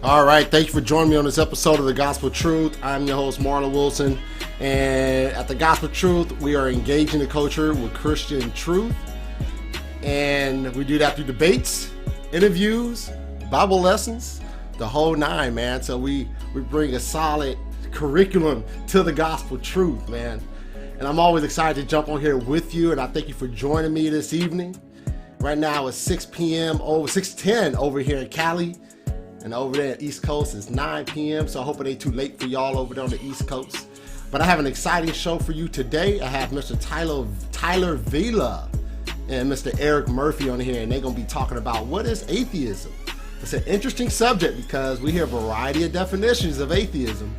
All right, thank you for joining me on this episode of The Gospel Truth. I'm your host, Marlon Wilson, and at The Gospel Truth, we are engaging the culture with Christian truth, and we do that through debates, interviews, Bible lessons, the whole nine, man. So we bring a solid curriculum to The Gospel Truth, man. And I'm always excited to jump on here with you, and I thank you for joining me this evening. Right now it's 6 p.m. over 6:10 over here in Cali. And over there at East Coast, it's 9 p.m. So I hope it ain't too late for y'all over there on the East Coast. But I have an exciting show for you today. I have Mr. Tyler Vela and Mr. Eric Murphy on here, and they're going to be talking about what is atheism. It's an interesting subject because we hear a variety of definitions of atheism,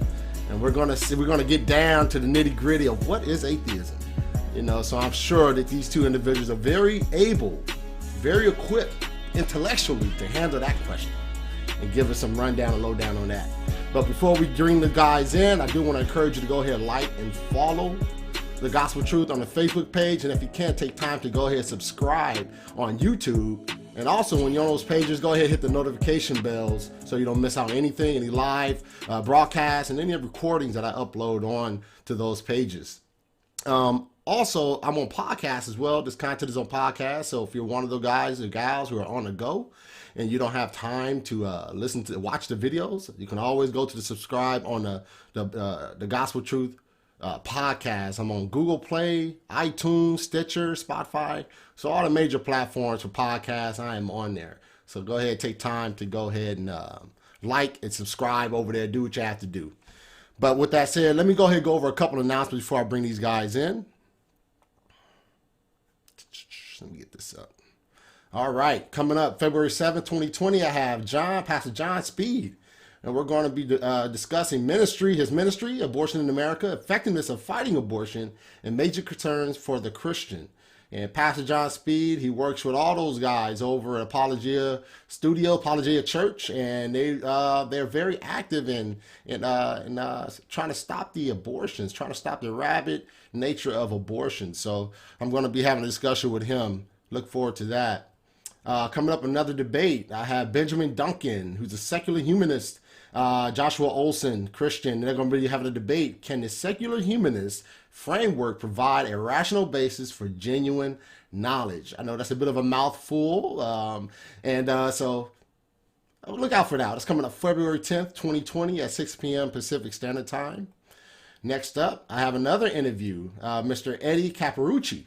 and we're going to get down to the nitty-gritty of what is atheism. So I'm sure that these two individuals are very able, very equipped intellectually to handle that question and give us some rundown and lowdown on that. But before we bring the guys in, I do want to encourage you to go ahead and like and follow The Gospel Truth on the Facebook page. And if you can't take time to go ahead and subscribe on YouTube. And also when you're on those pages, go ahead and hit the notification bells so you don't miss out on anything, any live broadcasts and any recordings that I upload on to those pages. Also, I'm on podcasts as well. This content is on podcast. So if you're one of the guys or gals who are on the go and you don't have time to watch the videos, you can always go to the subscribe on the Gospel Truth podcast. I'm on Google Play, iTunes, Stitcher, Spotify. So all the major platforms for podcasts, I am on there. So go ahead, take time to go ahead and like and subscribe over there. Do what you have to do. But with that said, let me go ahead and go over a couple of announcements before I bring these guys in. Let me get this up. All right, coming up February 7th, 2020, I have Pastor John Speed, and we're going to be discussing his ministry, Abortion in America, effectiveness of fighting abortion, and major concerns for the Christian. And Pastor John Speed, he works with all those guys over at Apologia Church, and they're very active in trying to stop the abortions, trying to stop the rabid nature of abortion. So I'm going to be having a discussion with him. Look forward to that. Coming up, another debate. I have Benjamin Duncan, who's a secular humanist, Joshua Olson, Christian. They're going to be having a debate. Can the secular humanist framework provide a rational basis for genuine knowledge? I know that's a bit of a mouthful, so look out for that. It's coming up February 10th, 2020 at 6 p.m. Pacific Standard Time. Next up, I have another interview, Mr. Eddie Caparucci.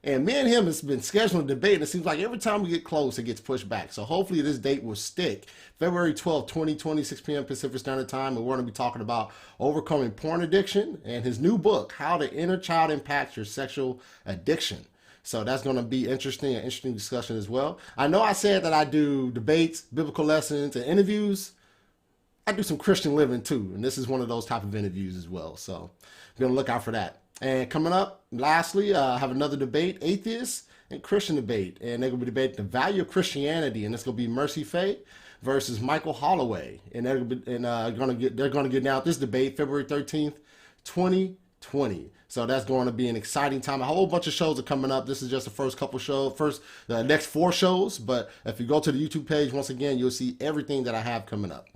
And me and him has been scheduling a debate, and it seems like every time we get close, it gets pushed back. So hopefully this date will stick. February 12th, 2020, 6 p.m. Pacific Standard Time, and we're going to be talking about overcoming porn addiction and his new book, How the Inner Child Impacts Your Sexual Addiction. So that's going to be an interesting discussion as well. I know I said that I do debates, biblical lessons, and interviews. I do some Christian living too, and this is one of those type of interviews as well. So be on the lookout for that. And coming up, lastly, I have another debate, atheist and Christian debate. And they're going to be debating the value of Christianity. And it's going to be Mercy Faye versus Michael Holloway. And they're going to get down this debate February 13th, 2020. So that's going to be an exciting time. A whole bunch of shows are coming up. This is just the first couple shows, the next 4 shows. But if you go to the YouTube page, once again, you'll see everything that I have coming up.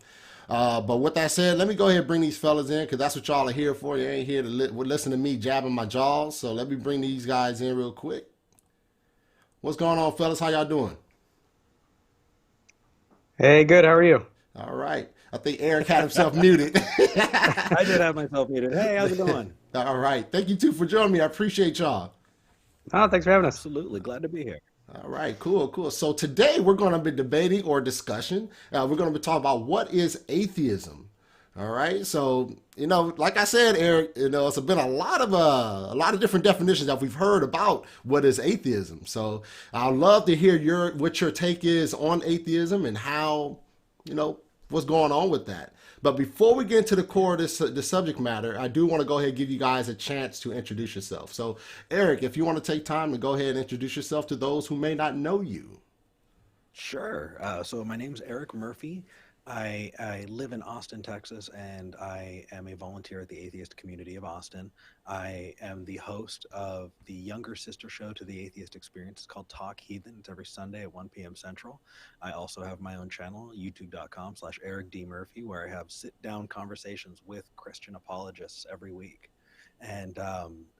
But with that said, let me go ahead and bring these fellas in because that's what y'all are here for. You ain't here to listen to me jabbing my jaws. So let me bring these guys in real quick. What's going on, fellas? How y'all doing? Hey, good. How are you? All right. I think Eric had himself muted. I did have myself muted. Hey, how's it going? All right. Thank you, too, for joining me. I appreciate y'all. Oh, thanks for having us. Absolutely. Glad to be here. All right, cool. So today we're going to be debating or discussion. We're going to be talking about what is atheism. All right. So, like I said, Eric, it's been a lot of different definitions that we've heard about what is atheism. So I'd love to hear what your take is on atheism and how, what's going on with that. But before we get into the core of the subject matter, I do want to go ahead and give you guys a chance to introduce yourself. So, Eric, if you want to take time to go ahead and introduce yourself to those who may not know you. Sure. So my name's Eric Murphy. I live in Austin, Texas, and I am a volunteer at the atheist community of Austin. I am the host of the younger sister show to the Atheist Experience. It's called Talk Heathen. It's every Sunday at 1 p.m. Central. I also have my own channel, youtube.com/Eric D. Murphy, where I have sit-down conversations with Christian apologists every week. And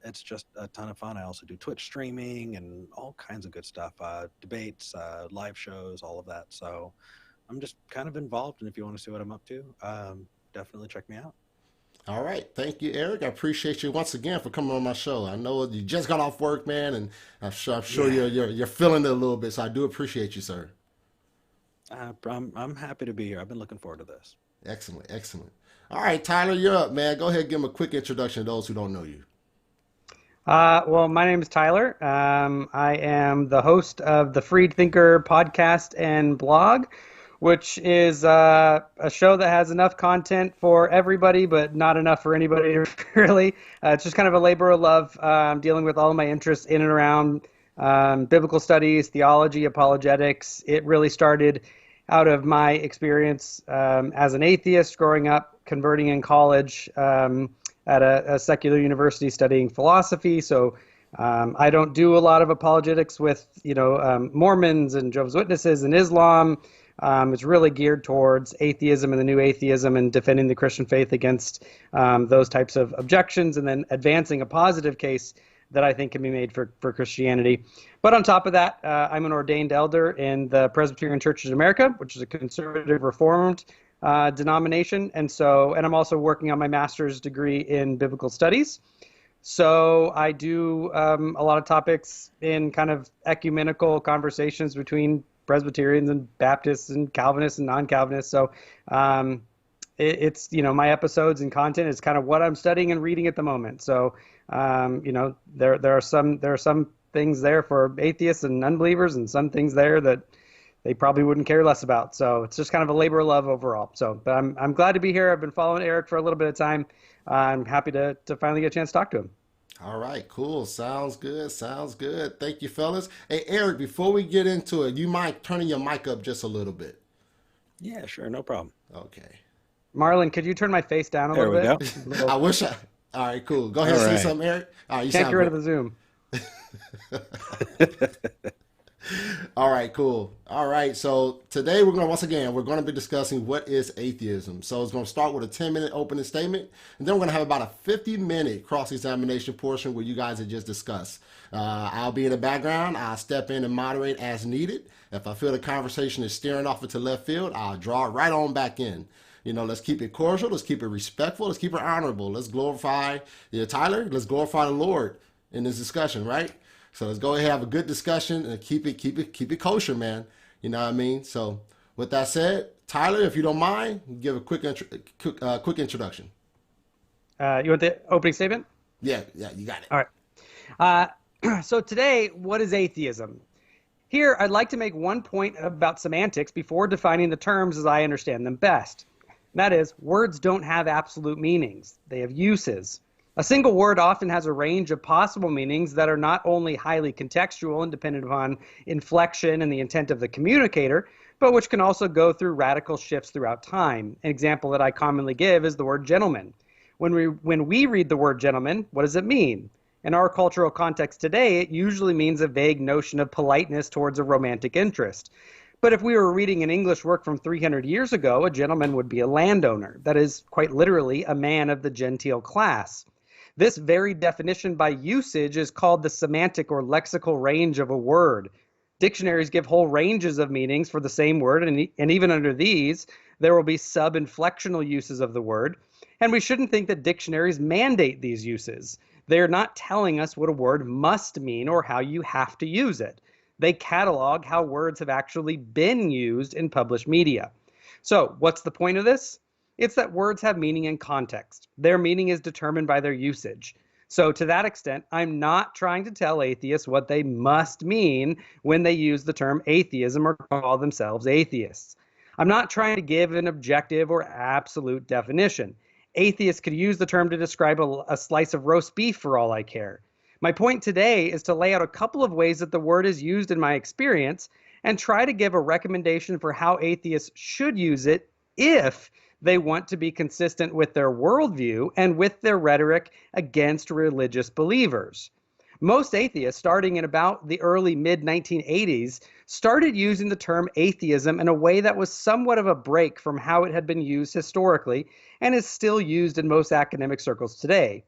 it's just a ton of fun. I also do Twitch streaming and all kinds of good stuff, debates, live shows, all of that. So I'm just kind of involved, and if you want to see what I'm up to, definitely check me out. All right. Thank you, Eric. I appreciate you once again for coming on my show. I know you just got off work, man, and I'm sure Yeah. you're feeling it a little bit, so I do appreciate you, sir. I'm happy to be here. I've been looking forward to this. Excellent, excellent. All right, Tyler, you're up, man. Go ahead and give him a quick introduction to those who don't know you. Well, my name is Tyler. I am the host of the Freed Thinker podcast and blog, which is a show that has enough content for everybody, but not enough for anybody, really. It's just kind of a labor of love, dealing with all of my interests in and around biblical studies, theology, apologetics. It really started out of my experience as an atheist growing up, converting in college at a secular university studying philosophy. So I don't do a lot of apologetics with, Mormons and Jehovah's Witnesses and Islam. It's really geared towards atheism and the new atheism and defending the Christian faith against those types of objections, and then advancing a positive case that I think can be made for Christianity. But on top of that, I'm an ordained elder in the Presbyterian Church in America, which is a conservative reformed denomination. And I'm also working on my master's degree in biblical studies. So I do a lot of topics in kind of ecumenical conversations between Presbyterians and Baptists and Calvinists and non-Calvinists. So it's my episodes and content is kind of what I'm studying and reading at the moment. So there are some things there for atheists and unbelievers, and some things there that they probably wouldn't care less about. So it's just kind of a labor of love overall. So, but I'm glad to be here. I've been following Eric for a little bit of time. I'm happy to finally get a chance to talk to him. All right, cool. Sounds good. Sounds good. Thank you, fellas. Hey, Eric, before we get into it, you mind turning your mic up just a little bit? Yeah, sure, no problem. Okay. Marlon, could you turn my face down a There little we bit? go. I wish I. All right, cool. Go ahead and All say right. something, Eric. All right, you Can't sound get rid of great. the Zoom. All right, cool. All right, so today we're going to be discussing what is atheism. So it's going to start with a 10-minute opening statement, and then we're going to have about a 50-minute cross-examination portion where you guys have just discussed. I'll be in the background. I'll step in and moderate as needed. If I feel the conversation is steering off into left field, I'll draw it right on back in. Let's keep it cordial. Let's keep it respectful. Let's keep it honorable. Let's glorify, Tyler. Let's glorify the Lord in this discussion, right? So let's go ahead and have a good discussion and keep it kosher, man. You know what I mean? So with that said, Tyler, if you don't mind, give a quick introduction. You want the opening statement? Yeah, you got it. All right. So today, what is atheism? Here, I'd like to make one point about semantics before defining the terms as I understand them best. That is, words don't have absolute meanings. They have uses. A single word often has a range of possible meanings that are not only highly contextual and dependent upon inflection and the intent of the communicator, but which can also go through radical shifts throughout time. An example that I commonly give is the word gentleman. When we read the word gentleman, what does it mean? In our cultural context today, it usually means a vague notion of politeness towards a romantic interest. But if we were reading an English work from 300 years ago, a gentleman would be a landowner. That is, quite literally, a man of the genteel class. This very definition by usage is called the semantic or lexical range of a word. Dictionaries give whole ranges of meanings for the same word, and even under these, there will be sub-inflectional uses of the word. And we shouldn't think that dictionaries mandate these uses. They're not telling us what a word must mean or how you have to use it. They catalog how words have actually been used in published media. So, what's the point of this? It's that words have meaning in context. Their meaning is determined by their usage. So to that extent, I'm not trying to tell atheists what they must mean when they use the term atheism or call themselves atheists. I'm not trying to give an objective or absolute definition. Atheists could use the term to describe a slice of roast beef for all I care. My point today is to lay out a couple of ways that the word is used in my experience and try to give a recommendation for how atheists should use it if they want to be consistent with their worldview and with their rhetoric against religious believers. Most atheists, starting in about the early mid 1980s, started using the term atheism in a way that was somewhat of a break from how it had been used historically and is still used in most academic circles today.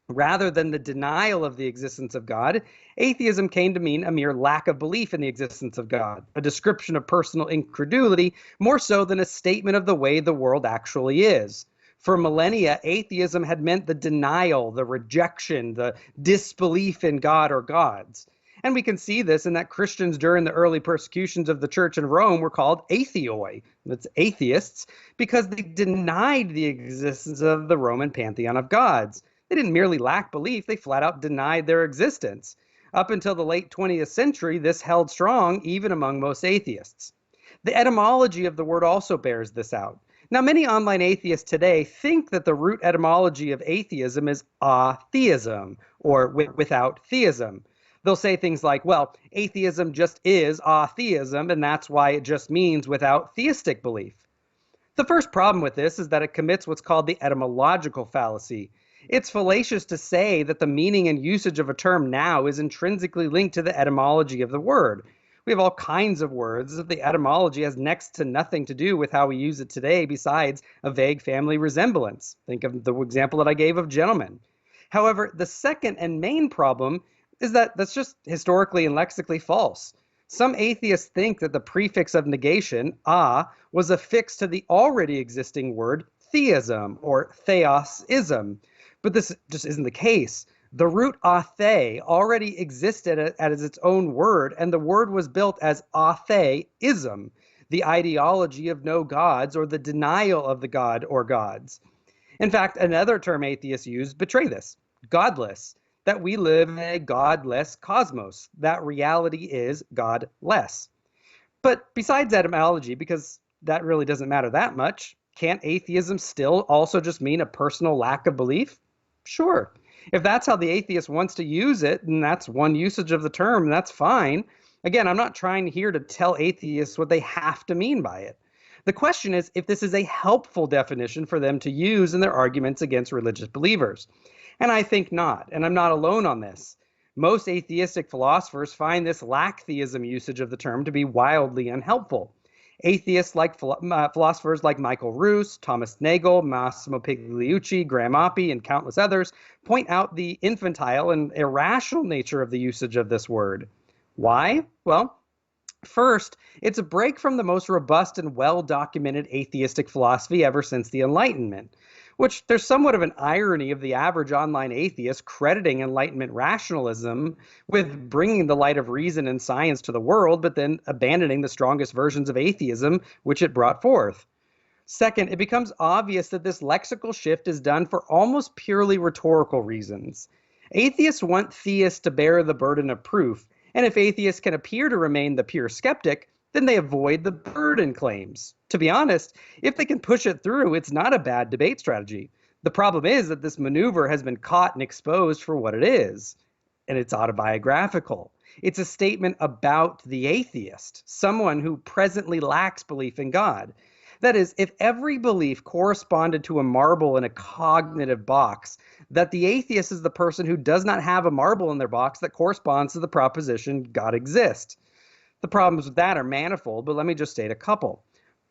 Rather than the denial of the existence of God, atheism came to mean a mere lack of belief in the existence of God, a description of personal incredulity more so than a statement of the way the world actually is. For millennia, atheism had meant the denial, the rejection, the disbelief in God or gods. And we can see this in that Christians during the early persecutions of the church in Rome were called atheoi, that's atheists, because they denied the existence of the Roman pantheon of gods. They didn't merely lack belief, they flat out denied their existence. Up until the late 20th century, this held strong even among most atheists. The etymology of the word also bears this out. Now, many online atheists today think that the root etymology of atheism is atheism, or without theism. They'll say things like, well, atheism just is atheism, and that's why it just means without theistic belief. The first problem with this is that it commits what's called the etymological fallacy. It's fallacious to say that the meaning and usage of a term now is intrinsically linked to the etymology of the word. We have all kinds of words that the etymology has next to nothing to do with how we use it today besides a vague family resemblance. Think of the example that I gave of gentleman. However, the second and main problem is that that's just historically and lexically false. Some atheists think that the prefix of negation, was affixed to the already existing word theism or theosism. But this just isn't the case. The root athe already existed as its own word, and the word was built as atheism, the ideology of no gods or the denial of the god or gods. In fact, another term atheists use betray this, godless, that we live in a godless cosmos, that reality is godless. But besides etymology, because that really doesn't matter that much, can't atheism still also just mean a personal lack of belief? Sure. If that's how the atheist wants to use it, and that's one usage of the term, that's fine. Again, I'm not trying here to tell atheists what they have to mean by it. The question is if this is a helpful definition for them to use in their arguments against religious believers. And I think not, and I'm not alone on this. Most atheistic philosophers find this lack theism usage of the term to be wildly unhelpful. Atheists like philosophers like Michael Ruse, Thomas Nagel, Massimo Pigliucci, Graham Oppy, and countless others point out the infantile and irrational nature of the usage of this word. Why? Well, first, it's a break from the most robust and well-documented atheistic philosophy ever since the Enlightenment, which there's somewhat of an irony of the average online atheist crediting Enlightenment rationalism with bringing the light of reason and science to the world, but then abandoning the strongest versions of atheism which it brought forth. Second, it becomes obvious that this lexical shift is done for almost purely rhetorical reasons. Atheists want theists to bear the burden of proof, and if atheists can appear to remain the pure skeptic, then they avoid the burden claims. To be honest, if they can push it through, it's not a bad debate strategy. The problem is that this maneuver has been caught and exposed for what it is, and it's autobiographical. It's a statement about the atheist, someone who presently lacks belief in God. That is, if every belief corresponded to a marble in a cognitive box, that the atheist is the person who does not have a marble in their box that corresponds to the proposition God exists. The problems with that are manifold, but let me just state a couple.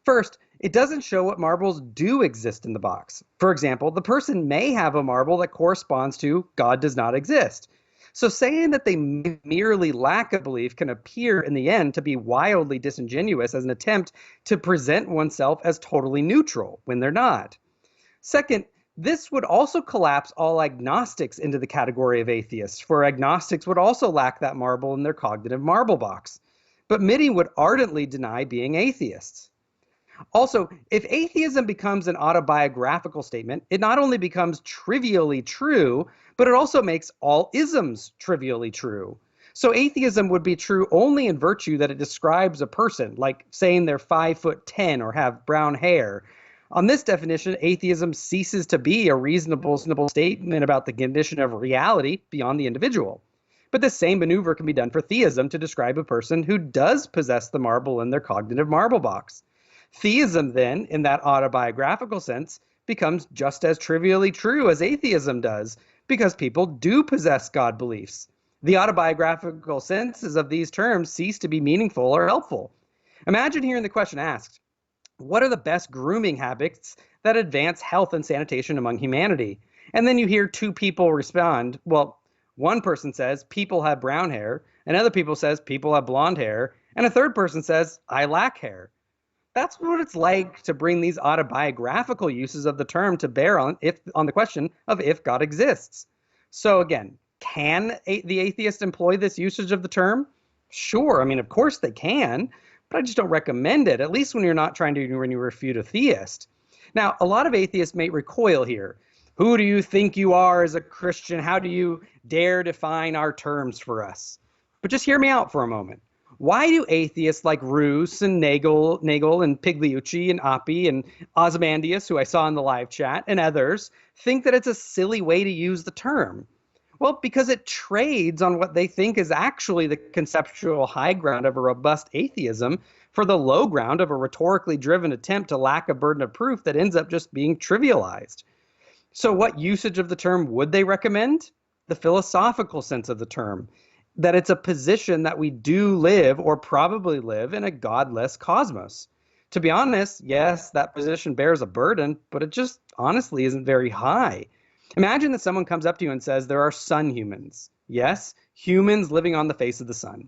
First, it doesn't show what marbles do exist in the box. For example, the person may have a marble that corresponds to God does not exist. So saying that they merely lack a belief can appear in the end to be wildly disingenuous as an attempt to present oneself as totally neutral when they're not. Second, this would also collapse all agnostics into the category of atheists, for agnostics would also lack that marble in their cognitive marble box. But many would ardently deny being atheists. Also, if atheism becomes an autobiographical statement, it not only becomes trivially true, but it also makes all isms trivially true. So atheism would be true only in virtue that it describes a person, like saying they're 5'10" or have brown hair. On this definition, atheism ceases to be a reasonable statement about the condition of reality beyond the individual. But the same maneuver can be done for theism to describe a person who does possess the marble in their cognitive marble box. Theism, then, in that autobiographical sense, becomes just as trivially true as atheism does, because people do possess God beliefs. The autobiographical senses of these terms cease to be meaningful or helpful. Imagine hearing the question asked, what are the best grooming habits that advance health and sanitation among humanity? And then you hear two people respond, well, one person says people have brown hair, another people says people have blonde hair, and a third person says I lack hair. That's what it's like to bring these autobiographical uses of the term to bear on the question of if God exists. So again, can the atheist employ this usage of the term? Sure. I mean, of course they can, but I just don't recommend it, at least when you're not trying to when you refute a theist. Now, a lot of atheists may recoil here. Who do you think you are as a Christian? How do you dare define our terms for us? But just hear me out for a moment. Why do atheists like Roos and Nagel and Pigliucci and Oppie and Ozymandias, who I saw in the live chat, and others, think that it's a silly way to use the term? Well, because it trades on what they think is actually the conceptual high ground of a robust atheism for the low ground of a rhetorically driven attempt to lack a burden of proof that ends up just being trivialized. So, what usage of the term would they recommend? The philosophical sense of the term, that it's a position that we do live or probably live in a godless cosmos. To be honest, yes, that position bears a burden, but it just honestly isn't very high. Imagine that someone comes up to you and says there are sun humans. Yes, humans living on the face of the sun.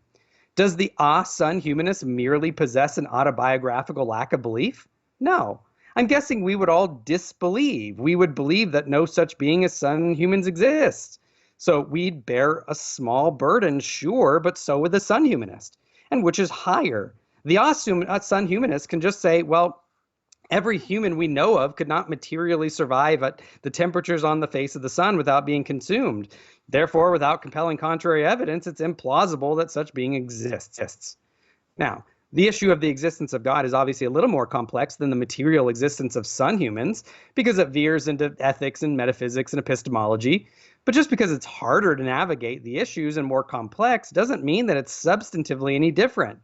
Does the sun humanist merely possess an autobiographical lack of belief? No. I'm guessing we would all disbelieve. We would believe that no such being as sun humans exists. So we'd bear a small burden, sure, but so would the sun humanist. And which is higher? The sun humanist can just say, well, every human we know of could not materially survive at the temperatures on the face of the sun without being consumed. Therefore, without compelling contrary evidence, it's implausible that such being exists. Now, the issue of the existence of God is obviously a little more complex than the material existence of sun humans because it veers into ethics and metaphysics and epistemology. But just because it's harder to navigate the issues and more complex doesn't mean that it's substantively any different.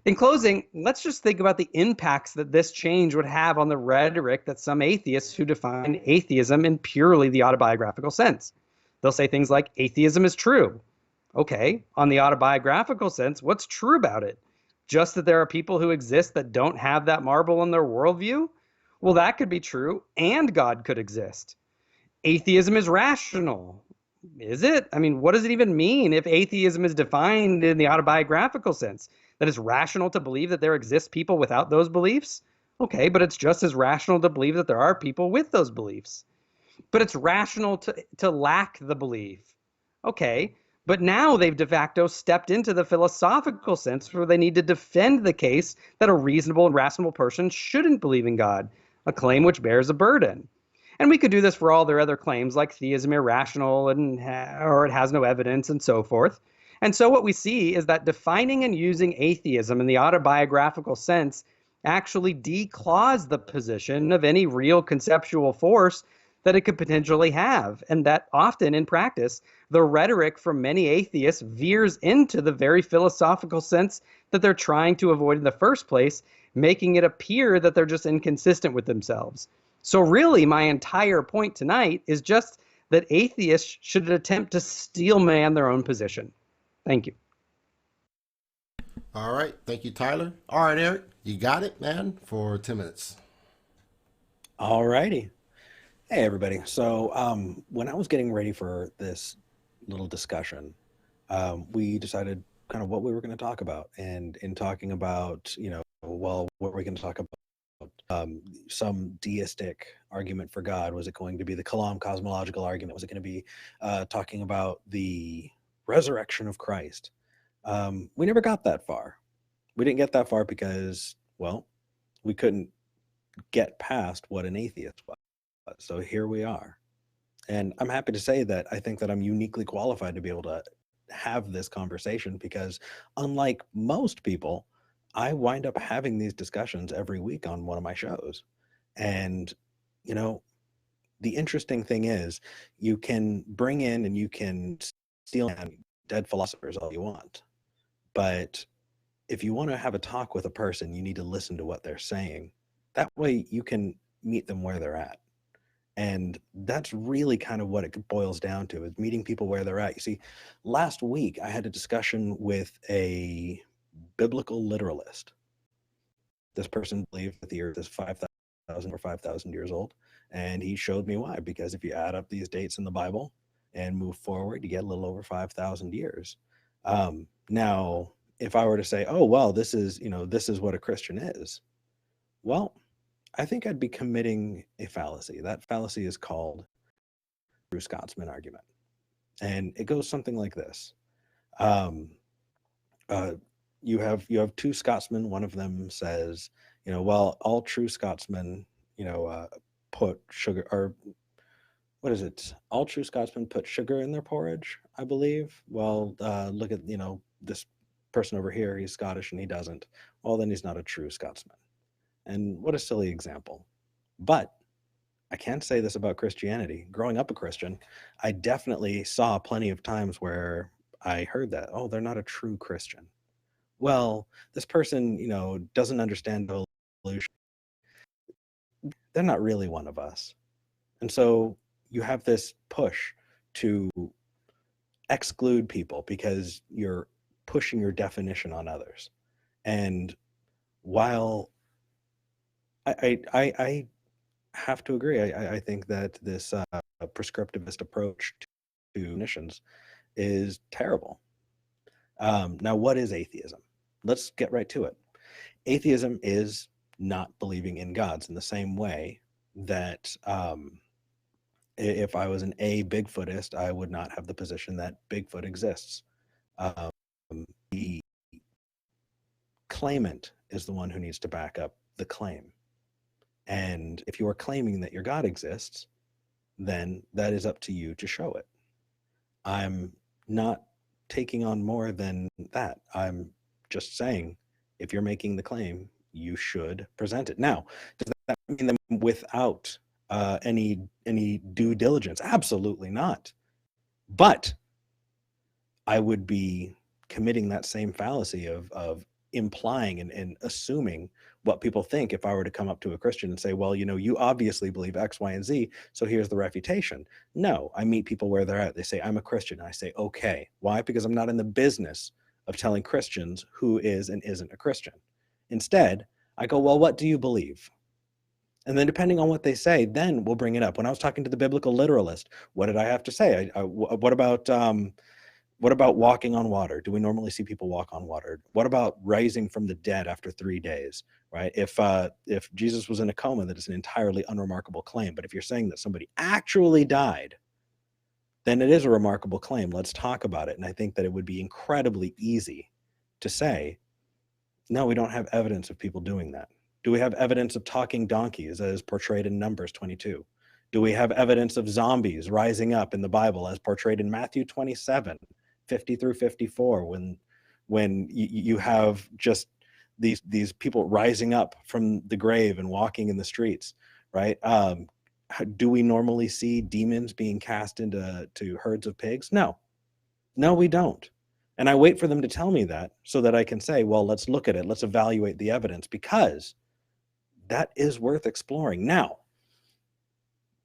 In closing, let's just think about the impacts that this change would have on the rhetoric that some atheists who define atheism in purely the autobiographical sense. They'll say things like, atheism is true. Okay, on the autobiographical sense, what's true about it? Just that there are people who exist that don't have that marble in their worldview? Well, that could be true, and God could exist. Atheism is rational. Is it? I mean, what does it even mean if atheism is defined in the autobiographical sense? That it's rational to believe that there exist people without those beliefs? Okay, but it's just as rational to believe that there are people with those beliefs. But it's rational to lack the belief. Okay, but now they've de facto stepped into the philosophical sense where they need to defend the case that a reasonable and rational person shouldn't believe in God, a claim which bears a burden. And we could do this for all their other claims like theism irrational or it has no evidence and so forth. And so what we see is that defining and using atheism in the autobiographical sense actually declaws the position of any real conceptual force that it could potentially have. And that often in practice, the rhetoric from many atheists veers into the very philosophical sense that they're trying to avoid in the first place, making it appear that they're just inconsistent with themselves. So really, my entire point tonight is just that atheists should attempt to steelman their own position. Thank you. All right. Thank you, Tyler. All right, Eric, you got it, man, for 10 minutes. All righty. Hey, everybody. So when I was getting ready for this little discussion, we decided kind of what we were going to talk about. And in talking about, what we're going to talk about, some deistic argument for God. Was it going to be the Kalam cosmological argument? Was it going to be talking about the resurrection of Christ? We never got that far. We didn't get that far because, well, we couldn't get past what an atheist was. So here we are. And I'm happy to say that I think that I'm uniquely qualified to be able to have this conversation because unlike most people, I wind up having these discussions every week on one of my shows. And, the interesting thing is you can bring in and you can steal dead philosophers all you want. But if you want to have a talk with a person, you need to listen to what they're saying. That way you can meet them where they're at. And that's really kind of what it boils down to, is meeting people where they're at. You see, last week I had a discussion with a biblical literalist. This person believed that the earth is 5,000 or 5,000 years old. And he showed me why. Because if you add up these dates in the Bible and move forward, you get a little over 5,000 years. Now, if I were to say, oh, well, this is what a Christian is. Well, I think I'd be committing a fallacy. That fallacy is called true Scotsman argument. And it goes something like this. You have two Scotsmen. One of them says, well, all true Scotsmen, put sugar, or what is it? All true Scotsmen put sugar in their porridge, I believe. Well, look at, this person over here, he's Scottish and he doesn't. Well, then he's not a true Scotsman. And what a silly example. But I can't say this about Christianity. Growing up a Christian, I definitely saw plenty of times where I heard that, oh, they're not a true Christian. Well, this person, doesn't understand evolution. They're not really one of us. And so you have this push to exclude people because you're pushing your definition on others. And while I have to agree, I think that this prescriptivist approach to definitions is terrible. Now, what is atheism? Let's get right to it. Atheism is not believing in gods in the same way that if I was an Bigfootist, I would not have the position that Bigfoot exists. The claimant is the one who needs to back up the claim. And if you are claiming that your God exists, then that is up to you to show it. I'm not taking on more than that. I'm just saying, if you're making the claim, you should present it. Now, does that mean that without any due diligence? Absolutely not. But I would be committing that same fallacy of implying and assuming what people think if I were to come up to a Christian and say, well, you obviously believe X, Y, and Z, so here's the refutation. No, I meet people where they're at. They say, I'm a Christian. I say, okay. Why? Because I'm not in the business of telling Christians who is and isn't a Christian. Instead, I go, well, what do you believe? And then depending on what they say, then we'll bring it up. When I was talking to the biblical literalist, what did I have to say? What about walking on water? Do we normally see people walk on water? What about rising from the dead after 3 days, right? If Jesus was in a coma, that is an entirely unremarkable claim. But if you're saying that somebody actually died, then it is a remarkable claim. Let's talk about it. And I think that it would be incredibly easy to say, no, we don't have evidence of people doing that. Do we have evidence of talking donkeys as portrayed in Numbers 22? Do we have evidence of zombies rising up in the Bible as portrayed in Matthew 27? 50 through 54, when you have just these people rising up from the grave and walking in the streets, right? Do we normally see demons being cast into herds of pigs? No, we don't. And I wait for them to tell me that so that I can say, well, let's look at it. Let's evaluate the evidence, because that is worth exploring. Now,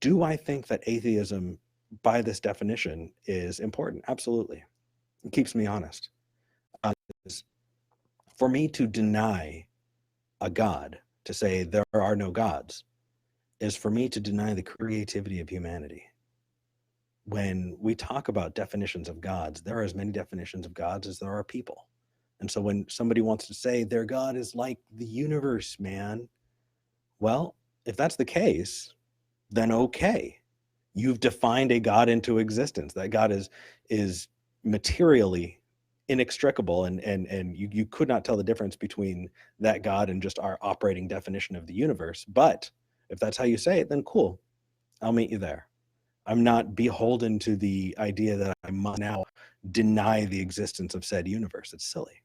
do I think that atheism, by this definition, is important? Absolutely. It keeps me honest. For me to deny a God, to say there are no gods, is for me to deny the creativity of humanity. When we talk about definitions of gods, there are as many definitions of gods as there are people. And so when somebody wants to say their God is like the universe, man, well, if that's the case, then okay. You've defined a God into existence. That God is materially inextricable, and you could not tell the difference between that God and just our operating definition of the universe. But if that's how you say it, then cool, I'll meet you there. I'm not beholden to the idea that I must now deny the existence of said universe. It's silly.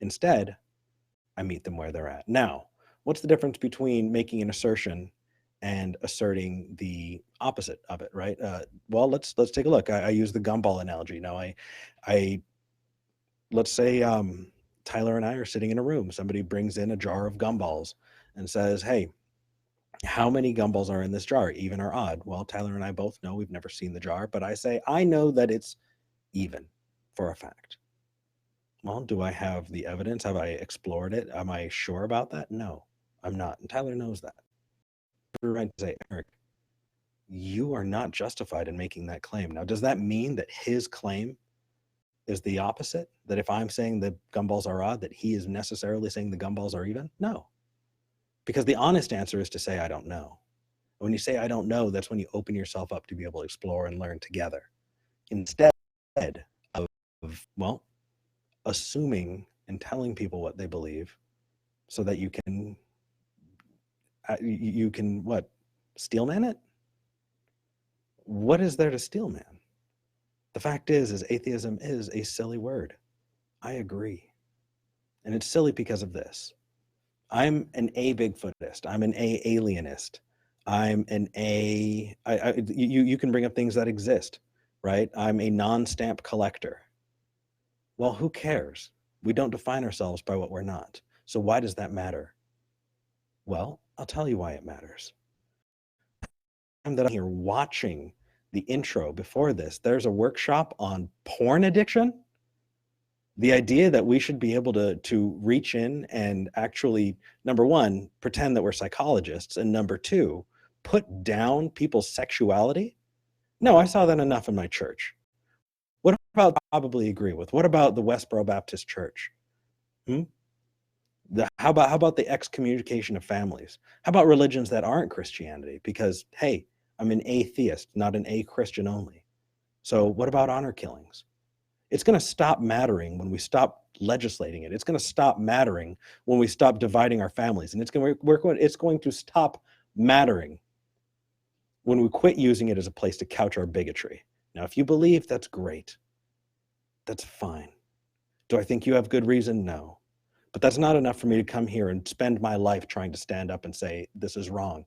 Instead, I meet them where they're at. Now, what's the difference between making an assertion and asserting the opposite of it, right? Well, let's take a look. I use the gumball analogy. Now, I let's say Tyler and I are sitting in a room. Somebody brings in a jar of gumballs and says, hey, how many gumballs are in this jar, even or odd? Well, Tyler and I both know, we've never seen the jar, but I say, I know that it's even for a fact. Well, do I have the evidence? Have I explored it? Am I sure about that? No, I'm not. And Tyler knows that. You're right to say, Eric, you are not justified in making that claim. Now, does that mean that his claim is the opposite? That if I'm saying the gumballs are odd, that he is necessarily saying the gumballs are even? No. Because the honest answer is to say, I don't know. When you say, I don't know, that's when you open yourself up to be able to explore and learn together. Instead of well, assuming and telling people what they believe so that you can what, steelman it? What is there to steelman? The fact is atheism is a silly word. I agree. And it's silly because of this. I'm an A Bigfootist. I'm an A alienist. I'm an A, you can bring up things that exist, right? I'm a non-stamp collector. Well, who cares? We don't define ourselves by what we're not. So why does that matter? Well, I'll tell you why it matters. I'm here watching the intro before this. There's a workshop on porn addiction. The idea that we should be able to reach in and actually, number one, pretend that we're psychologists, and number two, put down people's sexuality. No, I saw that enough in my church. What about probably agree with? What about the Westboro Baptist Church? How about the excommunication of families? How about religions that aren't Christianity? Because, hey, I'm an atheist, not an a-Christian only. So what about honor killings? It's going to stop mattering when we stop legislating it. It's going to stop mattering when we stop dividing our families. And it's going to stop mattering when we quit using it as a place to couch our bigotry. Now, if you believe, that's great. That's fine. Do I think you have good reason? No. But that's not enough for me to come here and spend my life trying to stand up and say, this is wrong.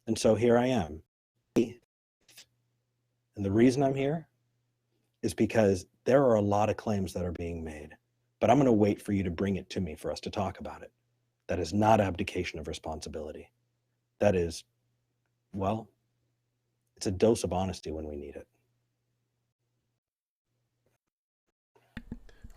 And so here I am. And the reason I'm here is because there are a lot of claims that are being made, but I'm going to wait for you to bring it to me for us to talk about it. That is not abdication of responsibility. That is, well, it's a dose of honesty when we need it.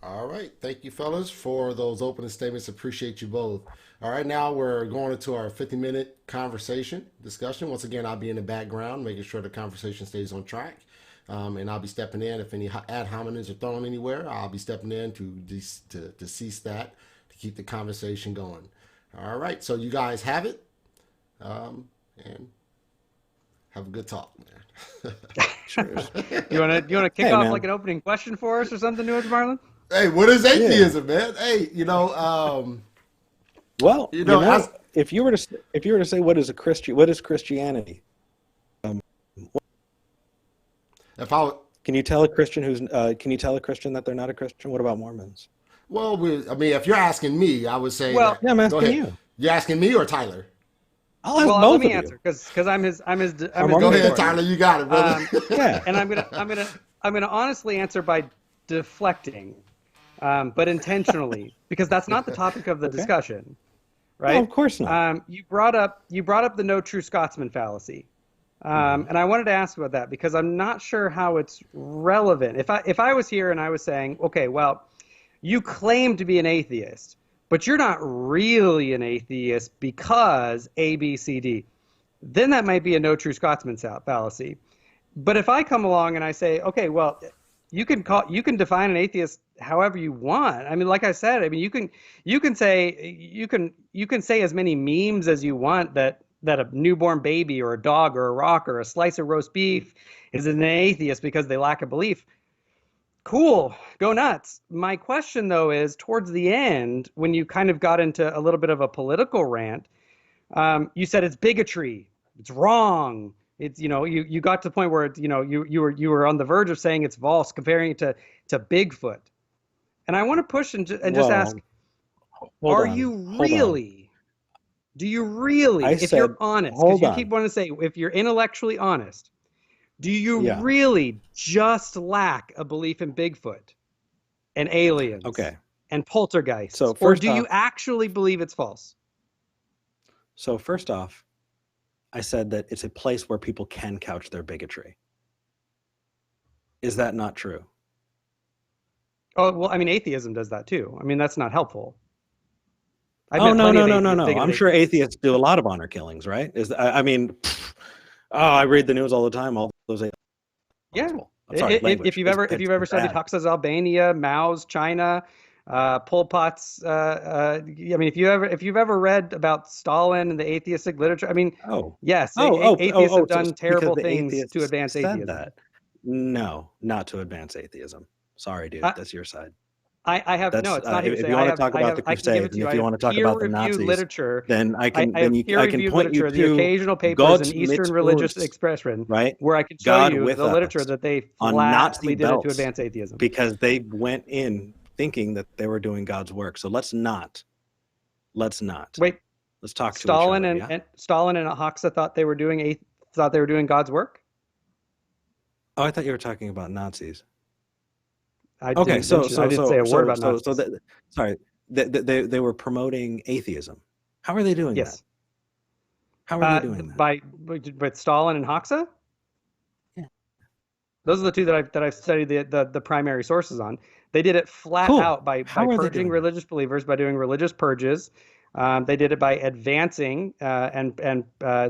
All right. Thank you, fellas, for those opening statements. Appreciate you both. All right. Now we're going into our 50-minute conversation discussion. Once again, I'll be in the background, making sure the conversation stays on track. And I'll be stepping in. If any ad hominems are thrown anywhere, I'll be stepping in to cease that, to keep the conversation going. All right. So you guys have it. And have a good talk, man. Cheers. You wanna kick off like an opening question for us or something to us, Marlon? Hey, what is atheism, man? Hey, well, if you were to say what is Christianity? Can you tell a Christian that they're not a Christian? What about Mormons? Well, if you're asking me, I would say. Well, I'm asking you. You're asking me or Tyler? I'll ask both let me of answer because I'm his. Go ahead, Tyler. You got it, brother. Yeah. And I'm gonna honestly answer by deflecting, but intentionally, because that's not the topic of the discussion, right? No, of course not. You brought up the no true Scotsman fallacy. And I wanted to ask about that because I'm not sure how it's relevant. If I was here and I was saying, okay, well, you claim to be an atheist, but you're not really an atheist because A, B, C, D, then that might be a no true Scotsman fallacy. But if I come along and I say, okay, well, you can define an atheist however you want. I mean, like I said, you can say as many memes as you want that a newborn baby or a dog or a rock or a slice of roast beef is an atheist because they lack a belief. Cool, go nuts. My question, though, is towards the end, when you kind of got into a little bit of a political rant, you said it's bigotry, it's wrong. It's, you got to the point where it's, you were on the verge of saying it's false, comparing it to Bigfoot. And I want to push and just ask, do you really, if you're honest, because you keep wanting to say, if you're intellectually honest, do you really just lack a belief in Bigfoot and aliens? Okay. and poltergeists? So Or first do off, you actually believe it's false? I said that it's a place where people can couch their bigotry. Is that not true? Oh, well, I mean, atheism does that too. I mean, that's not helpful. I've Oh, met no, plenty no, of no, no, atheists, no. bigoted I'm sure atheists. atheists do a lot of honor killings, right? I mean, oh, I read the news all the time. All those Yeah. I'm sorry, If language. if you've ever studied Bad. Huxley's Albania, Mao's China, Pol Pot's, I mean, if you've ever read about Stalin and the atheistic literature, I mean, Oh, yes, atheists have so done because terrible the things to atheists advance said atheism. that. No, not to advance atheism. Sorry, dude. I, That's your side. I have no, That's it's not if hearsay. you want to talk about the I can give it Crusades to and you. if I you have want to talk about the peer-reviewed Nazis, literature. then I I have can peer-reviewed point you literature, the to occasional papers in God's Eastern religious mitzvos, expression, right? where I can show God you with the literature us that they on Nazi flatly did it to belts advance atheism. because they went in thinking that they were doing God's work. So let's not. Let's Wait, talk to each other. Yeah. Stalin and Hoxha thought they were doing God's work. Oh, I thought you were talking about Nazis. I Okay, didn't mention. I didn't say a word about Nazis. Sorry, they were promoting atheism. How are they doing that? Yes. How are they doing that? By Stalin and Hoxha? Yeah. Those are the two that I've studied the primary sources on. They did it flat Cool. out by How are they purging doing religious believers, by doing religious purges. They did it by advancing and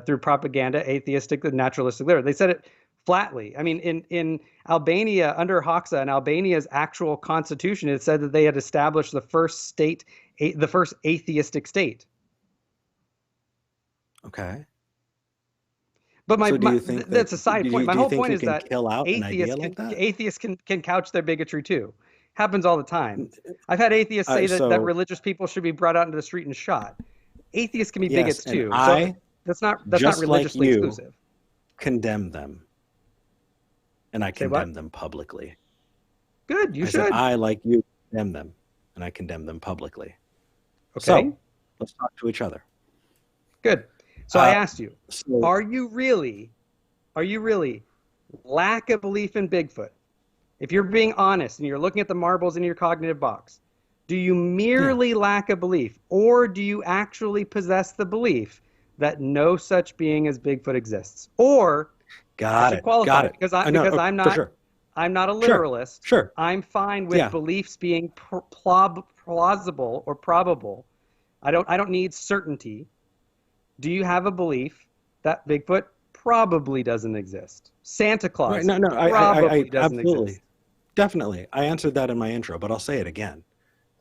through propaganda, atheistic and naturalistic literature. They said it flatly. I mean, in Albania, under Hoxha and Albania's actual constitution, it said that they had established the first state, the first atheistic state. Okay. But So do you think that's a side point. My do you whole think point you is can that kill out an idea like that? atheists can couch their bigotry too. Happens all the time. I've had atheists say that religious people should be brought out into the street and shot. Atheists can be bigots too. So that's not religiously exclusive. Condemn them, and I condemn them publicly. Good, you should. Said, I, like you, condemn them, and I condemn them publicly. Okay. So let's talk to each other. Good. So I asked you, are you really lack of belief in Bigfoot? If you're being honest and you're looking at the marbles in your cognitive box, do you merely lack a belief, or do you actually possess the belief that no such being as Bigfoot exists? Or got it. Because I'm not a literalist. Sure. I'm fine with beliefs being plausible or probable. I don't need certainty. Do you have a belief that Bigfoot probably doesn't exist? Santa Claus probably doesn't exist. Definitely. I answered that in my intro, but I'll say it again.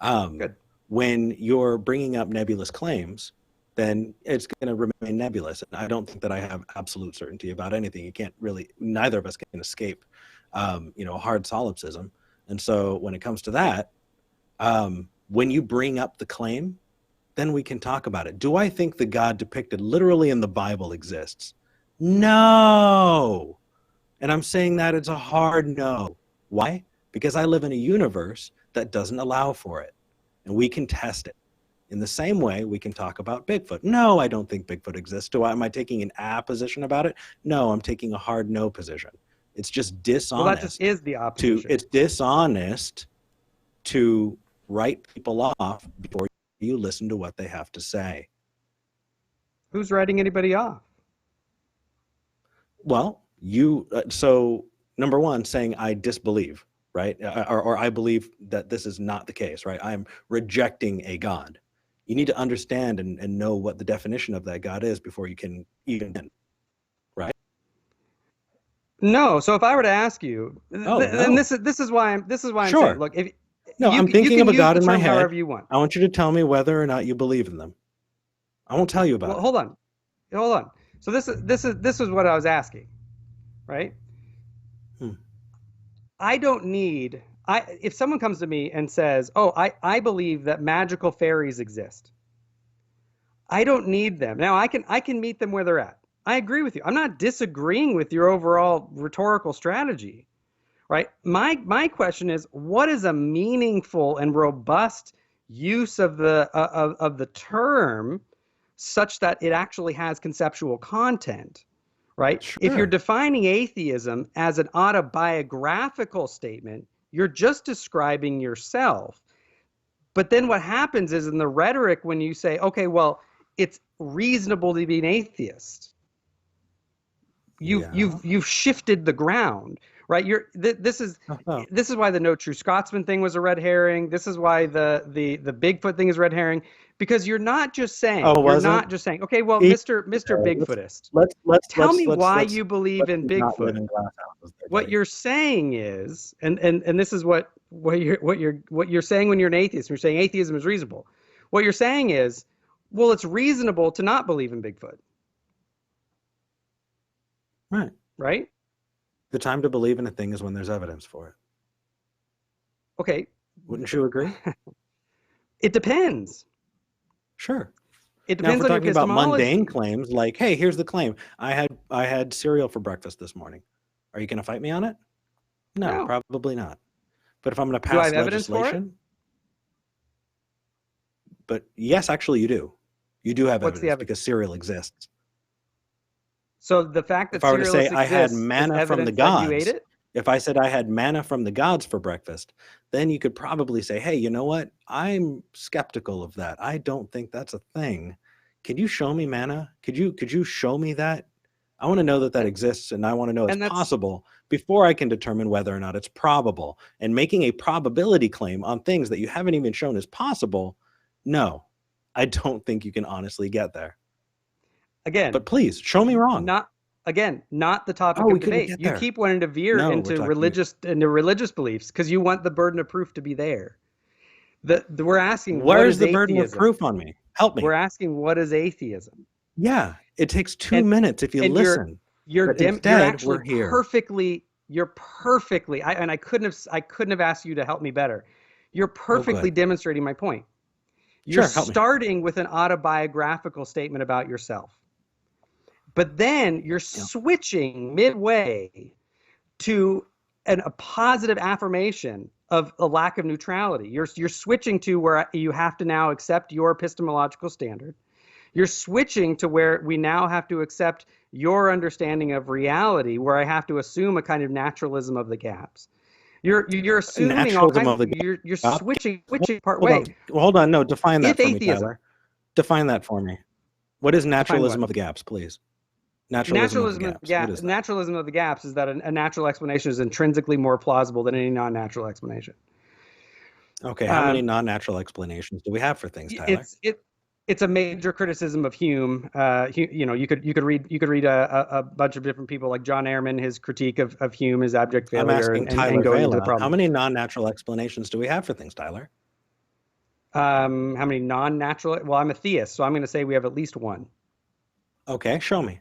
Good. When you're bringing up nebulous claims, then it's going to remain nebulous. And I don't think that I have absolute certainty about anything. You can't really, neither of us can escape, hard solipsism. And so when it comes to that, when you bring up the claim, then we can talk about it. Do I think the God depicted literally in the Bible exists? No. And I'm saying that it's a hard no. Why? Because I live in a universe that doesn't allow for it. And we can test it. In the same way, we can talk about Bigfoot. No, I don't think Bigfoot exists. Am I taking an position about it? No, I'm taking a hard no position. It's just dishonest. Well, that just is the opposition. It's dishonest to write people off before you listen to what they have to say. Who's writing anybody off? Well, so number one, saying I disbelieve, right? Or I believe that this is not the case, right? I'm rejecting a God. You need to understand and know what the definition of that God is before you can even, right? No. So if I were to ask you, and this is why I'm sure. saying, look, I'm thinking of a God in my head. However you want. I want you to tell me whether or not you believe in them. I won't tell you about it. Hold on. So this is what I was asking, right? I don't need. If someone comes to me and says, "Oh, I believe that magical fairies exist," I don't need them. Now I can meet them where they're at. I agree with you. I'm not disagreeing with your overall rhetorical strategy, right? My question is, what is a meaningful and robust use of the term such that it actually has conceptual content, right? Sure. If you're defining atheism as an autobiographical statement, you're just describing yourself. But then what happens is in the rhetoric when you say, okay, well, it's reasonable to be an atheist. You've shifted the ground, right? This is why the no true Scotsman thing was a red herring. This is why the Bigfoot thing is red herring, because you're not just saying okay, well, Mr. Bigfootist, tell me why you believe in Bigfoot. What you're saying is, and this is what you're saying when you're an atheist. You're saying atheism is reasonable. What you're saying is, well, it's reasonable to not believe in Bigfoot. Right. Right? The time to believe in a thing is when there's evidence for it. Okay. Wouldn't you agree? It depends. Sure. It depends on your epistemology. About mundane claims like, hey, here's the claim. I had cereal for breakfast this morning. Are you going to fight me on it? No, probably not. But if I'm going to pass legislation, but yes, actually you do. You do have evidence because cereal exists. So the fact that if I were to say I had manna from the gods, if I said I had manna from the gods for breakfast, then you could probably say, hey, you know what? I'm skeptical of that. I don't think that's a thing. Can you show me manna? Could you show me that? I want to know that exists, and I want to know it's possible before I can determine whether or not it's probable. And making a probability claim on things that you haven't even shown is possible, no, I don't think you can honestly get there. Again, but please show me wrong. Not the topic of debate. You keep wanting to veer into religious beliefs because you want the burden of proof to be there. We're asking, where's the burden of proof on me? Help me. We're asking, what is atheism? Yeah, it takes 2 minutes if you listen. You're actually perfectly. I couldn't have asked you to help me better. You're perfectly demonstrating my point. You're starting with an autobiographical statement about yourself. But then you're switching midway to a positive affirmation of a lack of neutrality. You're switching to where you have to now accept your epistemological standard. You're switching to where we now have to accept your understanding of reality, where I have to assume a kind of naturalism of the gaps. You're assuming all kinds of you're switching part way. Well, hold on. No, define that for me, Tyler. Define that for me. What is naturalism of the gaps, please? Naturalism of the gaps. Naturalism of the gaps is that a natural explanation is intrinsically more plausible than any non-natural explanation. Okay, how many non-natural explanations do we have for things, Tyler? It's a major criticism of Hume. You could read a bunch of different people like John Ehrman, his critique of Hume, his abject failure, I'm asking Tyler and going Vela, into the problem. How many non-natural explanations do we have for things, Tyler? How many non-natural? Well, I'm a theist, so I'm going to say we have at least one. Okay, show me.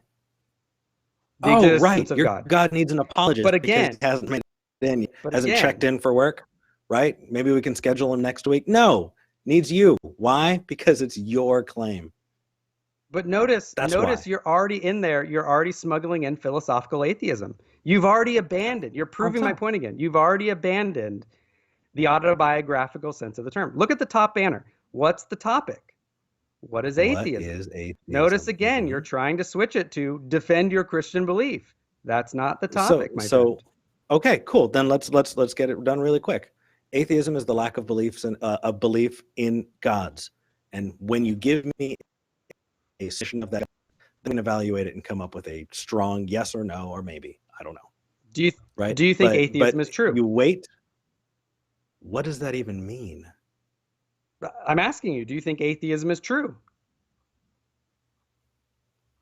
Right. Your God needs an apologist, but again, because he hasn't made it in, hasn't checked in for work, right? Maybe we can schedule him next week. No, needs you. Why? Because it's your claim. But notice you're already in there. You're already smuggling in philosophical atheism. You've already abandoned. You're proving my point again. You've already abandoned the autobiographical sense of the term. Look at the top banner. What's the topic? What is atheism? What is atheism? Notice again, you're trying to switch it to defend your Christian belief. That's not the topic, my friend. Okay, cool. Then let's get it done really quick. Atheism is the lack of beliefs and a belief in gods. And when you give me a session of that, I'm going to evaluate it and come up with a strong yes or no or maybe. I don't know. Do you think atheism is true? You wait. What does that even mean? I'm asking you, do you think atheism is true?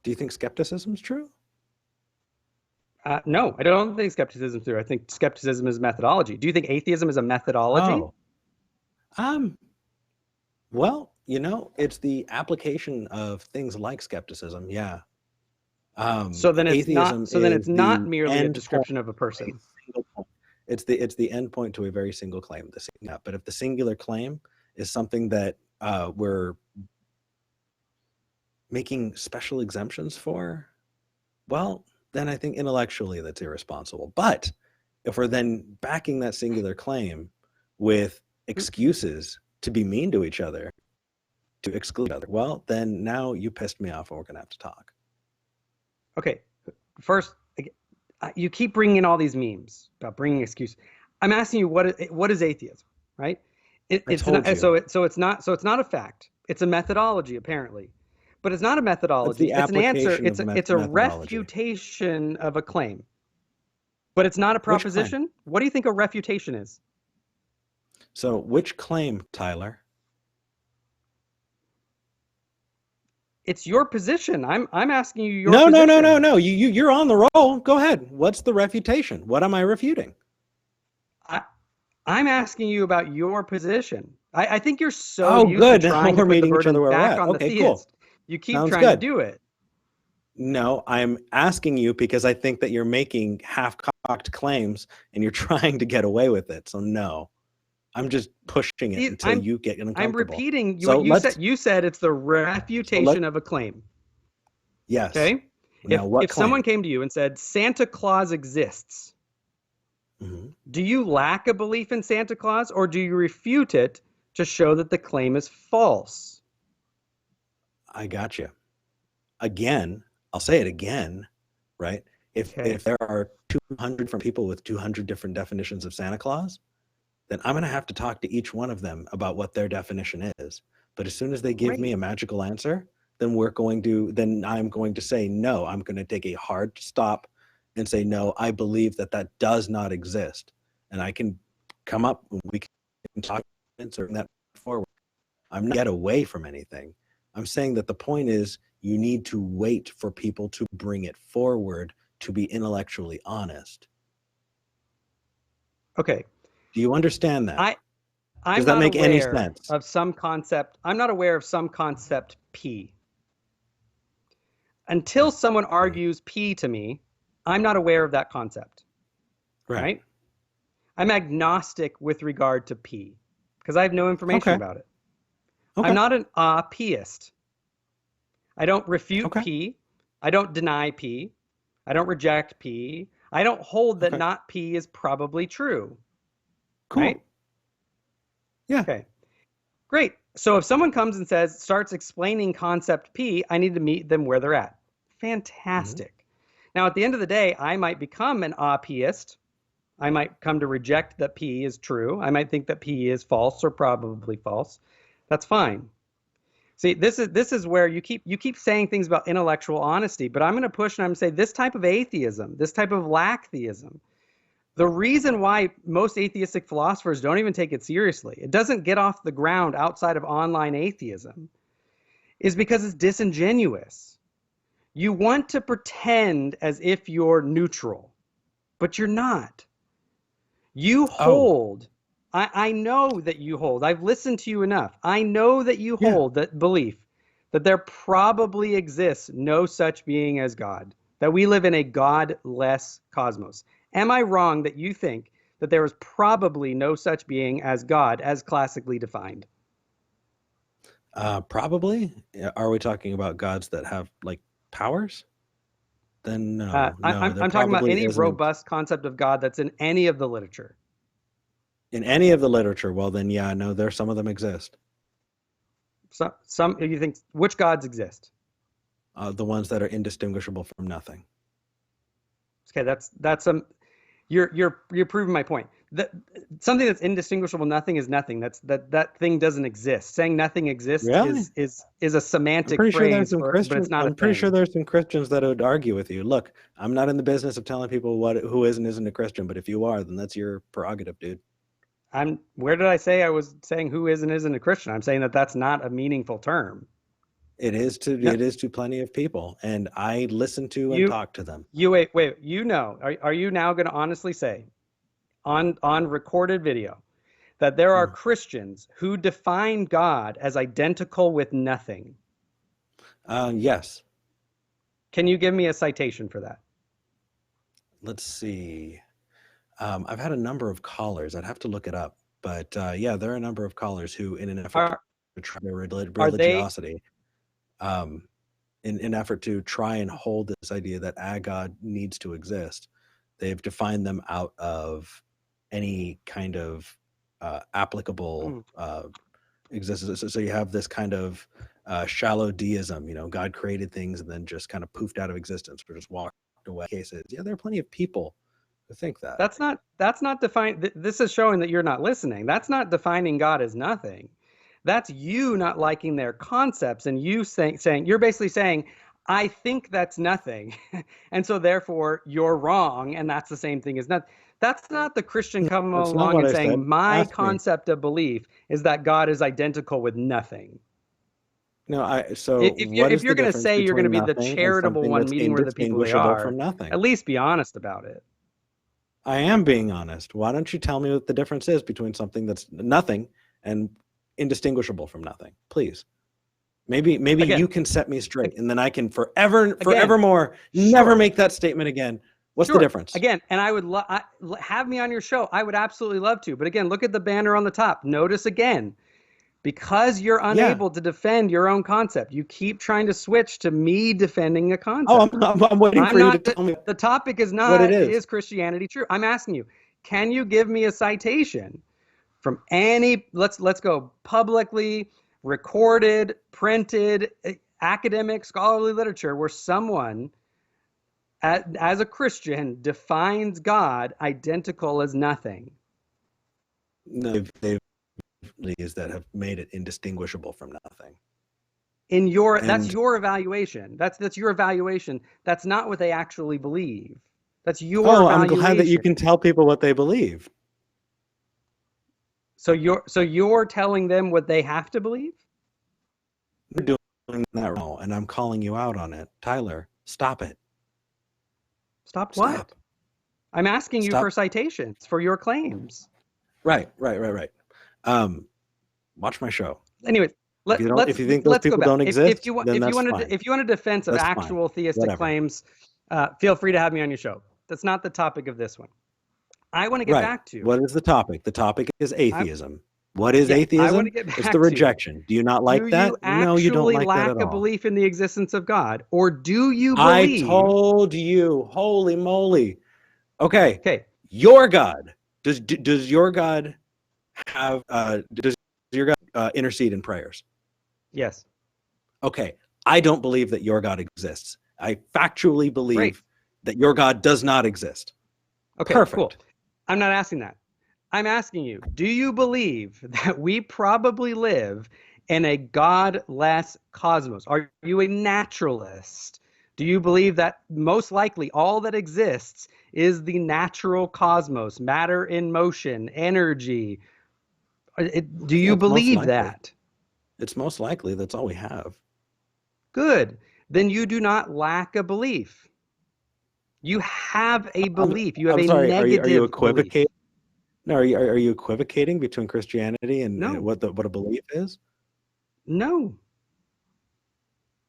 Do you think skepticism is true? No, I don't think skepticism is true. I think skepticism is methodology. Do you think atheism is a methodology? Well, it's the application of things like skepticism. Yeah. So then it's not merely a description of a person. It's the end point to a very single claim. But if the singular claim is something that we're making special exemptions for, well, then I think intellectually that's irresponsible. But if we're then backing that singular claim with excuses to be mean to each other, to exclude other, well, then now you pissed me off and we're going to have to talk. Okay. First, you keep bringing in all these memes about bringing excuses. I'm asking you, what is atheism, right? It, I it's told not, you. so it's not a fact. It's a methodology apparently, but it's not a That's methodology. the It's an answer. application of It's a methodology. refutation of a claim, but it's not a Which claim? proposition. What do you think a refutation is? So which claim, Tyler? It's your position. I'm asking you your No, no, no, position. no, no. You're on the roll. Go ahead. What's the refutation? What am I refuting? I, I'm asking you about your position. I think you're so Oh, used to good. Now trying to we're put the meeting each other burden where we're back at. on the Okay, cool. theist. You keep Sounds trying to good. do it. No, I'm asking you because I think that you're making half-cocked claims and you're trying to get away with it. So no, I'm just pushing it See, until you get I'm uncomfortable. repeating So what you said. let's, You said it's the so let, refutation of a claim. yes. Okay? Now what If someone claim? came to you and said Santa Claus exists, Hmm. do you lack a belief in Santa Claus or do you refute it to show that the claim is false? I got you. Again, I'll say it again, right? If Okay. there are 200 different people with 200 different definitions of Santa Claus, then I'm going to have to talk to each one of them about what their definition is. But as soon as they give me a magical answer, then I'm going to say no. I'm going to take a hard stop and say no. I believe that does not exist, and I can come up. We can talk and certain that forward. I'm not get away from anything. I'm saying that the point is you need to wait for people to bring it forward to be intellectually honest. Okay. Do you understand that? I'm Does that not make any aware sense? of some concept. I'm not aware of some concept P. Until someone argues P to me, I'm not aware of that concept. Right? I'm agnostic with regard to P because I have no information Okay. about it. Okay. I'm not an P-ist. I don't refute Okay. P. I don't deny P. I don't reject P. I don't hold that Okay. not P is probably true. Cool. Right? Yeah. Okay. Great. So if someone comes and starts explaining concept P, I need to meet them where they're at. Fantastic. Now, at the end of the day, I might become an P-ist. I might come to reject that P is true. I might think that P is false or probably false. That's fine. See, this is where you keep saying things about intellectual honesty, but I'm going to push and I'm going to say this type of atheism, this type of lack theism, the reason why most atheistic philosophers don't even take it seriously, it doesn't get off the ground outside of online atheism, is because it's disingenuous. You want to pretend as if you're neutral, but you're not. You hold. I know that you hold. I've listened to you enough. I know that you hold that belief that there probably exists no such being as God, that we live in a godless cosmos. Am I wrong that you think that there is probably no such being as God as classically defined? Probably. Are we talking about gods that have like powers? Then no, there I'm talking about probably any isn't. robust concept of God that's in any of the literature. In any of the literature, well then, yeah, no, some of them exist. Some you think which gods exist? The ones that are indistinguishable from nothing. Okay, that's you're proving my point. That something that's indistinguishable nothing is nothing. That thing doesn't exist. Saying nothing exists Really? is a semantic I'm pretty sure phrase but it's not I'm pretty sure there's some Christians that would argue with you. Look, I'm not in the business of telling people who is and isn't a Christian, but if you are, then that's your prerogative, dude. Where did I say I was saying who is and isn't a Christian? I'm saying that that's not a meaningful term. It is to plenty of people, and I listen to and talk to them. Wait. Are you now going to honestly say on recorded video that there are Christians who define God as identical with nothing? Yes. Can you give me a citation for that? Let's see. I've had a number of callers. I'd have to look it up, but yeah, there are a number of callers who, in an effort to try their religiosity, in an effort to try and hold this idea that a God needs to exist, they've defined them out of any kind of applicable existence. So you have this kind of shallow deism. God created things and then just kind of poofed out of existence or just walked away. Cases, yeah, there are plenty of people who think that. That's not this is showing that you're not listening. That's not defining God as nothing. That's you not liking their concepts and you saying you're basically saying, I think that's nothing. And so therefore you're wrong. And that's the same thing as nothing. That's not the Christian coming That's not along what and I saying, said. my Ask me. concept of belief is that God is identical with nothing. No, so If what is you're the going to difference say you're going to between be the nothing and charitable something one that's meeting where the people they indistinguishable are, from at nothing? least be honest about it. I am being honest. Why don't you tell me what the difference is between something that's nothing and indistinguishable from nothing? Please. Maybe Again, you can set me straight, and then I can forevermore never sure. make that statement again. What's the Sure. difference? Again, and I would have me on your show. I would absolutely love to. But again, look at the banner on the top. Notice again, because you're Yeah. unable to defend your own concept, you keep trying to switch to me defending a Oh, concept. I'm waiting for you to not tell me the topic is what it not is. is Christianity true? I'm asking you, can you give me a citation from any let's go publicly recorded, printed, academic, scholarly literature where someone as a Christian defines God identical as nothing? No, they've these that have made it indistinguishable from nothing. That's And your evaluation. That's your evaluation. That's not what they actually believe. That's your evaluation. I'm glad that you can tell people what they believe. So you're telling them what they have to believe? You're doing that wrong, and I'm calling you out on it. Tyler, stop it. Stop what? I'm asking you for citations for your claims. Right. Watch my show. Anyways, if you think those people don't exist, then that's fine. If you want a defense of actual theistic claims, feel free to have me on your show. That's not the topic of this one. I want to get back to. What is the topic? The topic is atheism. What is atheism? I want to get back it's the rejection. Do you not like that? No, you don't like that at all. Do you actually lack a belief in the existence of God? Or do you believe? I told you. Holy moly. Okay. Okay. Your God. Does your God have does your God intercede in prayers? Yes. Okay. I don't believe that your God exists. I factually believe that your God does not exist. Okay, perfect. Cool. I'm not asking that. I'm asking you, do you believe that we probably live in a godless cosmos? Are you a naturalist? Do you believe that most likely all that exists is the natural cosmos, matter in motion, energy? Do you believe that? It's most likely. That's all we have. Good. Then you do not lack a belief. You have a belief. You have a negative are you equivocating? belief. No, are you equivocating between Christianity and what a belief is? No.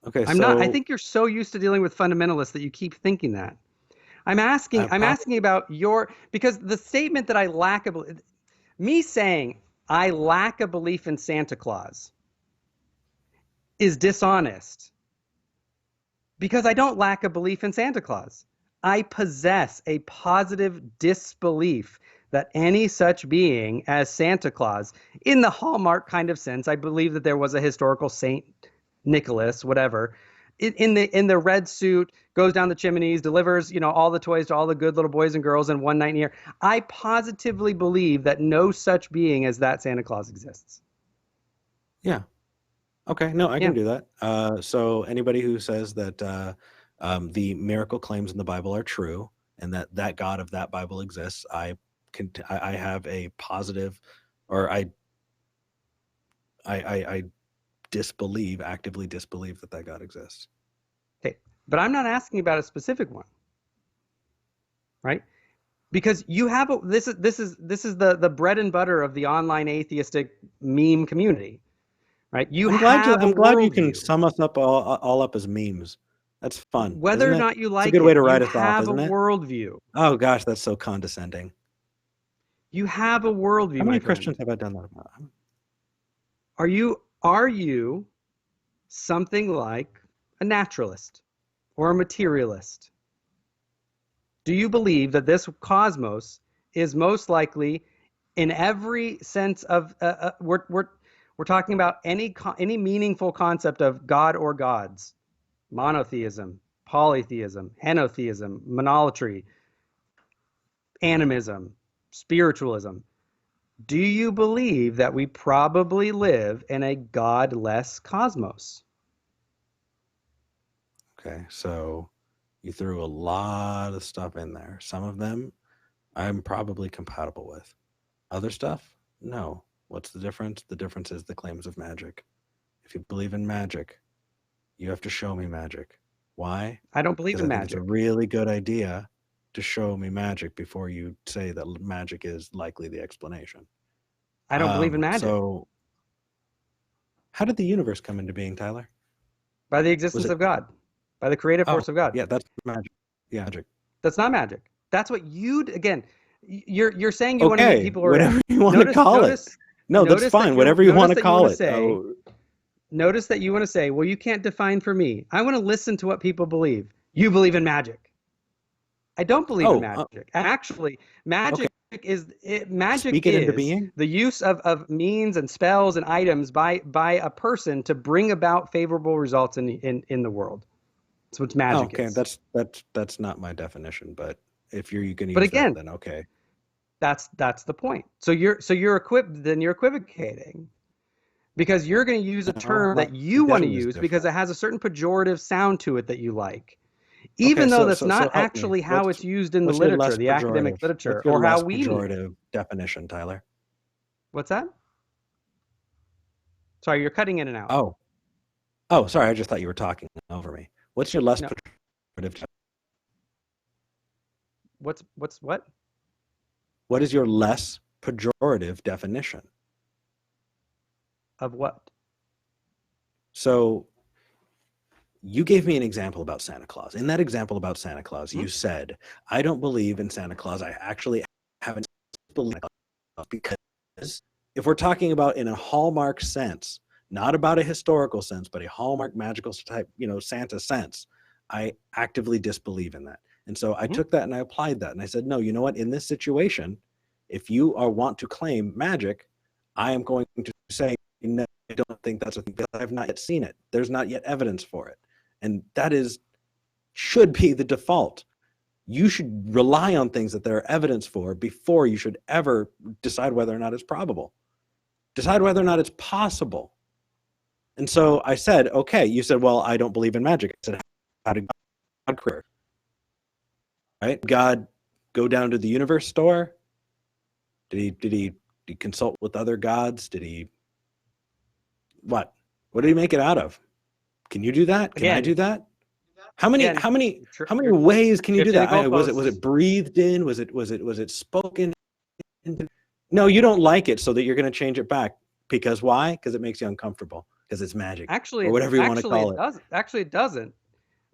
Okay, I'm not. I think you're so used to dealing with fundamentalists that you keep thinking that. I'm asking about because the statement that I lack a belief, me saying I lack a belief in Santa Claus is dishonest because I don't lack a belief in Santa Claus. I possess a positive disbelief that any such being as Santa Claus, in the Hallmark kind of sense, I believe that there was a historical Saint Nicholas, whatever, in the red suit, goes down the chimneys, delivers, all the toys to all the good little boys and girls in one night in a year. I positively believe that no such being as that Santa Claus exists. Yeah. Okay. No, I can do that. So anybody who says that the miracle claims in the Bible are true and that God of that Bible exists, I have a positive, or I actively disbelieve that God exists. Okay, but I'm not asking about a specific one, right? Because you have this is the bread and butter of the online atheistic meme community, right? I'm glad you can sum us up all up as memes. That's fun. Whether or not you like it, it's a good way to write us off, isn't it? You have a worldview. Oh gosh, that's so condescending. You have a worldview. How many Christians have I done that about? Are you something like a naturalist or a materialist? Do you believe that this cosmos is most likely, in every sense of we're talking about any meaningful concept of God or gods, monotheism, polytheism, henotheism, monolatry, animism, spiritualism. Do you believe that we probably live in a godless cosmos? Okay, so you threw a lot of stuff in there. Some of them I'm probably compatible with. Other stuff, no. What's the difference? The difference is the claims of magic. If you believe in magic, you have to show me magic. Why? I don't believe Because in I think magic. it's a really good idea to show me magic before you say that magic is likely the explanation. I don't believe in magic. So, how did the universe come into being, Tyler? By the existence of God, by the creative force of God. Yeah, that's magic. Yeah, magic. That's not magic. That's what again. You're saying you want to meet people who are whatever you want to call it. No, that's fine. Whatever you want to call it. Notice that you want to say, well, you can't define for me. I want to listen to what people believe. You believe in magic. I don't believe in magic. Actually, magic is the use of means and spells and items by a person to bring about favorable results in the world. That's what magic is. Okay, that's not my definition, but if you're going to use that, then okay. That's the point. So you're equivocating. Because you're going to use a term that you want to use because it has a certain pejorative sound to it that you like. Even though that's not actually how it's used in the literature, the academic literature, or how we mean it. Pejorative definition, Tyler. What's that? Sorry, you're cutting in and out. Oh, sorry. I just thought you were talking over me. What's your less pejorative? What's what? What is your less pejorative definition? Of what? So you gave me an example about Santa Claus. In that example about Santa Claus, you said, I don't believe in Santa Claus. I actually haven't believed in Santa Claus because if we're talking about in a Hallmark sense, not about a historical sense, but a Hallmark magical type, Santa sense, I actively disbelieve in that. And so I took that and I applied that. And I said, no, you know what? In this situation, if you want to claim magic, I am going to say, no, I don't think that's a thing because I've not yet seen it. There's not yet evidence for it. And that should be the default. You should rely on things that there are evidence for before you should ever decide whether or not it's probable. Decide whether or not it's possible. And so I said, okay, you said, well, I don't believe in magic. I said, how did God create? Right? God go down to the universe store? Did he consult with other gods? Did he what did he make it out of? Can you do that? Can I do that? How many ways can you do that? Was it breathed in? Was it spoken? No, you don't like it, so that you're going to change it back. Because why? Because it makes you uncomfortable. Because it's magic. Actually, or whatever you want to call it. Actually, it doesn't.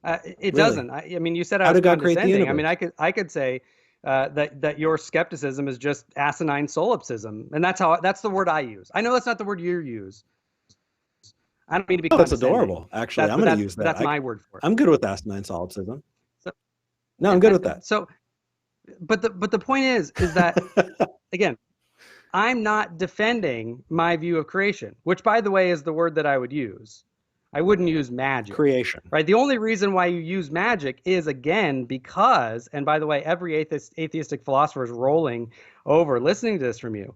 It really? Doesn't. I mean, you said I was condescending. I mean, I could say that your skepticism is just asinine solipsism, and that's the word I use. I know that's not the word you use. I don't mean to be. That's adorable. Actually, I'm going to use that. That's my word for it. I'm good with asinine solipsism. I'm good with that. So, but the point is that again, I'm not defending my view of creation, which, by the way, is the word that I would use. I wouldn't use magic. Creation. Right. The only reason why you use magic is, again, because, and by the way, every atheistic philosopher is rolling over listening to this from you,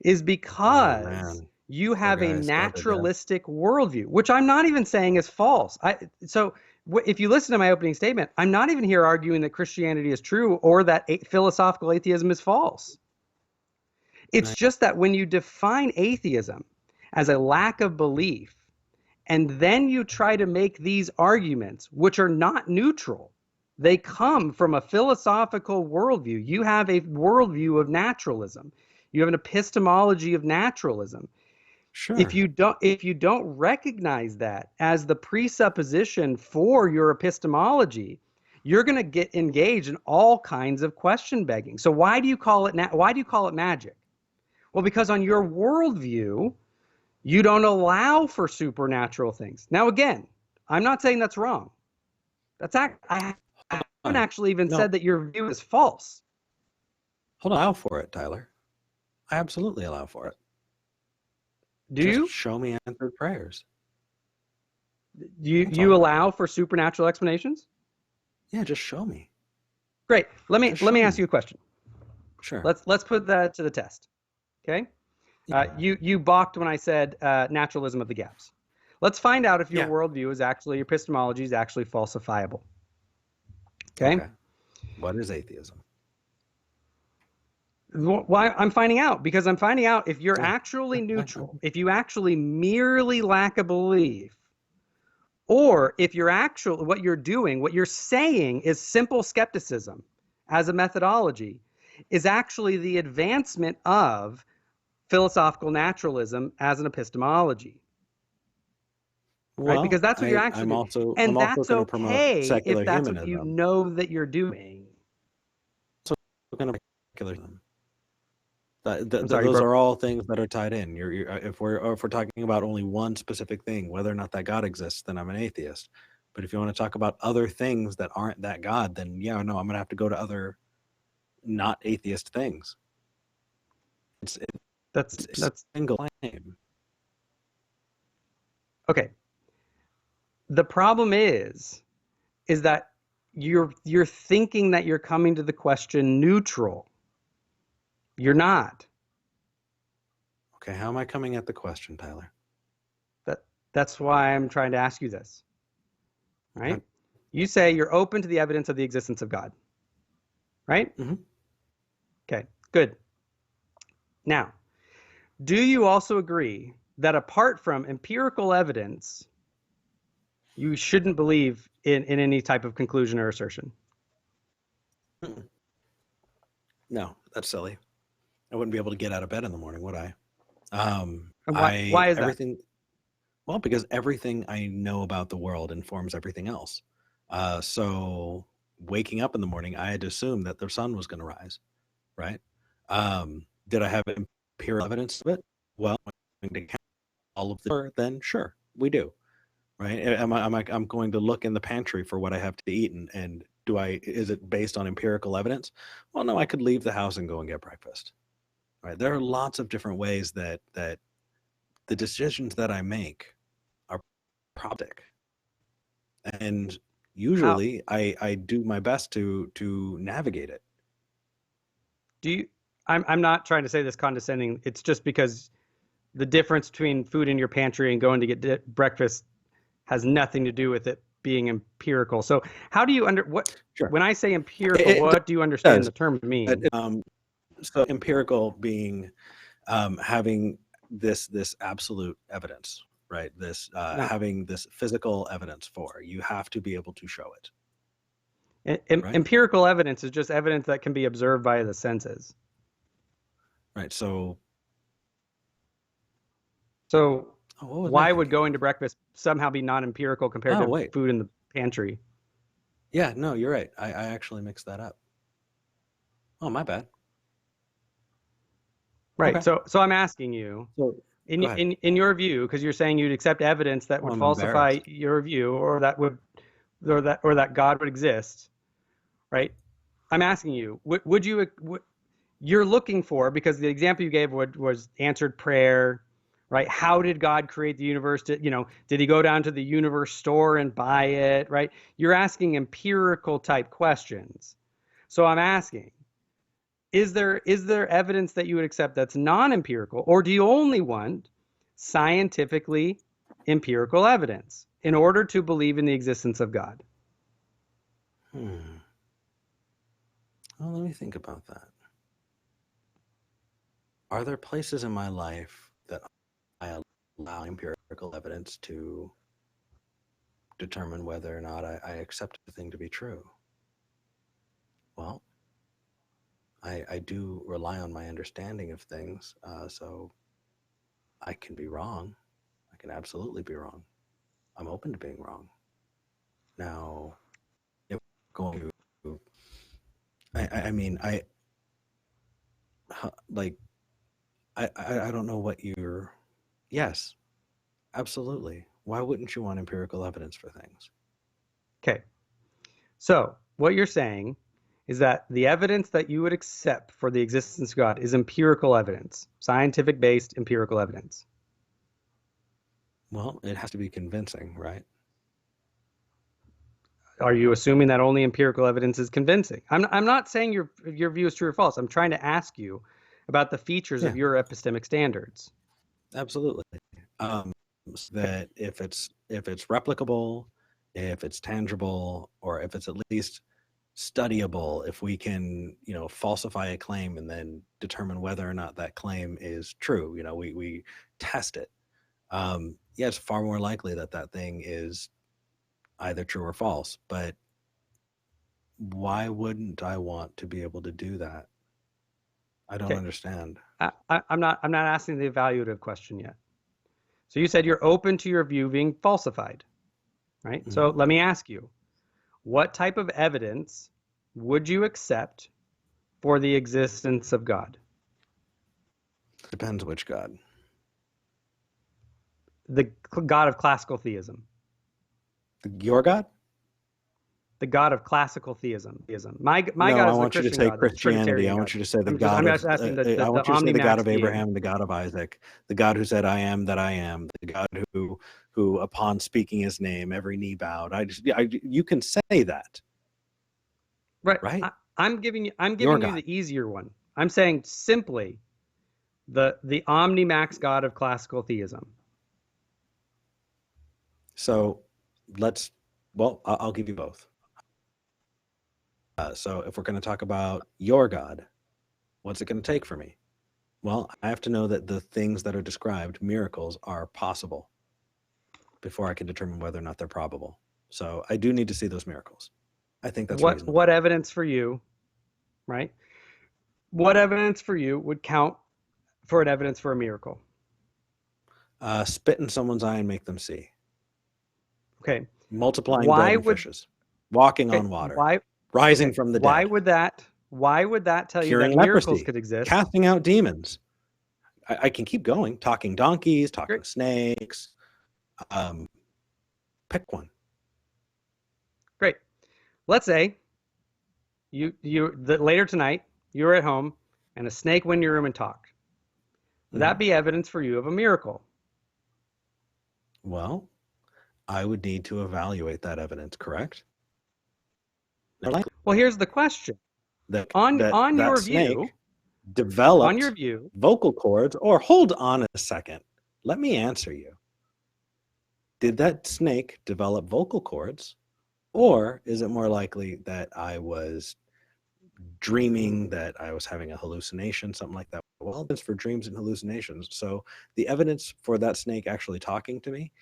is because you have a naturalistic worldview, which I'm not even saying is false. So if you listen to my opening statement, I'm not even here arguing that Christianity is true or that philosophical atheism is false. It's just that when you define atheism as a lack of belief, and then you try to make these arguments, which are not neutral, they come from a philosophical worldview. You have a worldview of naturalism. You have an epistemology of naturalism. Sure. If you don't recognize that as the presupposition for your epistemology, you're going to get engaged in all kinds of question begging. So why do you call it magic? Well, because on your worldview, you don't allow for supernatural things. Now, again, I'm not saying that's wrong. I haven't actually even said that your view is false. Hold on, allow for it, Tyler. I absolutely allow for it. Do you? Show me answered prayers. You allow for supernatural explanations? Yeah, just show me. Great. Let me ask you a question. Sure. Let's put that to the test. Okay. Yeah. You balked when I said naturalism of the gaps. Let's find out if your Yeah. worldview is actually, your epistemology is actually falsifiable. Okay. Okay. What is atheism? Why I'm finding out? Because I'm finding out if you're Yeah. actually Yeah. neutral, if you actually merely lack a belief, or if you're actually, what you're doing, what you're saying is simple skepticism as a methodology, is actually the advancement of philosophical naturalism as an epistemology. Right? Well, Because that's what you're actually I'm doing. also And I'm also that's going to promote okay if secular that's what you humanism. know that you're doing. I'm going to secularism. I'm sorry, you Those broke. are all things that are tied in. If we're talking about only one specific thing, whether or not that God exists, then I'm an atheist. But if you want to talk about other things that aren't that God, then yeah, no, I'm going to have to go to other not atheist things. It's That's a single claim. okay. The problem is that you're thinking that you're coming to the question neutral. You're not. Okay, how am I coming at the question, Tyler? That's why I'm trying to ask you this. Right? Okay. You say you're open to the evidence of the existence of God. Right? Mm-hmm. Okay, good. Now, do you also agree that apart from empirical evidence, you shouldn't believe in any type of conclusion or assertion? No, that's silly. I wouldn't be able to get out of bed in the morning, would I? And why is that? Everything. Well, because everything I know about the world informs everything else. So waking up in the morning, I had to assume that the sun was going to rise, right? Did I have empirical evidence of it? Well, to count all of the then sure, we do, right? I'm going to look in the pantry for what I have to eat, and is it based on empirical evidence? Well, no, I could leave the house and go and get breakfast, right? There are lots of different ways that the decisions that I make are probabilistic, and usually I do my best to navigate it. I'm not trying to say this condescending. It's just because the difference between food in your pantry and going to get breakfast has nothing to do with it being empirical. So how do you Sure. when I say empirical, what do you understand the term to mean? So empirical being having this absolute evidence, right? This having this physical evidence for you have to be able to show it. Right? Empirical evidence is just evidence that can be observed by the senses. Right. So why would going to breakfast somehow be non-empirical compared to food in the pantry? Yeah, no, you're right. I actually mixed that up. Oh, my bad. Right. Okay. So I'm asking you, in your view, because you're saying you'd accept evidence that would falsify your view, or that God would exist, right? I'm asking you, would you? You're looking for, because the example you gave was answered prayer, right? How did God create the universe? Did he go down to the universe store and buy it, right? You're asking empirical type questions. So I'm asking, is there evidence that you would accept that's non-empirical, or do you only want scientifically empirical evidence in order to believe in the existence of God? Well, let me think about that. Are there places in my life that I allow empirical evidence to determine whether or not I accept the thing to be true? Well, I do rely on my understanding of things, so I can be wrong. I can absolutely be wrong. I'm open to being wrong. Now, if we're going to, I don't know what you're. Yes, absolutely. Why wouldn't you want empirical evidence for things? Okay. So what you're saying is that the evidence that you would accept for the existence of God is empirical evidence, scientific-based empirical evidence. Well, it has to be convincing, right? Are you assuming that only empirical evidence is convincing? I'm not saying your view is true or false. I'm trying to ask you about the features of Yeah. your epistemic standards. Absolutely. So that if it's replicable, if it's tangible, or if it's at least studyable, if we can, falsify a claim and then determine whether or not that claim is true, we test it. Yeah, it's far more likely that that thing is either true or false. But why wouldn't I want to be able to do that? I don't understand. I'm not asking the evaluative question yet. So you said you're open to your view being falsified, right? Mm-hmm. So let me ask you, what type of evidence would you accept for the existence of God? Depends which God. The God of classical theism. Your God? The God of classical theism. My no, God is I want the Christian you to say God, Christianity. I want you to say the God of. I want you to say the God of Abraham, the God of Isaac, the God who said, "I am that I am," the God who upon speaking His name, every knee bowed. You can say that. Right. I'm giving you the easier one. I'm saying simply the omnimax God of classical theism. So I'll give you both. So if we're going to talk about your God, what's it going to take for me? Well, I have to know that the things that are described, miracles, are possible before I can determine whether or not they're probable. So I do need to see those miracles. I think that's reasonable. What evidence for you, right? What evidence for you would count for an evidence for a miracle? Spit in someone's eye and make them see. Okay. Multiplying bread and fishes. Walking on water. Rising from the dead. Why would that tell you that miracles could exist? Casting out demons. I can keep going. Talking donkeys, talking snakes. Pick one. Great. Let's say later tonight you were at home and a snake went in your room and talked. Would that be evidence for you of a miracle? Well, I would need to evaluate that evidence, correct? Well, here's the question. On your view, developed vocal cords, or hold on a second. Let me answer you. Did that snake develop vocal cords, or is it more likely that I was dreaming, that I was having a hallucination, something like that? Well, it's for dreams and hallucinations. So the evidence for that snake actually talking to me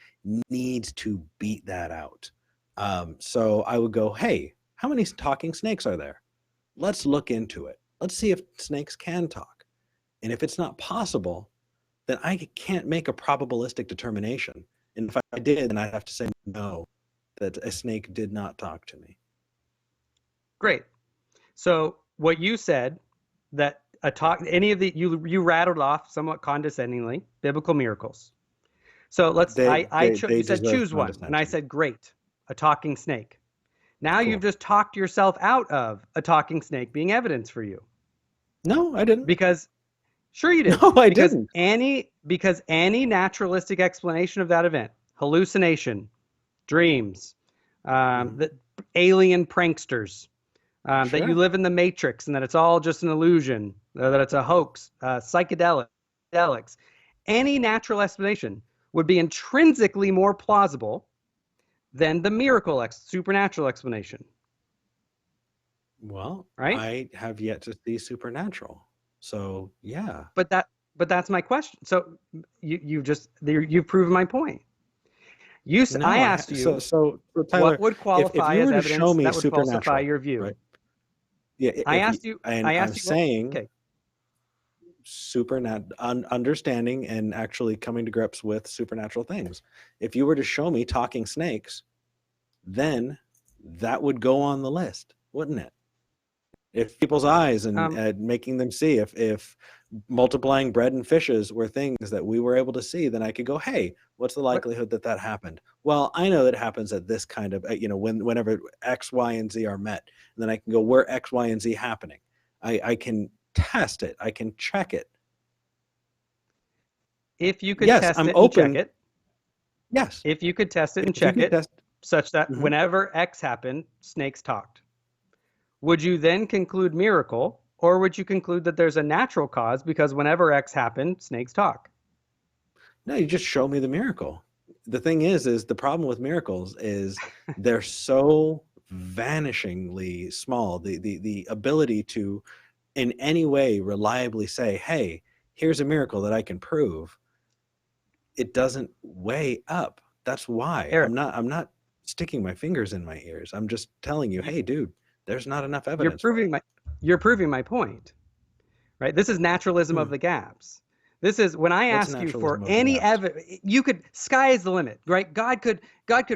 needs to beat that out. So I would go, hey, how many talking snakes are there? Let's look into it. Let's see if snakes can talk. And if it's not possible, then I can't make a probabilistic determination. And if I did, then I'd have to say no, that a snake did not talk to me. Great. So what you said, that any of the you rattled off somewhat condescendingly biblical miracles. So you said choose one, and I said great, a talking snake. Now You've just talked yourself out of a talking snake being evidence for you. No, I didn't. Because sure you did. No, I didn't. Because any naturalistic explanation of that event, hallucination, dreams, the alien pranksters, that you live in the Matrix and that it's all just an illusion, that it's a hoax, psychedelics, any natural explanation would be intrinsically more plausible than the miracle supernatural explanation. Well, right? I have yet to see supernatural. So, yeah. But that's my question. So you've proven my point. I asked you so Tyler, what would qualify if you were as to evidence show me that would falsify your view. Right? Yeah, I asked you understanding and actually coming to grips with supernatural things. If you were to show me talking snakes, then that would go on the list, wouldn't it? If people's eyes and making them see, if multiplying bread and fishes were things that we were able to see, then I could go, hey, what's the likelihood that happened? Well, I know that happens at this kind of, whenever X, Y, and Z are met. And then I can go, where X, Y, and Z happening? I can test it. I can check it. If you could test it and check it. Yes. If you could test it and check it, such that Mhm. whenever X happened, snakes talked. Would you then conclude miracle, or would you conclude that there's a natural cause because whenever X happened, snakes talk? No, you just show me the miracle. The thing is the problem with miracles is they're so vanishingly small. The ability to in any way reliably say, hey, here's a miracle that I can prove, it doesn't weigh up. That's why Eric, I'm not sticking my fingers in my ears. I'm just telling you, hey, dude, there's not enough you're evidence for proving it. my point, right? This is naturalism of Hmm. the gaps. This is when I What's ask you for naturalism of the any gaps? you could, sky is the limit, right? God could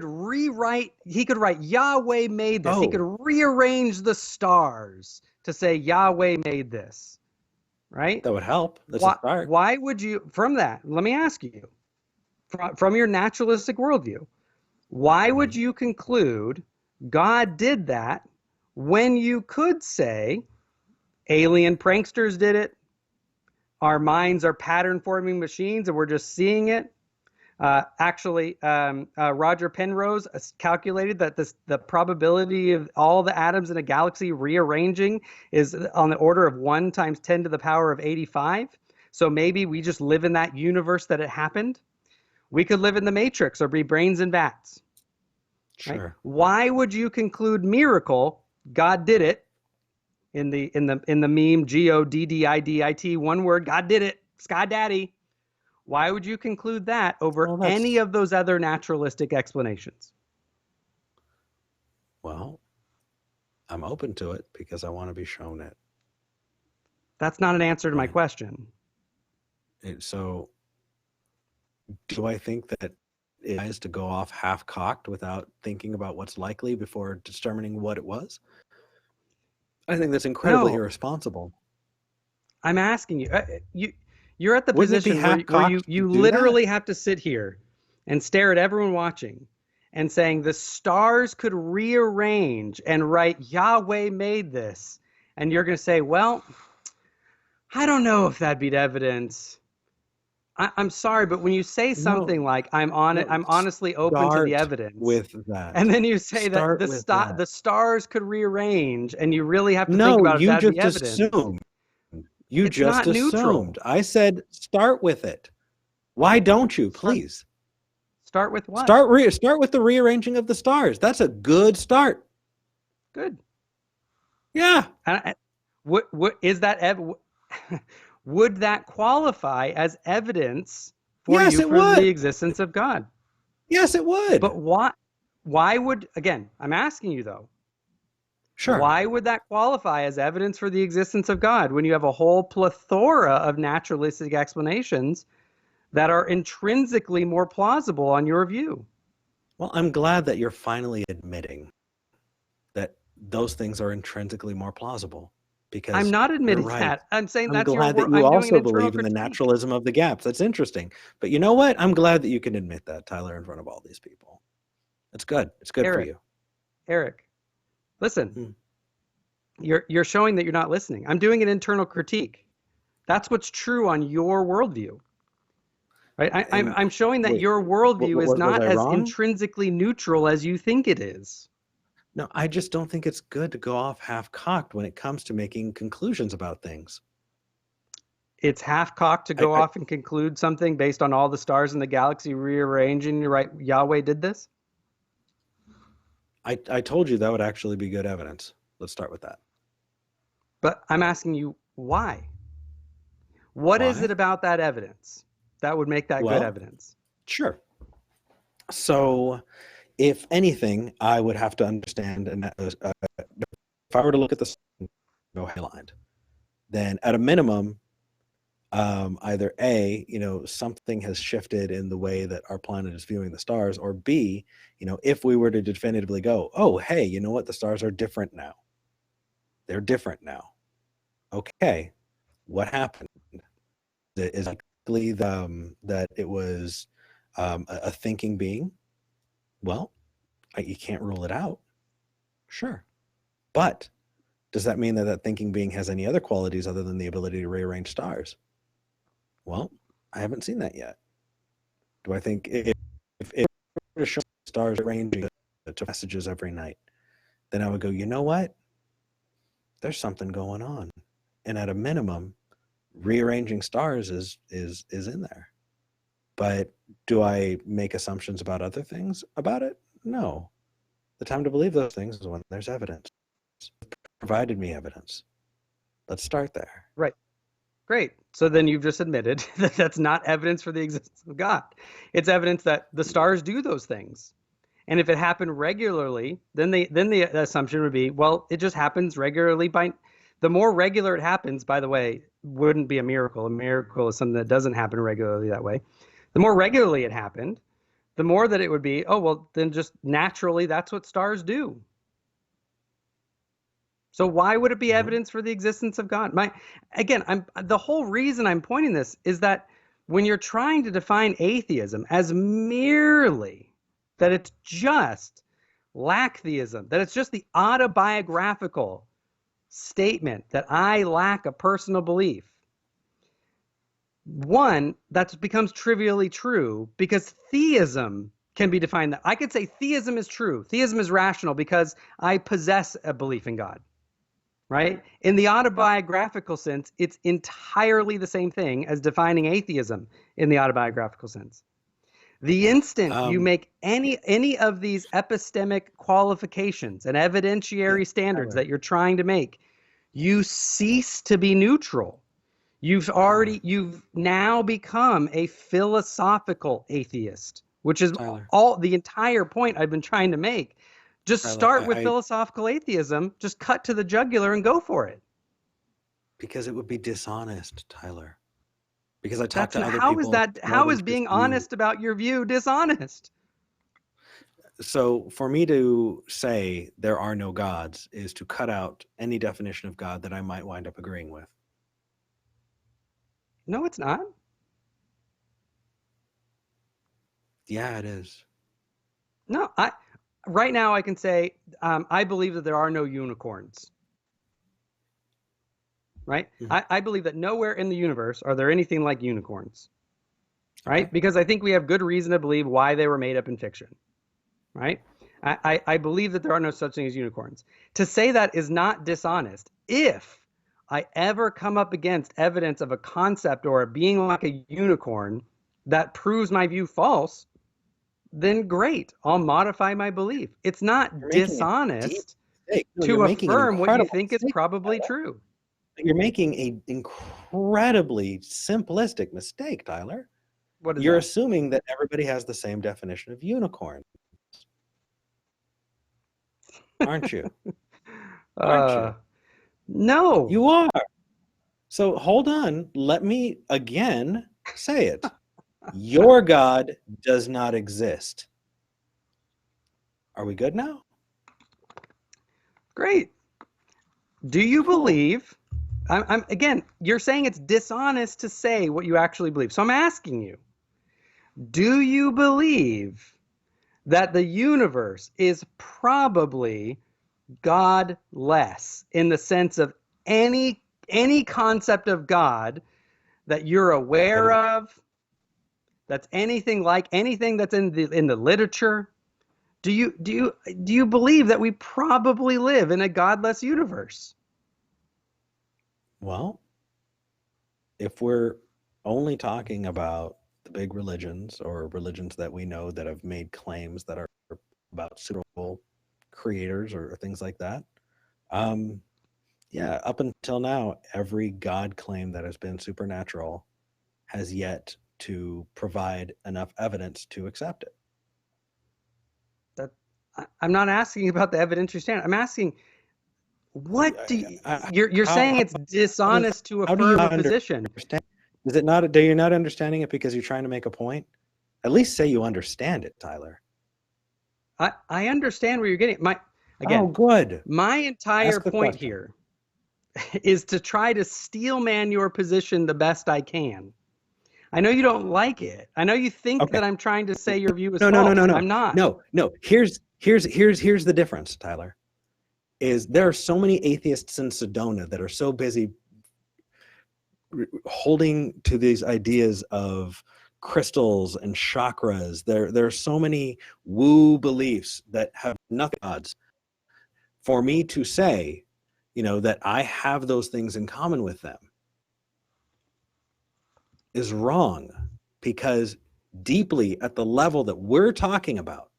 rewrite, he could write Yahweh made this. He could Oh, rearrange the stars to say Yahweh made this, right? that would help. That's a Why start. why would you, from that, let me ask you, from your naturalistic worldview, why would Mhm. you conclude God did that when you could say alien pranksters did it? Our minds are pattern forming machines and we're just seeing it. Roger Penrose calculated that the probability of all the atoms in a galaxy rearranging is on the order of 1 times 10 to the power of 85. So maybe we just live in that universe that it happened. We could live in the Matrix or be brains in vats, right? Sure. Why would you conclude miracle? God did it in the meme GODDIDIT, one word. God did it. Sky Daddy. Why would you conclude that over Well, any that's of those other naturalistic explanations? well, I'm open to it because I want to be shown it. That's not an answer to my Right. question. So, do I think that it is to go off half cocked without thinking about what's likely before determining what it was? I think that's incredibly No, irresponsible. I'm asking you. You're at the Wouldn't it be position where half cocked to you do that? literally have to sit here and stare at everyone watching and saying the stars could rearrange and write Yahweh made this, and you're going to say, well, I don't know if that'd be evidence. I'm sorry, but when you say No, something like I'm honestly open to the start evidence, with that. and then you say that Start with that. the stars could rearrange, and you really have to think No, about if you that'd be just evidence, assumed. You it's just not neutral. assumed. I said start with it. Why don't you, Start please? start with what? Start with the rearranging of the stars. That's a good start. Good. Yeah. What is that? Would that qualify as evidence for Yes, you it for the would. existence of God? Yes, it would. But why? Why would, again? I'm asking you though. Sure. Why would that qualify as evidence for the existence of God when you have a whole plethora of naturalistic explanations that are intrinsically more plausible on your view? Well, I'm glad that you're finally admitting that those things are intrinsically more plausible I'm because not you're admitting right. that. I'm saying I'm that's your glad that word. you I'm doing an also internal believe in the critique. naturalism of the gaps. That's interesting. But you know what? I'm glad that you can admit that, Tyler, in front of all these people. It's good. It's good for Eric, you. Eric, listen, Hmm. you're showing that you're not listening. I'm doing an internal critique. That's what's true on your worldview. Right? And I'm showing that wait, your worldview is was not I as wrong? intrinsically neutral as you think it is. No, I just don't think it's good to go off half-cocked when it comes to making conclusions about things. It's half cocked to I, go I, off and conclude something based on all the stars in the galaxy rearranging, right? Yahweh did this. I told you that would actually be good evidence. Let's start with that. But I'm asking you why? What is it Why? about that evidence that would make that good Well, evidence? sure. So, if anything, I would have to understand, and if I were to look at the sun, go highline, then at a minimum, either A, something has shifted in the way that our planet is viewing the stars, or B, if we were to definitively go, oh, hey, you know what? The stars are different now. They're different now. Okay, what happened? Is it likely that it was a thinking being? Well, you can't rule it out. Sure. But does that mean that that thinking being has any other qualities other than the ability to rearrange stars? Well, I haven't seen that yet. Do I think if stars arranging messages every night, then I would go, you know what? There's something going on. And at a minimum, rearranging stars is in there. But do I make assumptions about other things about it? No. The time to believe those things is when there's evidence. Provided me evidence. Let's start there. Right. Great. So then you've just admitted that that's not evidence for the existence of God. It's evidence that the stars do those things. And if it happened regularly, then the assumption would be, well, it just happens regularly. The more regular it happens, by the way, wouldn't be a miracle. A miracle is something that doesn't happen regularly that way. The more regularly it happened, the more that it would be, oh, well, then just naturally, that's what stars do. So why would it be evidence for the existence of God? The whole reason I'm pointing this is that when you're trying to define atheism as merely that it's just lack theism, that it's just the autobiographical statement that I lack a personal belief, one, that becomes trivially true because theism can be defined that I could say theism is true. Theism is rational because I possess a belief in God. Right? In the autobiographical sense, it's entirely the same thing as defining atheism in the autobiographical sense. The instant you make any of these epistemic qualifications and evidentiary standards that you're trying to make, you cease to be neutral. You've now become a philosophical atheist, which is the entire point I've been trying to make. Just start with philosophical atheism, just cut to the jugular and go for it. Because it would be dishonest, Tyler. Because I talk to other people. How is being honest about your view dishonest? So for me to say there are no gods is to cut out any definition of God that I might wind up agreeing with. No, it's not. Yeah, it is. No, right now I can say I believe that there are no unicorns. Right? Mm-hmm. I believe that nowhere in the universe are there anything like unicorns. Right? Because I think we have good reason to believe why they were made up in fiction. Right? I believe that there are no such thing as unicorns. To say that is not dishonest. If I ever come up against evidence of a concept or a being like a unicorn that proves my view false, then great, I'll modify my belief. It's not dishonest to affirm what you think is probably true. You're making an incredibly simplistic mistake, Tyler. What is You're that? assuming that everybody has the same definition of unicorn. Aren't you? Aren't you? No. You are. So hold on. Let me again say it. Your God does not exist. Are we good now? Great. Do you believe? Again, you're saying it's dishonest to say what you actually believe. So I'm asking you, do you believe that the universe is probably godless in the sense of any concept of God that you're aware of? That's anything like anything that's in the literature. Do you believe that we probably live in a godless universe? Well, if we're only talking about the big religions or religions that we know that have made claims that are about supernatural creators or things like that, yeah, up until now, every God claim that has been supernatural has yet to provide enough evidence to accept it. I'm not asking about the evidentiary standard. I'm asking, what do you're saying it's dishonest to affirm a position? Is it not? Do you not understanding it because you're trying to make a point? At least say you understand it, Tyler. I understand where you're getting. Oh, good. My entire point here is to try to steelman your position the best I can. I know you don't like it. I know you think that I'm trying to say your view is false. No. I'm not. No. Here's the difference, Tyler. Is there are so many atheists in Sedona that are so busy holding to these ideas of crystals and chakras. There are so many woo beliefs that have nothing odds. For me to say, that I have those things in common with them is wrong, because deeply at the level that we're talking about,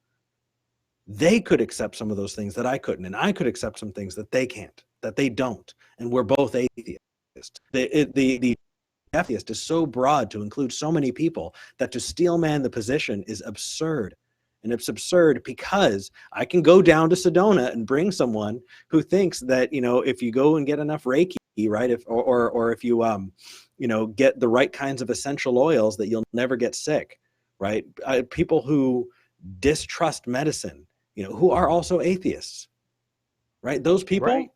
they could accept some of those things that I couldn't, and I could accept some things that they can't, that they don't, and we're both atheists. The atheist is so broad to include so many people that to steelman the position is absurd. And it's absurd because I can go down to Sedona and bring someone who thinks that, if you go and get enough Reiki, right, or if you get the right kinds of essential oils, that you'll never get sick, right? People who distrust medicine, who are also atheists, right? Those people, Right.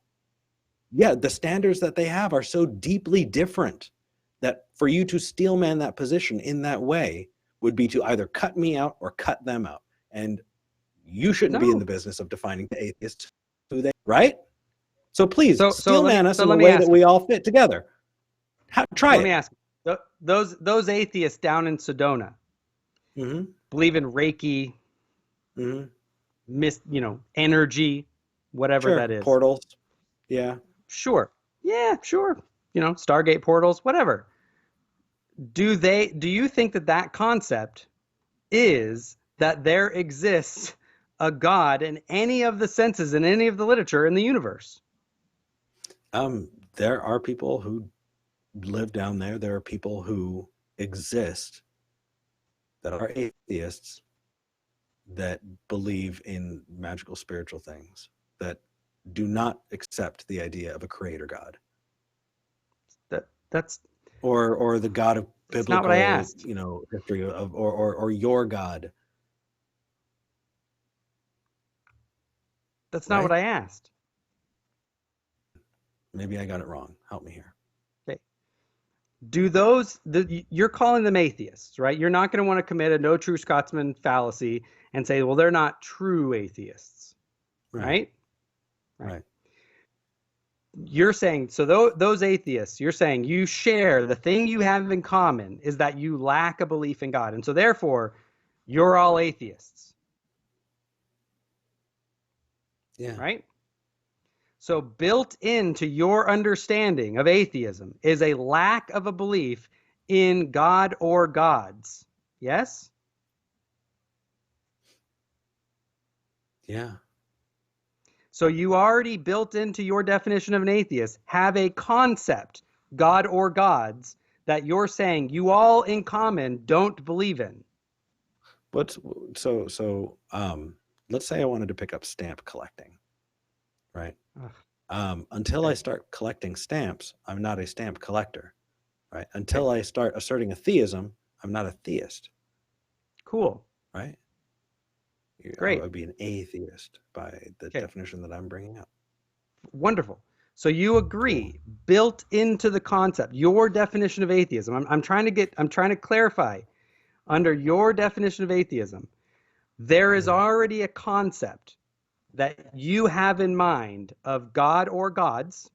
yeah, the standards that they have are so deeply different that for you to steelman that position in that way would be to either cut me out or cut them out. And you shouldn't be in the business of defining the atheists who they, right? So please steelman us in a way that we all fit together. Try it. Let me ask you, those atheists down in Sedona believe in Reiki, energy, whatever that is. Portals. Yeah. Sure. Yeah, sure. Stargate portals, whatever. Do you think that concept is that there exists a God in any of the senses, in any of the literature in the universe? There are people who live down there. There are people who exist that are atheists that believe in magical spiritual things, that do not accept the idea of a creator God. That's or the God of biblical, not what I asked. History of, or your God. That's not what I asked. Maybe I got it wrong. Help me here. Okay. You're calling them atheists, right? You're not going to want to commit a no true Scotsman fallacy and say, well, they're not true atheists, right? Right. You're saying, so those atheists, you're saying you share the thing you have in common is that you lack a belief in God. And so therefore, you're all atheists. Yeah. Right? So built into your understanding of atheism is a lack of a belief in God or gods. Yes? Yeah. So you already built into your definition of an atheist have a concept, God or gods, that you're saying you all in common don't believe in. Let's say I wanted to pick up stamp collecting, right? Until I start collecting stamps, I'm not a stamp collector, right? Until I start asserting a theism, I'm not a theist. Cool. Right? Great. I would be an atheist by the definition that I'm bringing up. Wonderful. So you agree, built into the concept, your definition of atheism. I'm trying to clarify. Under your definition of atheism, there is already a concept that you have in mind of God or gods,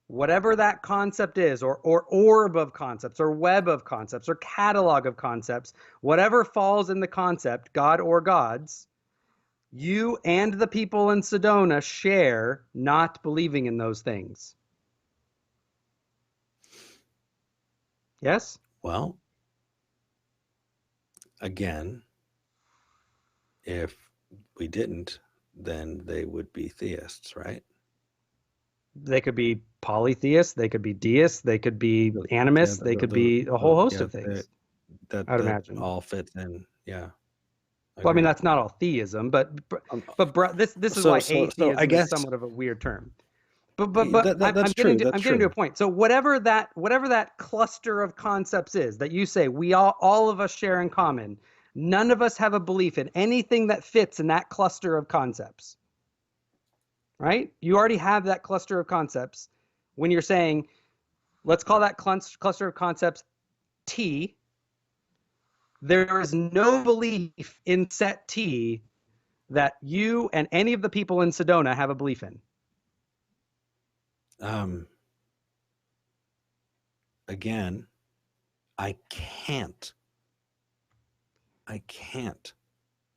whatever that concept is, or orb of concepts, or web of concepts, or catalog of concepts, whatever falls in the concept, God or gods, you and the people in Sedona share not believing in those things. Yes? Well, again, if we didn't, then they would be theists, right? They could be polytheists, they could be deists, they could be animists, they could be a whole host of things. That imagine all fits in. Yeah. Well, I mean, that's not all theism, but this is why atheism is somewhat of a weird term. But I'm getting to a point. So whatever that cluster of concepts is that you say we all of us share in common, none of us have a belief in anything that fits in that cluster of concepts. Right? You already have that cluster of concepts when you're saying, let's call that cluster of concepts T. There is no belief in set T that you and any of the people in Sedona have a belief in. Again, I can't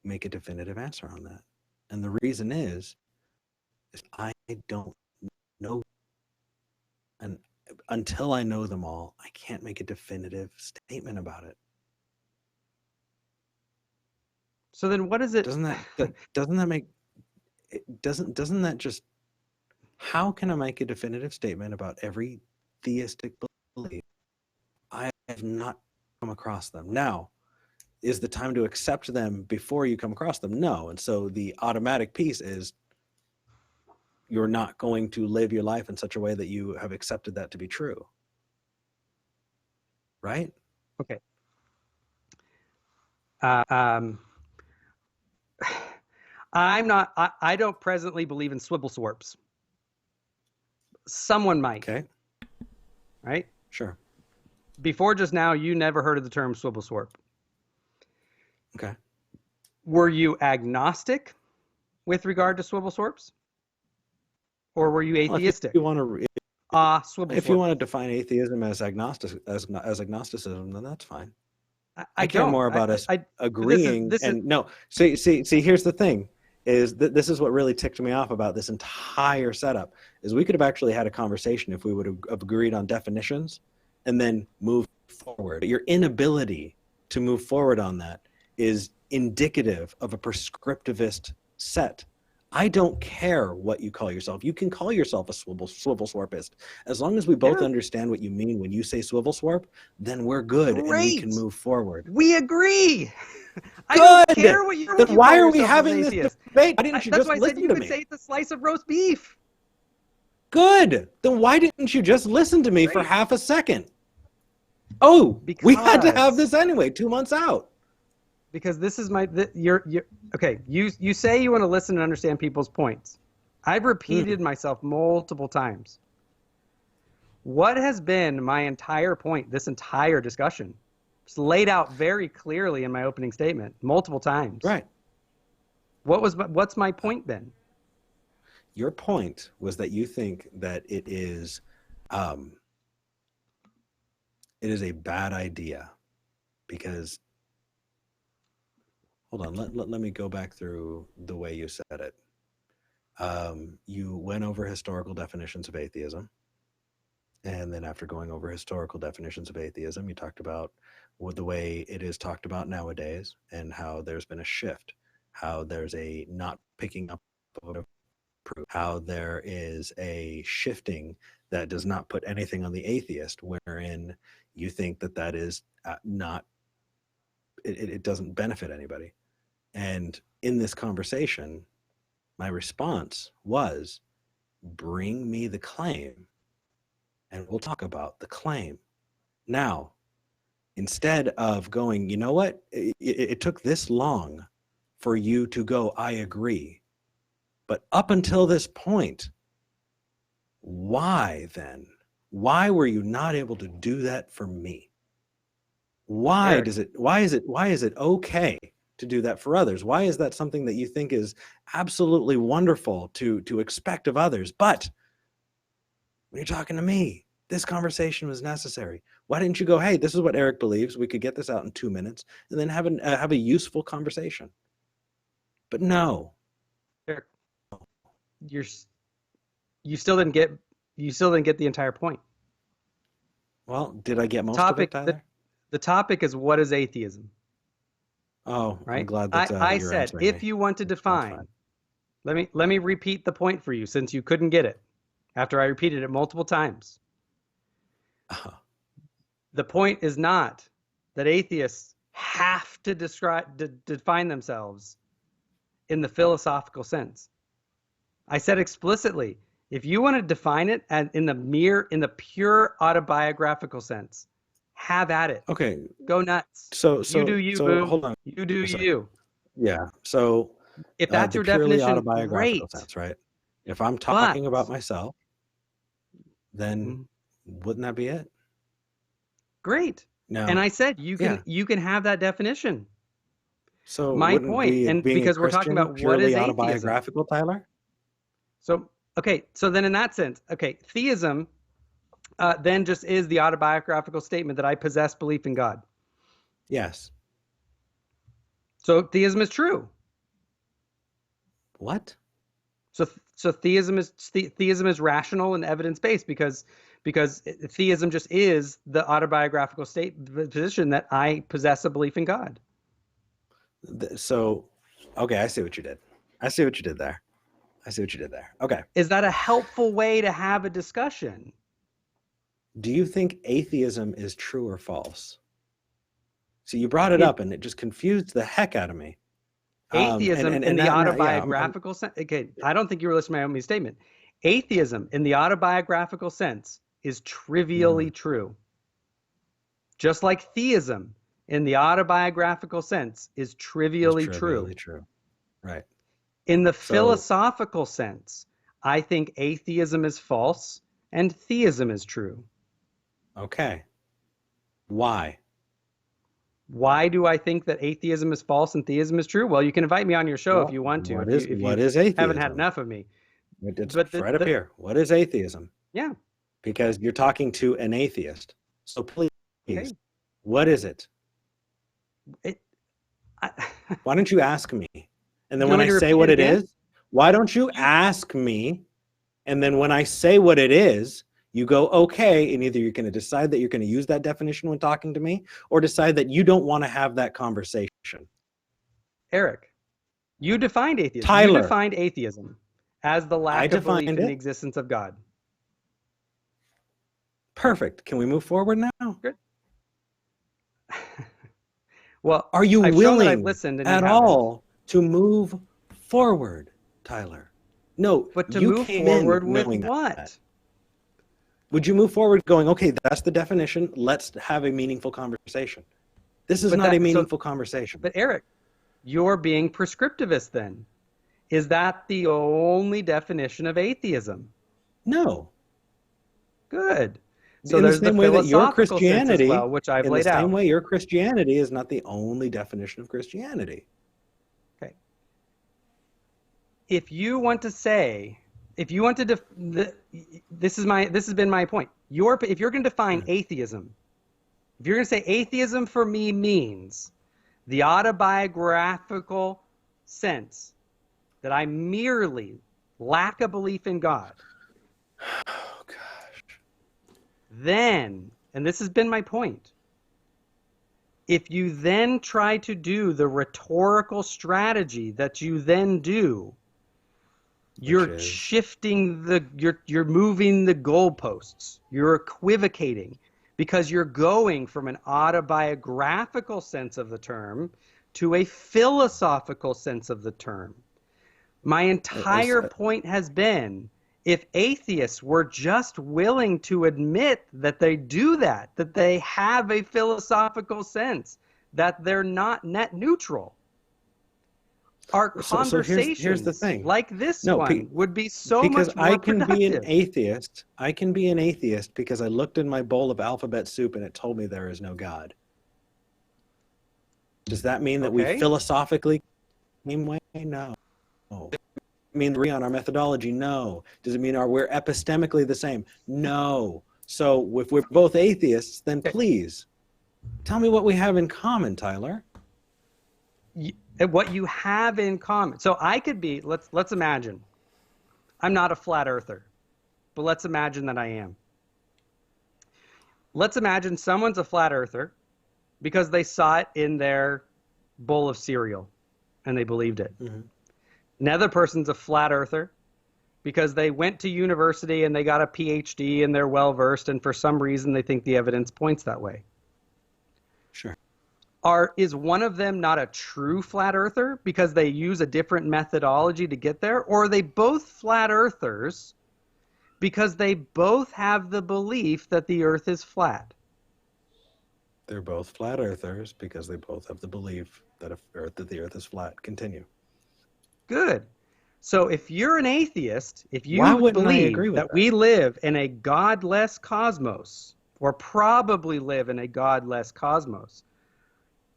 make a definitive answer on that. And the reason is I don't know. And until I know them all, I can't make a definitive statement about it. So then what is it? Doesn't that just, how can I make a definitive statement about every theistic belief? I have not come across them. Now, is the time to accept them before you come across them? No. And so the automatic piece is you're not going to live your life in such a way that you have accepted that to be true. Right? Okay. I don't presently believe in swivel swarps. Someone might. Okay. Right? Sure. Before just now, you never heard of the term swivel swarp. Okay. Were you agnostic with regard to swivel swarps? Or were you atheistic? Well, if you want to define atheism as agnosticism, then that's fine. I care don't. more about us agreeing. No, see, here's the thing, is that this is what really ticked me off about this entire setup, is we could have actually had a conversation if we would have agreed on definitions and then moved forward. But your inability to move forward on that is indicative of a prescriptivist set. I don't care what you call yourself. You can call yourself a swivel swarpist. As long as we both understand what you mean when you say swivel swarp, then we're good. Great. And we can move forward. We agree. I Good. don't care what you're Then why are we having this debate? Why didn't you That's just why I said listen you to could me? say it's a slice of roast beef. Good. Then why didn't you just listen to me for half a second? Oh, we had to have this anyway, 2 months out. Because this is you're okay. You say you want to listen and understand people's points. I've repeated myself multiple times. What has been my entire point, this entire discussion? It's laid out very clearly in my opening statement, multiple times. Right. What's my point then? Your point was that you think that it is a bad idea because, hold on, let me go back through the way you said it. You went over historical definitions of atheism. And then after going over historical definitions of atheism, you talked about the way it is talked about nowadays and how there's been a shift, how there's a not picking up of proof, how there is a shifting that does not put anything on the atheist, wherein you think that is not, it doesn't benefit anybody. And in this conversation, my response was, bring me the claim and we'll talk about the claim. Now, instead of going, you know what, it took this long for you to go, I agree. But up until this point, why then? Why were you not able to do that for me? Why is it okay to do that for others? Why is that something that you think is absolutely wonderful to expect of others? But when you're talking to me, this conversation was necessary. Why didn't you go, hey, this is what Eric believes. We could get this out in 2 minutes and then have a useful conversation. But no. Eric, you still didn't get the entire point. Well, did I get most of it, Tyler? The topic is, what is atheism? Oh, right. I'm glad that I you're said, answering if me. you want to define, let me repeat the point for you since you couldn't get it after I repeated it multiple times. The point is not that atheists have to define themselves in the philosophical sense. I said explicitly, if you want to define it in the pure autobiographical sense, have at it. Okay. Go nuts. So you do you, boo. Hold on. You do you. Yeah. So if that's your purely definition, autobiographical great. sense, right? If I'm talking about myself, then wouldn't that be it? Great. No. And I said you can have that definition. So my point, and because we're talking about what is autobiographical, Tyler? So okay, so then in that sense, okay, theism then just is the autobiographical statement that I possess belief in God. Yes. So theism is true. What? So theism is rational and evidence based because theism just is the autobiographical position that I possess a belief in God. So, okay, I see what you did. I see what you did there. Okay. Is that a helpful way to have a discussion? Do you think atheism is true or false? So you brought it up and it just confused the heck out of me. Atheism in the autobiographical sense. Okay, I don't think you were listening to my own statement. Atheism in the autobiographical sense is trivially true. Just like theism in the autobiographical sense is trivially true. Right. In the philosophical sense, I think atheism is false and theism is true. Okay. Why? Why do I think that atheism is false and theism is true? Well, you can invite me on your show if you want to. What is atheism? Haven't had enough of me. It's right up here. What is atheism? Yeah. Because you're talking to an atheist. So please, what is it? Why don't you ask me? And then when I say what it is, why don't you ask me? And then when I say what it is, you go, okay, and either you're going to decide that you're going to use that definition when talking to me, or decide that you don't want to have that conversation. Eric, you defined atheism. Tyler, you defined atheism as the lack of belief in the existence of God. Perfect. Can we move forward now? Good. Well, are you willing at all to move forward, Tyler? No, but to move forward with what? Would you move forward going, okay, that's the definition. Let's have a meaningful conversation. This is not a meaningful conversation. But Eric, you're being prescriptivist then. Is that the only definition of atheism? No. Good. So in there's the same way that your Christianity, which I've in laid the out. same way your Christianity is not the only definition of Christianity. Okay. If you want to say, this has been my point. If you're going to define atheism, if you're going to say atheism for me means the autobiographical sense that I merely lack a belief in God. Oh, gosh. Then, and this has been my point, if you then try to do the rhetorical strategy that you then do, you're shifting you're moving the goalposts. You're equivocating because you're going from an autobiographical sense of the term to a philosophical sense of the term. My entire point has been, if atheists were just willing to admit that they do that they have a philosophical sense, that they're not net neutral, our conversations here's the thing. Like this one would be so much more productive. Be an atheist. I can be an atheist because I looked in my bowl of alphabet soup and it told me there is no God. Does that mean that we philosophically same way? No. Does it mean we agree on our methodology? No. Does it mean we're epistemically the same? No. So if we're both atheists, then please tell me what we have in common, Tyler. What you have in common. So I could be, let's imagine, I'm not a flat earther, but let's imagine that I am. Let's imagine someone's a flat earther because they saw it in their bowl of cereal and they believed it. Mm-hmm. Another person's a flat earther because they went to university and they got a PhD and they're well-versed, and for some reason they think the evidence points that way. Sure. Is one of them not a true flat earther because they use a different methodology to get there? Or are they both flat earthers because they both have the belief that the earth is flat? They're both flat earthers because they both have the belief that the earth is flat. Continue. Good. So if you're an atheist, if you believe that we live in a godless cosmos, or probably live in a godless cosmos,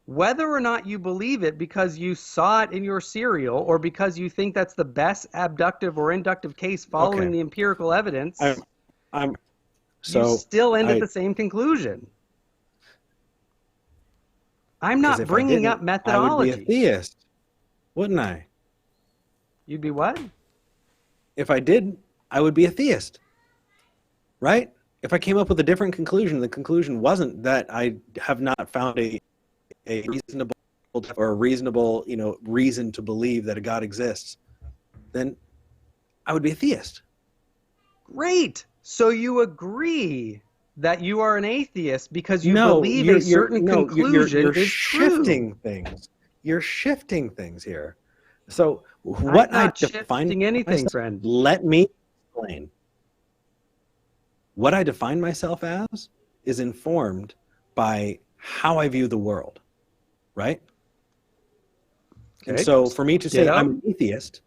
whether or not you believe it because you saw it in your cereal or because you think that's the best abductive or inductive case following the empirical evidence. So you still end at the same conclusion. I'm not bringing up methodology. I would be a theist, wouldn't I? You'd be what? If I did, I would be a theist, right? If I came up with a different conclusion, the conclusion wasn't that I have not found a reasonable or a reasonable, reason to believe that a God exists, then I would be a theist. Great. So you agree that you are an atheist because you believe a certain conclusion is shifting true. things. You're shifting things here. So what I'm not shifting anything, friend. Let me explain. What I define myself as is informed by how I view the world, right? Okay. And so for me to say I'm an atheist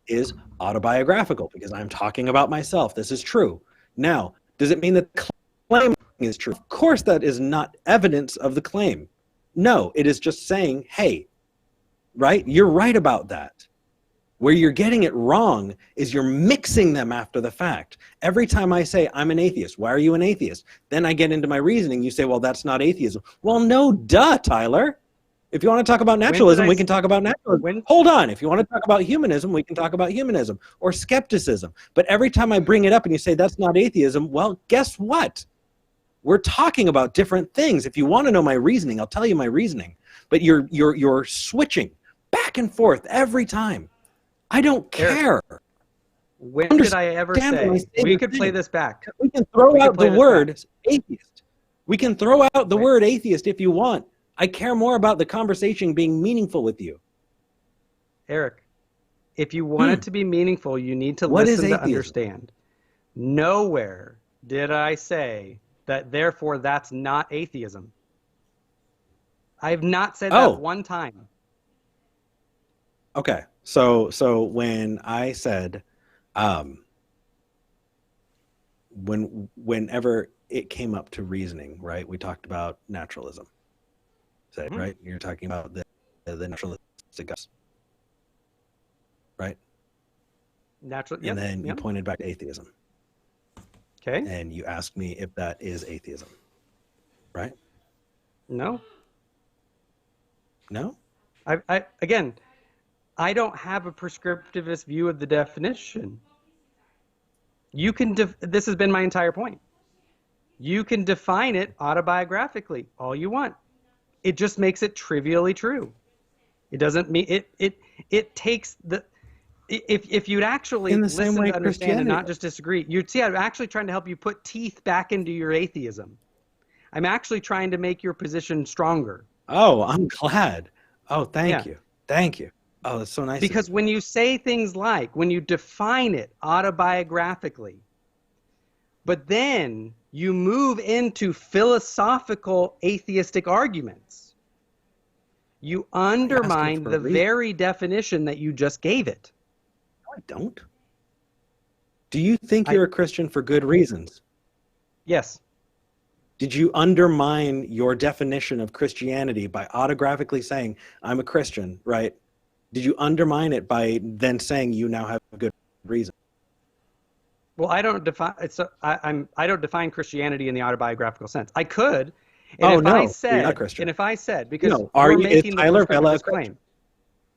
is autobiographical because I'm talking about myself. This is true. Now, does it mean that the claim is true? Of course, that is not evidence of the claim. No, it is just saying, hey, right? You're right about that. Where you're getting it wrong is you're mixing them after the fact. Every time I say I'm an atheist, why are you an atheist? Then I get into my reasoning. You say, well, that's not atheism. Well, no, duh, Tyler. If you want to talk about naturalism, we can talk about naturalism. Hold on. If you want to talk about humanism, we can talk about humanism or skepticism. But every time I bring it up and you say that's not atheism, well, guess what? We're talking about different things. If you want to know my reasoning, I'll tell you my reasoning. But you're switching back and forth every time. I don't care. When did I ever say? We could play this back. We can throw out the word atheist. We can throw out the word atheist if you want. I care more about the conversation being meaningful with you. Eric, if you want it to be meaningful, you need to listen to understand. Nowhere did I say that therefore that's not atheism. I have not said that one time. Okay. So when I said, whenever it came up to reasoning, right, we talked about naturalism, right? You're talking about the naturalistic gods, right? And then you pointed back to atheism. Okay. And you asked me if that is atheism, right? No. No? Again, I don't have a prescriptivist view of the definition. You can this has been my entire point. You can define it autobiographically all you want. It just makes it trivially true. It doesn't mean it takes the if you'd actually listen to understand and not just disagree, you'd see I'm actually trying to help you put teeth back into your atheism. I'm actually trying to make your position stronger. Oh, I'm glad. Oh, thank you. Thank you. Oh, that's so nice. Because when you say things like, when you define it autobiographically, but then you move into philosophical atheistic arguments, you undermine the very definition that you just gave it. No, I don't. Do you think you're a Christian for good reasons? Yes. Did you undermine your definition of Christianity by autographically saying, I'm a Christian, right? Did you undermine it by then saying you now have a good reason? Well, I don't define I don't define Christianity in the autobiographical sense. I could, and if I said, you're not Christian. And if I said, because no, we're making the Tyler Vela claim.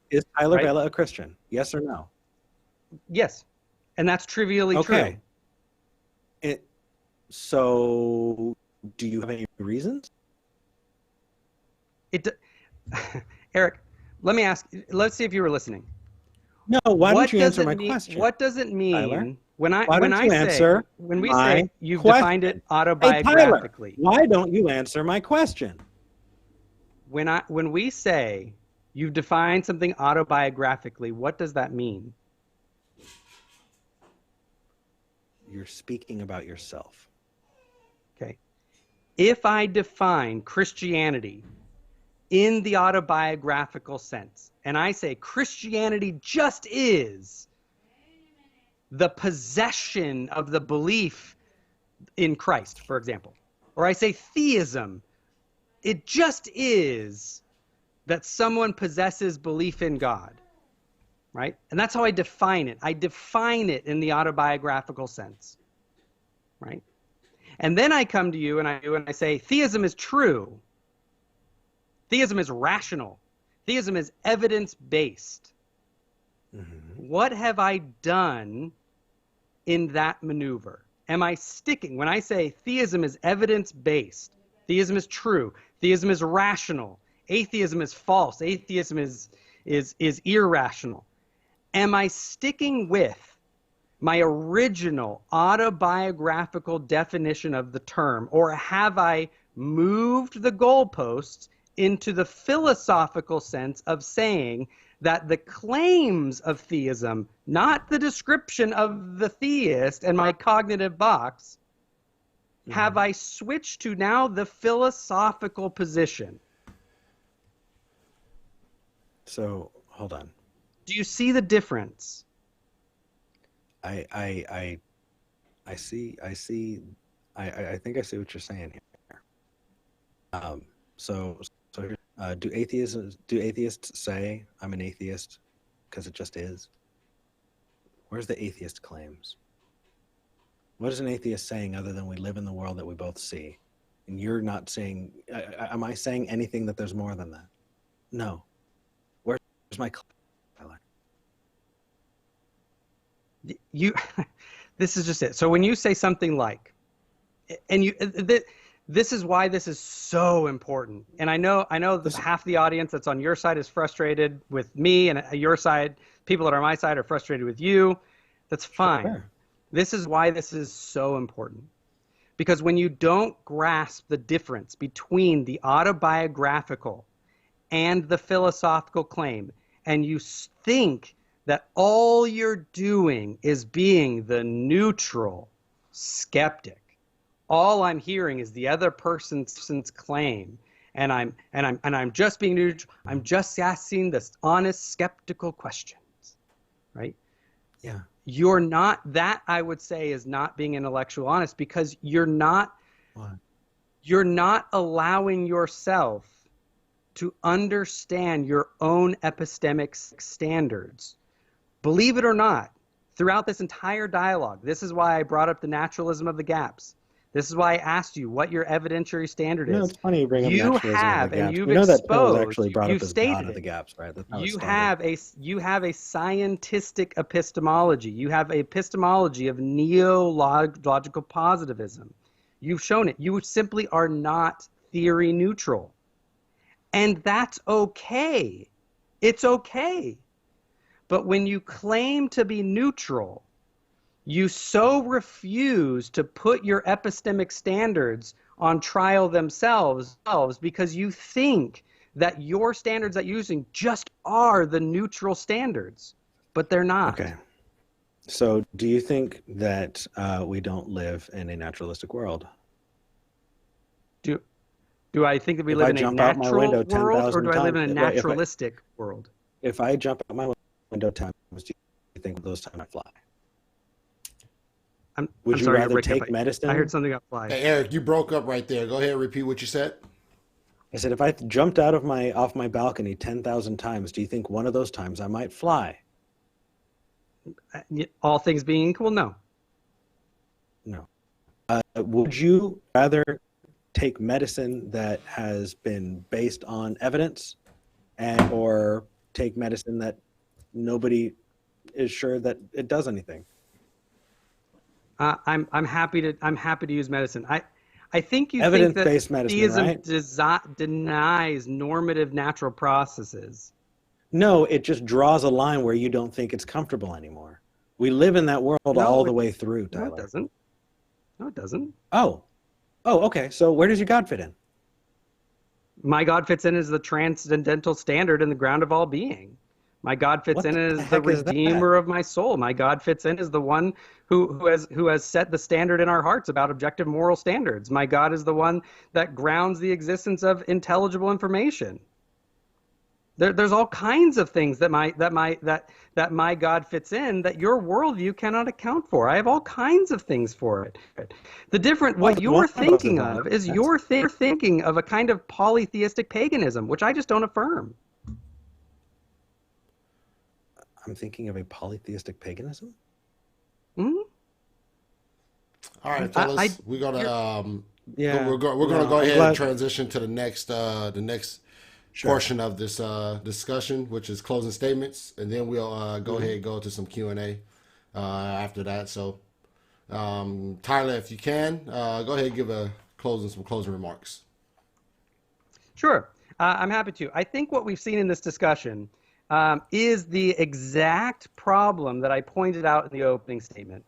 Is Tyler Vela a Christian? Yes or no? Yes, and that's trivially true. So, do you have any reasons? Eric, let me ask. Let's see if you were listening. No, why don't you answer my question? What does it mean Tyler? when we say you've defined it autobiographically? Hey, Tyler, why don't you answer my question? When we say you've defined something autobiographically, what does that mean? You're speaking about yourself. Okay. If I define Christianity in the autobiographical sense, and I say Christianity just is the possession of the belief in Christ, for example, or I say theism, it just is that someone possesses belief in God, right? And that's how I define it. I define it in the autobiographical sense, right? And then I come to you and I say, theism is true. Theism is rational. Theism is evidence-based. Mm-hmm. What have I done in that maneuver? Am I sticking? When I say theism is evidence-based, theism is true, theism is rational, atheism is false, atheism is irrational. Am I sticking with my original autobiographical definition of the term, or have I moved the goalposts into the philosophical sense of saying that the claims of theism, not the description of the theist and my cognitive box, have I switched to now the philosophical position? So hold on. Do you see the difference? I see. I think I see what you're saying here. Do atheists say I'm an atheist because it just is? Where's the atheist claims? What is an atheist saying other than we live in the world that we both see? And you're not saying, am I saying anything that there's more than that? No. Where's my Tyler? This is just it. So when you say something like, and this is why this is so important. And I know half the audience that's on your side is frustrated with me, and your side, people that are on my side, are frustrated with you. That's fine. Sure. This is why this is so important. Because when you don't grasp the difference between the autobiographical and the philosophical claim, and you think that all you're doing is being the neutral skeptic, all I'm hearing is the other person's claim, and I'm just being neutral. I'm just asking the honest, skeptical questions, right? Yeah. You're not, that I would say is not being intellectual honest, because you're not allowing yourself to understand your own epistemic standards. Believe it or not, throughout this entire dialogue, this is why I brought up the naturalism of the gaps. This is why I asked you what your evidentiary standard is. No, it's funny you bring up naturalism have, of the gaps. and you've we know exposed, that Paul actually brought you've up as stated God of the gaps, right? That's how you have a scientific epistemology. You have a epistemology of neo-logical positivism. You've shown it. You simply are not theory neutral. And that's okay. It's okay. But when you claim to be neutral, you so refuse to put your epistemic standards on trial themselves because you think that your standards that you're using just are the neutral standards, but they're not. Okay. So do you think that we don't live in a naturalistic world? Do I think that we live in a natural world, or do I live in a naturalistic world? If I jump out my window 10 times, do you think those times I fly? Would you rather take medicine? I heard something got fly. Hey, Eric, you broke up right there. Go ahead and repeat what you said. I said, if I jumped out of off my balcony 10,000 times, do you think one of those times I might fly? All things being equal, no. No. Would you rather take medicine that has been based on evidence, or take medicine that nobody is sure that it does anything? I'm happy to use medicine. I think you evidence-based think that theism denies normative natural processes. No, it just draws a line where you don't think it's comfortable anymore. We live in that world all the way through, Tyler. No, it doesn't. No, it doesn't. Oh, okay. So where does your God fit in? My God fits in as the transcendental standard and the ground of all being. My God fits in as the redeemer of my soul. My God fits in as the one who has set the standard in our hearts about objective moral standards. My God is the one that grounds the existence of intelligible information. There's all kinds of things that my God fits in that your worldview cannot account for. I have all kinds of things for it. What you're thinking of is you're thinking of a kind of polytheistic paganism, which I just don't affirm. I'm thinking of a polytheistic paganism? Mm-hmm. All right, I, fellas, we're gonna Yeah. we're gonna No, go I'm ahead and glad. transition to the next Sure. portion of this discussion, which is closing statements, and then we'll go ahead and go to some Q&A after that. So, Tyler, if you can, go ahead and give some closing remarks. Sure, I'm happy to. I think what we've seen in this discussion is the exact problem that I pointed out in the opening statement.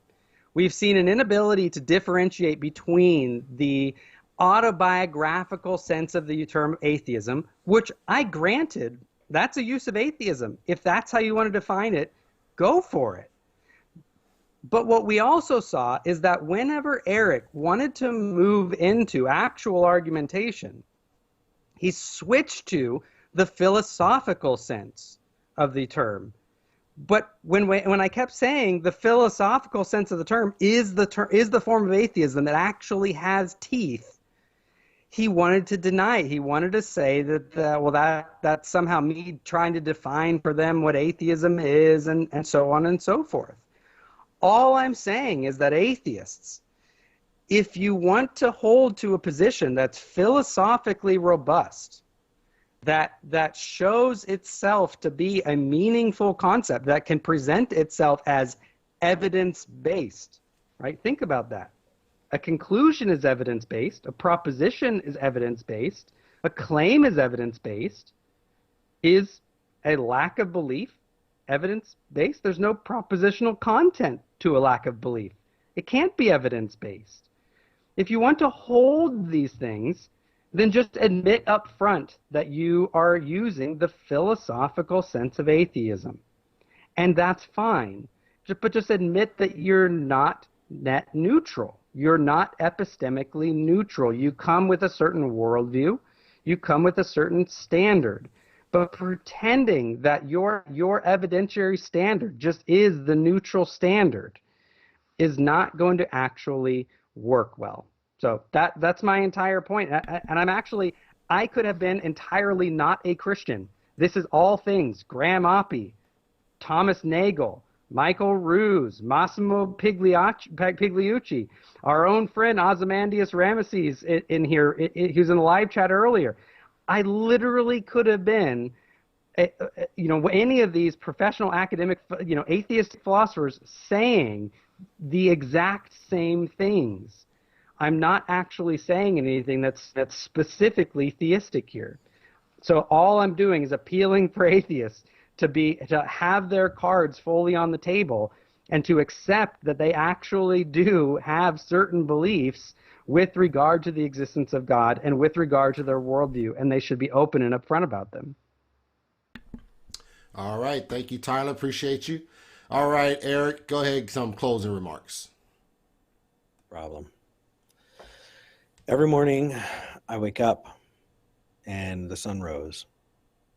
We've seen an inability to differentiate between the autobiographical sense of the term atheism, which I granted, that's a use of atheism. If that's how you want to define it, go for it. But what we also saw is that whenever Eric wanted to move into actual argumentation, he switched to the philosophical sense of the term. But when I kept saying the philosophical sense of the term is the form of atheism that actually has teeth, he wanted to deny it. He wanted to say that that's somehow me trying to define for them what atheism is, and so on and so forth. All I'm saying is that atheists, if you want to hold to a position that's philosophically robust, that shows itself to be a meaningful concept, that can present itself as evidence-based, right? Think about that. A conclusion is evidence-based, a proposition is evidence-based, a claim is evidence-based. Is a lack of belief evidence-based? There's no propositional content to a lack of belief. It can't be evidence-based. If you want to hold these things, then just admit up front that you are using the philosophical sense of atheism. And that's fine. But just admit that you're not net neutral. You're not epistemically neutral. You come with a certain worldview. You come with a certain standard. But pretending that your evidentiary standard just is the neutral standard is not going to actually work well. So that's my entire point. And I could have been entirely not a Christian. This is all things Graham Oppie, Thomas Nagel, Michael Ruse, Massimo Pigliucci, our own friend Ozymandias Ramesses in here. He was in the live chat earlier. I literally could have been, any of these professional academic, atheistic philosophers saying the exact same things. I'm not actually saying anything that's specifically theistic here. So all I'm doing is appealing for atheists to have their cards fully on the table and to accept that they actually do have certain beliefs with regard to the existence of God and with regard to their worldview, and they should be open and upfront about them. All right. Thank you, Tyler. Appreciate you. All right, Eric, go ahead. Some closing remarks. Problem. Every morning I wake up and the sun rose.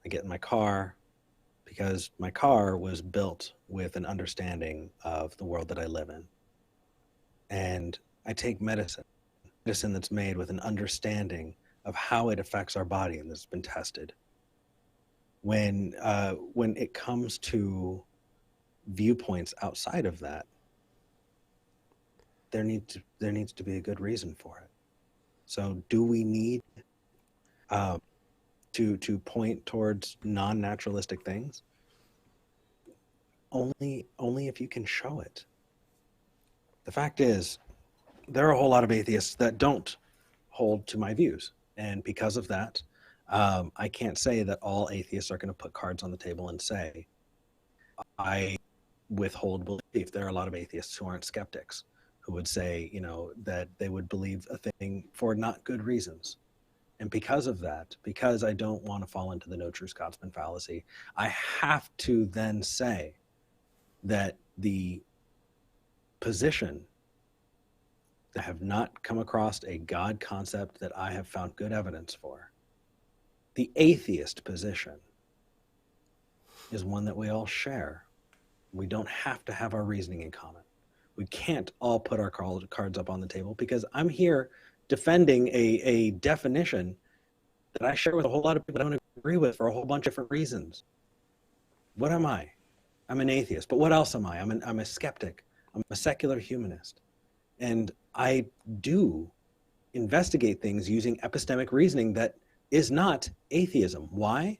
I get in my car because my car was built with an understanding of the world that I live in. And I take medicine that's made with an understanding of how it affects our body and that's been tested. When it comes to viewpoints outside of that, there needs to be a good reason for it. So do we need to point towards non-naturalistic things? Only if you can show it. The fact is, there are a whole lot of atheists that don't hold to my views. And because of that, I can't say that all atheists are going to put cards on the table and say, I withhold belief. There are a lot of atheists who aren't skeptics, who would say, that they would believe a thing for not good reasons. And because of that, because I don't want to fall into the no true Scotsman fallacy, I have to then say that the position that have not come across a God concept that I have found good evidence for, the atheist position, is one that we all share. We don't have to have our reasoning in common. We can't all put our cards up on the table because I'm here defending a definition that I share with a whole lot of people I don't agree with for a whole bunch of different reasons. What am I? I'm an atheist, but what else am I? I'm a skeptic. I'm a secular humanist. And I do investigate things using epistemic reasoning that is not atheism. Why?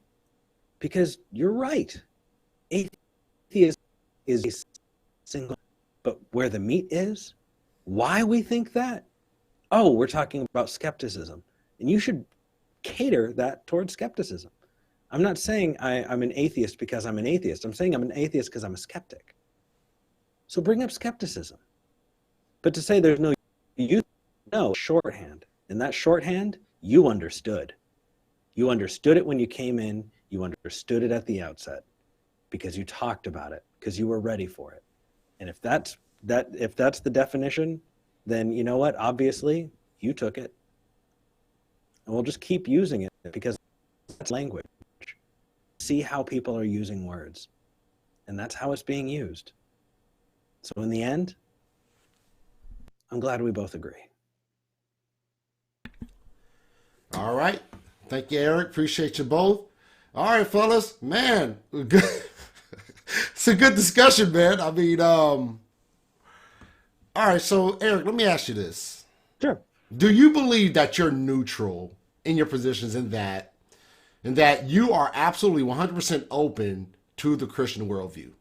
Because you're right. Atheism is a single, but where the meat is, why we think that? Oh, we're talking about skepticism. And you should cater that towards skepticism. I'm not saying I'm an atheist because I'm an atheist. I'm saying I'm an atheist because I'm a skeptic. So bring up skepticism. But to say there's no use, no, shorthand. And that shorthand, you understood. You understood it when you came in. You understood it at the outset because you talked about it, because you were ready for it. And if that's the definition, then you know what? Obviously, you took it. And we'll just keep using it because that's language. See how people are using words. And that's how it's being used. So in the end, I'm glad we both agree. All right. Thank you, Eric. Appreciate you both. All right, fellas. Man, it's a good discussion, man. I mean, all right. So, Eric, let me ask you this. Sure. Do you believe that you're neutral in your positions in that you are absolutely 100% open to the Christian worldview?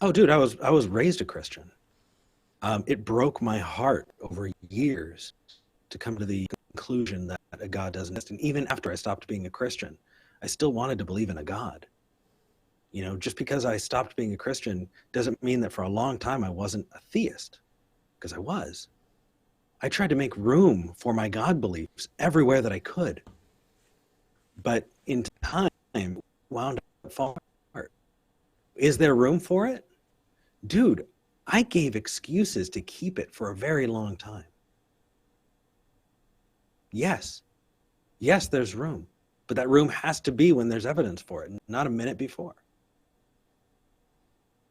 Oh, dude, I was raised a Christian. It broke my heart over years to come to the conclusion that a God doesn't exist. And even after I stopped being a Christian, I still wanted to believe in a God. You know, just because I stopped being a Christian doesn't mean that for a long time I wasn't a theist, because I was. I tried to make room for my God beliefs everywhere that I could. But in time, wound up falling apart. Is there room for it? Dude, I gave excuses to keep it for a very long time. Yes, there's room. But that room has to be when there's evidence for it, not a minute before.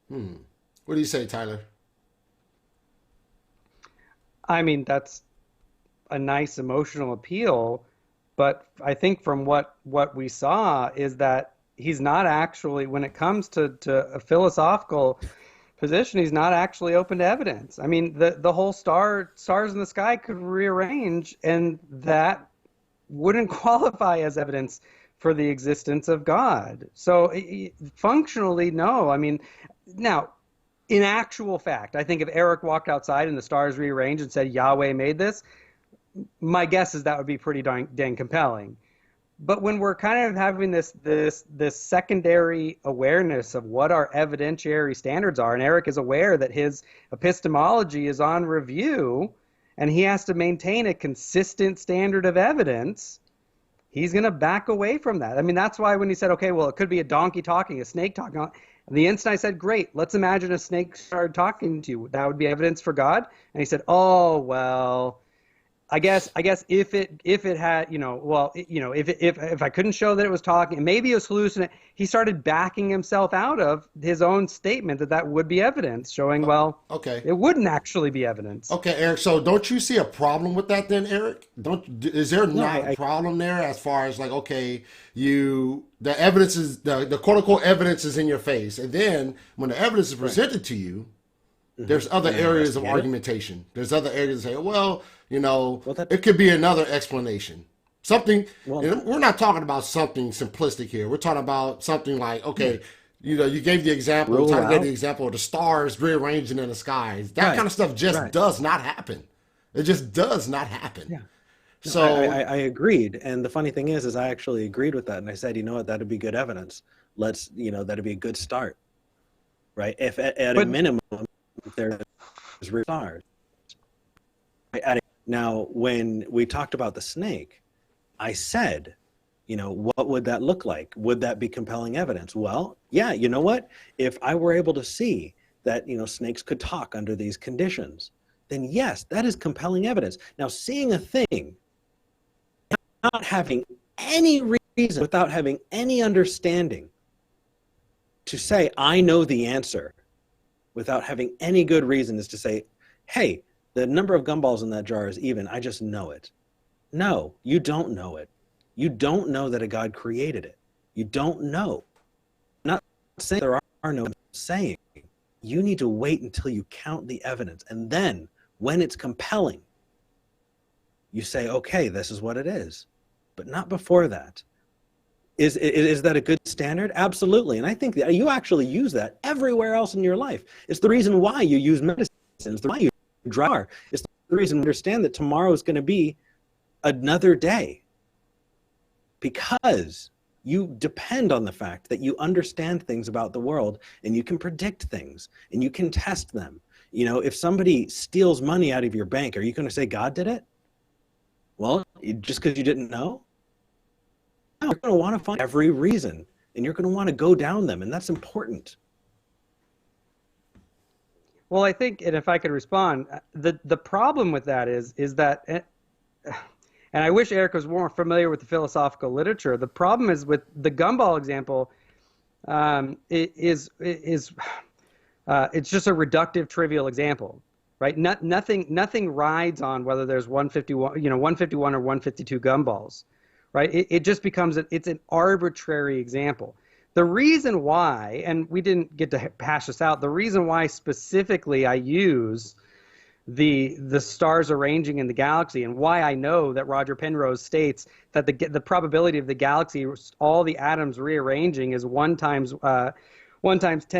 What do you say, Tyler? I mean, that's a nice emotional appeal, but I think from what we saw is that he's not actually, when it comes to a philosophical position, he's not actually open to evidence. I mean, the whole stars in the sky could rearrange, and that wouldn't qualify as evidence for the existence of God. So functionally, no. I mean, now, in actual fact, I think if Eric walked outside and the stars rearranged and said Yahweh made this, my guess is that would be pretty dang compelling. But when we're kind of having this secondary awareness of what our evidentiary standards are, and Eric is aware that his epistemology is on review, and he has to maintain a consistent standard of evidence, he's going to back away from that. I mean, that's why when he said, okay, well, it could be a donkey talking, a snake talking, and the instant I said, great, let's imagine a snake started talking to you. That would be evidence for God. And he said, oh, well, I guess if it had, if I couldn't show that it was talking, maybe it was hallucinating, he started backing himself out of his own statement that would be evidence, showing, well, okay, it wouldn't actually be evidence. Okay, Eric. So don't you see a problem with that then, Eric? Is there not a problem there as far as like, okay, the evidence is the quote unquote evidence is in your face, and then when the evidence is presented to you, there's other areas of argumentation. There's other areas that say, well, it could be another explanation. Something, and we're not talking about something simplistic here. We're talking about something like, okay, you gave the example, Tyler gave the example of the stars rearranging in the skies. That kind of stuff just does not happen. It just does not happen. Yeah. No, so I agreed. And the funny thing is I actually agreed with that. And I said, you know what, that'd be good evidence. That'd be a good start. Right? If at a minimum, there's real stars. Now, when we talked about the snake, I said, what would that look like? Would that be compelling evidence? Well, yeah, you know what? If I were able to see that, snakes could talk under these conditions, then yes, that is compelling evidence. Now, seeing a thing, not having any reason, without having any understanding, to say, I know the answer, without having any good reason, is to say, hey, the number of gumballs in that jar is even. I just know it. No, you don't know it. You don't know that a God created it. You don't know. I'm not saying there are no. I'm saying you need to wait until you count the evidence. And then when it's compelling, you say, okay, this is what it is, but not before that. Is that a good standard? Absolutely. And I think that you actually use that everywhere else in your life. It's the reason why you use medicine. It's the why you drive. It's the reason we understand that tomorrow is going to be another day, because you depend on the fact that you understand things about the world and you can predict things and you can test them. You know, if somebody steals money out of your bank, are you going to say God did it? Well, just because you didn't know? No, you're going to want to find every reason, and you're going to want to go down them, and that's important. Well, I think, and if I could respond, the problem with that is that, and I wish Eric was more familiar with the philosophical literature. The problem is with the gumball example, it's just a reductive, trivial example, right? Nothing rides on whether there's 151, 151 or 152 gumballs, right? It just becomes it's an arbitrary example. The reason why, and we didn't get to hash this out, the reason why specifically I use the stars arranging in the galaxy, and why I know that Roger Penrose states that the probability of the galaxy, all the atoms rearranging, is 1 times 10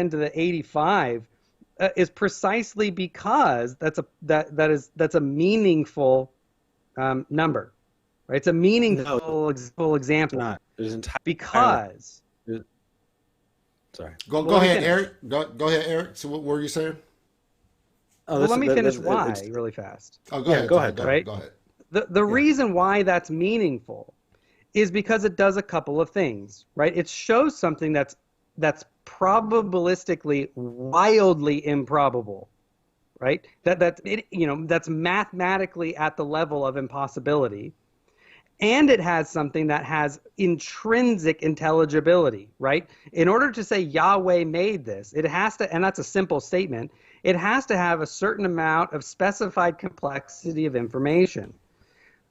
to the 85, is precisely because that's a meaningful number, right? It's a meaningful example. Not because. Sorry. Go ahead, Eric. Go ahead, Eric. So what were you saying? Oh, well, let me finish why really fast. Oh, go ahead. Go ahead. Right? Go ahead. The reason why that's meaningful is because it does a couple of things, right? It shows something that's probabilistically wildly improbable, right? That's mathematically at the level of impossibility. And it has something that has intrinsic intelligibility, right? In order to say Yahweh made this, it has to, and that's a simple statement, it has to have a certain amount of specified complexity of information.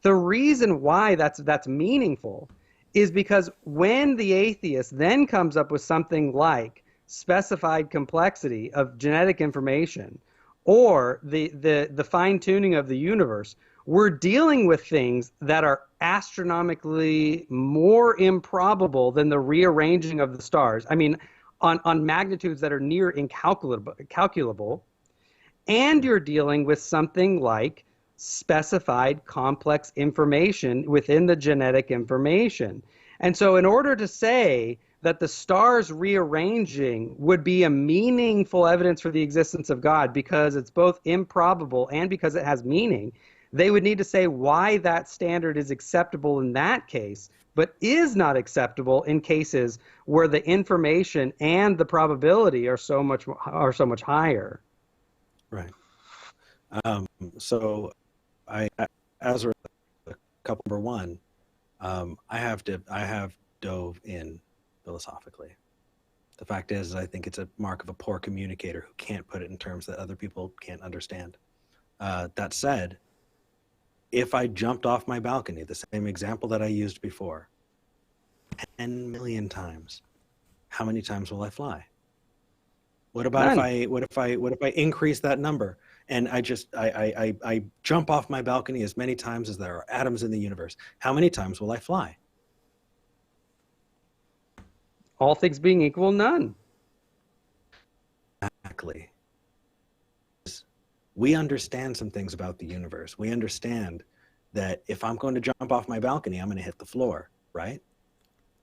The reason why that's meaningful is because when the atheist then comes up with something like specified complexity of genetic information or the fine-tuning of the universe, we're dealing with things that are astronomically more improbable than the rearranging of the stars. I mean, on magnitudes that are near incalculable, and you're dealing with something like specified complex information within the genetic information. And so in order to say that the stars rearranging would be a meaningful evidence for the existence of God because it's both improbable and because it has meaning, they would need to say why that standard is acceptable in that case, but is not acceptable in cases where the information and the probability are so much higher. Right. So as a couple number one, I have dove in philosophically. The fact is, I think it's a mark of a poor communicator who can't put it in terms that other people can't understand. That said, if I jumped off my balcony, the same example that I used before, 10 million times, how many times will I fly? What about if I increase that number and I jump off my balcony as many times as there are atoms in the universe? How many times will I fly? All things being equal, none. Exactly. We understand some things about the universe. We understand that if I'm going to jump off my balcony, I'm going to hit the floor, right?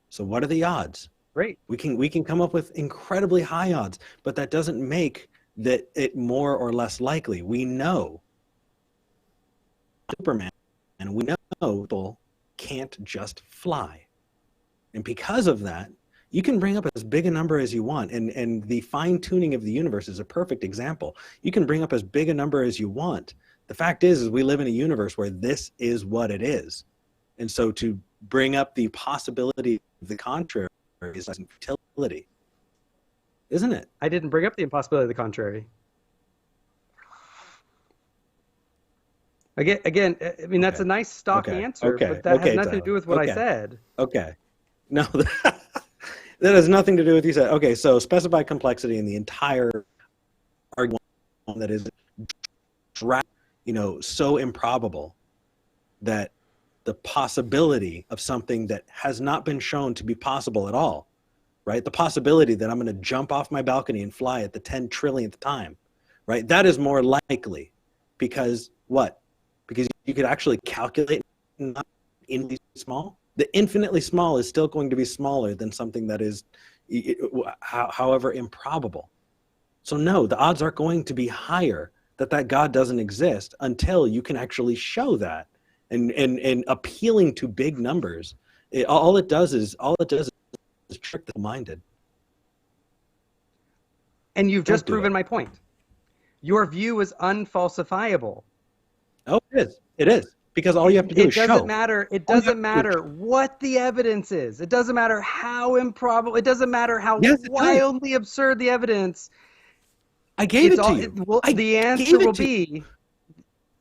So what are the odds? Great. We can come up with incredibly high odds, but that doesn't make that it more or less likely. We know Superman, and we know people can't just fly. And because of that, you can bring up as big a number as you want. And the fine-tuning of the universe is a perfect example. You can bring up as big a number as you want. The fact is we live in a universe where this is what it is. And so to bring up the possibility of the contrary is futility, isn't it? I didn't bring up the impossibility of the contrary. Again, I mean, that's a nice stock answer, but that has nothing to do with what I said. Okay. No, that has nothing to do with what you said. Okay, so specified complexity in the entire argument that is, so improbable that the possibility of something that has not been shown to be possible at all, right? The possibility that I'm going to jump off my balcony and fly at the 10 trillionth time, right? That is more likely because what? Because you could actually calculate not infinitely small. The infinitely small is still going to be smaller than something that is, however, improbable. So no, the odds are going to be higher that God doesn't exist until you can actually show that. And appealing to big numbers, all it does is trick the minded. And you've just proven my point. Your view is unfalsifiable. Oh, it is. Because all you have to do is show. It doesn't matter what the evidence is. It doesn't matter how improbable. It doesn't matter how wildly absurd the evidence. I gave it to you.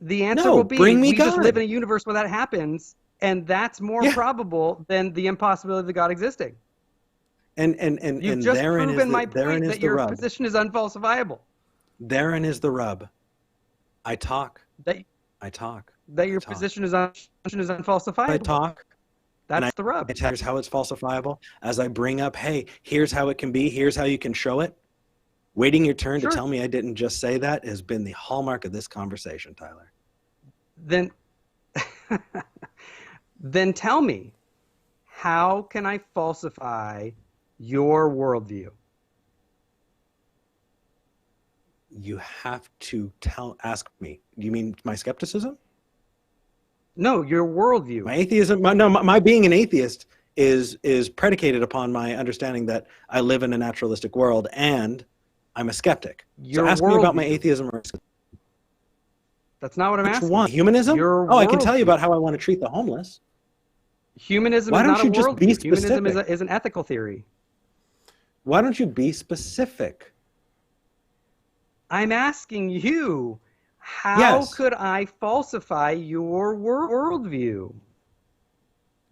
The answer will be, bring me we just God. live in a universe where that happens, and that's more probable than the impossibility of the God existing. And You've just proven my point that your rub. position is unfalsifiable. Therein is the rub. I talk. That your position is unfalsifiable. I talk. That's the rub. Here's how it's falsifiable. As I bring up, hey, here's how it can be. Here's how you can show it. Waiting your turn to tell me I didn't just say that has been the hallmark of this conversation, Tyler. Then tell me, how can I falsify your worldview? You have to ask me. Do you mean my skepticism? No, your worldview. My atheism. My being an atheist is predicated upon my understanding that I live in a naturalistic world and I'm a skeptic. So ask me about my atheism. That's not what I'm asking. Which one? Humanism? I can tell you about how I want to treat the homeless. Humanism is not a worldview. Humanism is an ethical theory. Why don't you be specific? I'm asking you, how could I falsify your worldview?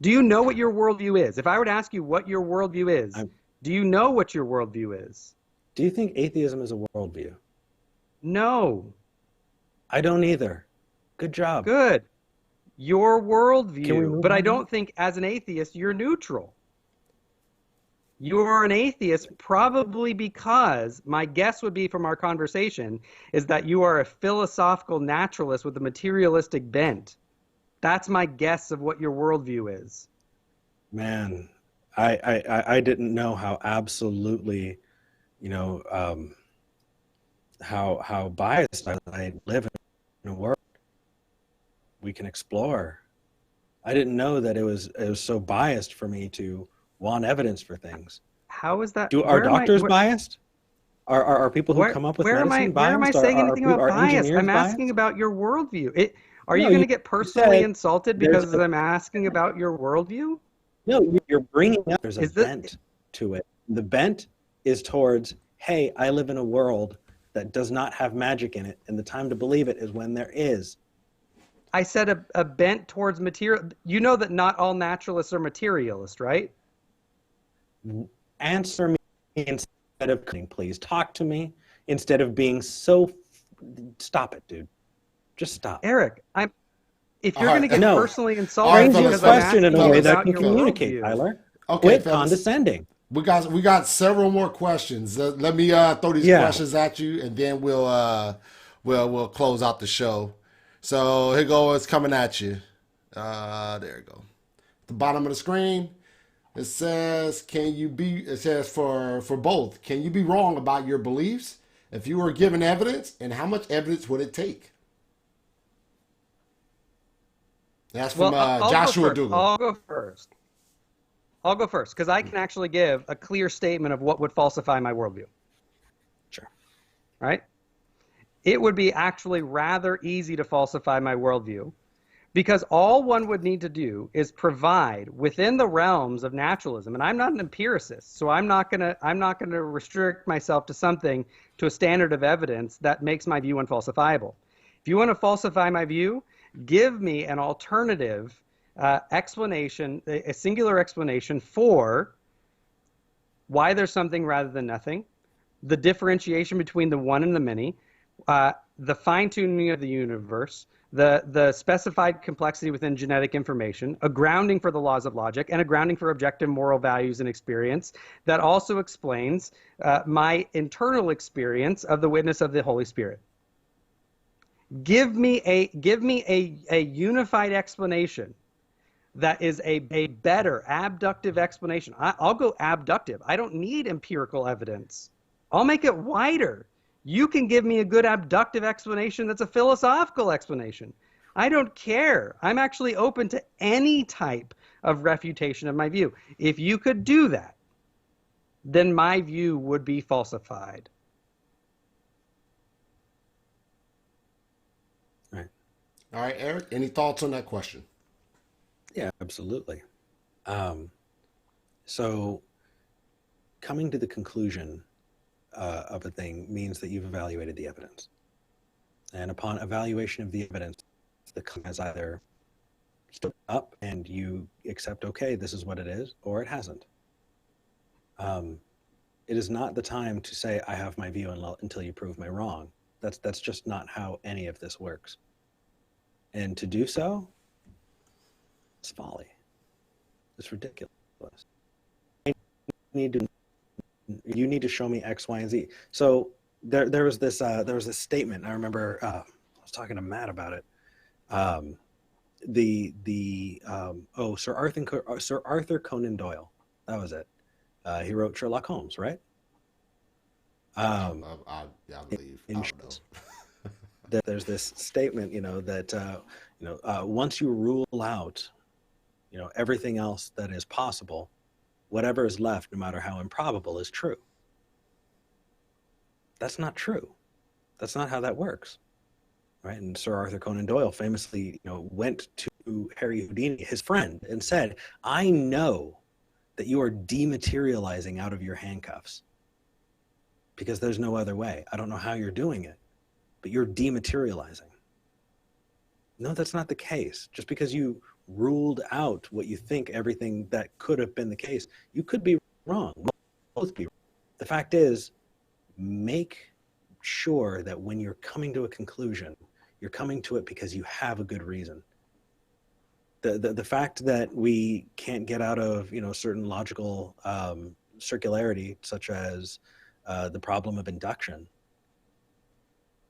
Do you know what your worldview is? If I were to ask you what your worldview is, do you know what your worldview is? Do you think atheism is a worldview? No. I don't either. Good job. Good. Your worldview. But I don't think as an atheist you're neutral. You're an atheist probably because, my guess would be from our conversation, is that you are a philosophical naturalist with a materialistic bent. That's my guess of what your worldview is. Man, I didn't know how absolutely, how biased I live in a world we can explore. I didn't know that it was so biased for me to want evidence for things. How is that? Are doctors biased? Are people who come up with medicine biased? Where am I saying anything about bias? I'm asking about your worldview. Are you going to get personally insulted because I'm asking about your worldview? No, you're bringing up there's a bent to it. The bent is towards, hey, I live in a world that does not have magic in it, and the time to believe it is when there is. I said a bent towards material. You know that not all naturalists are materialists, right? Answer me instead of, please. Talk to me instead of being so. Stop it, dude. Just stop. Eric, if you're going to get personally insulted, phrase your question in a way that you communicate, Tyler. Okay, quit condescending. We got several more questions. Let me throw these questions at you, and then we'll close out the show. So here goes coming at you. There you go. At the bottom of the screen, it says, it says for both, can you be wrong about your beliefs if you were given evidence, and how much evidence would it take? That's from Joshua Dougal. I'll go first because I can actually give a clear statement of what would falsify my worldview. Sure. Right? It would be actually rather easy to falsify my worldview because all one would need to do is provide within the realms of naturalism. And I'm not an empiricist, so I'm not gonna restrict myself to a standard of evidence that makes my view unfalsifiable. If you want to falsify my view, give me an alternative explanation, a singular explanation for why there's something rather than nothing, the differentiation between the one and the many, the fine-tuning of the universe, the specified complexity within genetic information, a grounding for the laws of logic, and a grounding for objective moral values and experience that also explains my internal experience of the witness of the Holy Spirit. Give me a unified explanation that is a better abductive explanation. I'll go abductive. I don't need empirical evidence. I'll make it wider. You can give me a good abductive explanation that's a philosophical explanation. I don't care. I'm actually open to any type of refutation of my view. If you could do that, then my view would be falsified. Right. All right, Eric, any thoughts on that question? Yeah, absolutely. So coming to the conclusion of a thing means that you've evaluated the evidence. And upon evaluation of the evidence, the claim has either stood up and you accept, okay, this is what it is, or it hasn't. It is not the time to say, I have my view until you prove me wrong. That's just not how any of this works. And to do so, it's folly. It's ridiculous. You need to show me X, Y, and Z. So there was this statement. I remember I was talking to Matt about it. Sir Arthur Conan Doyle. That was it. He wrote Sherlock Holmes, right? I believe. I don't know. There's this statement, that once you rule out, everything else that is possible, whatever is left, no matter how improbable, is true. That's not true. That's not how that works, right? And Sir Arthur Conan Doyle famously, went to Harry Houdini, his friend, and said, I know that you are dematerializing out of your handcuffs because there's no other way. I don't know how you're doing it, but you're dematerializing. No, that's not the case. Just because you ruled out what you think everything that could have been the case, you could be wrong. We'll both be wrong. The fact is, make sure that when you're coming to a conclusion, you're coming to it because you have a good reason. The fact that we can't get out of certain logical circularity, such as the problem of induction,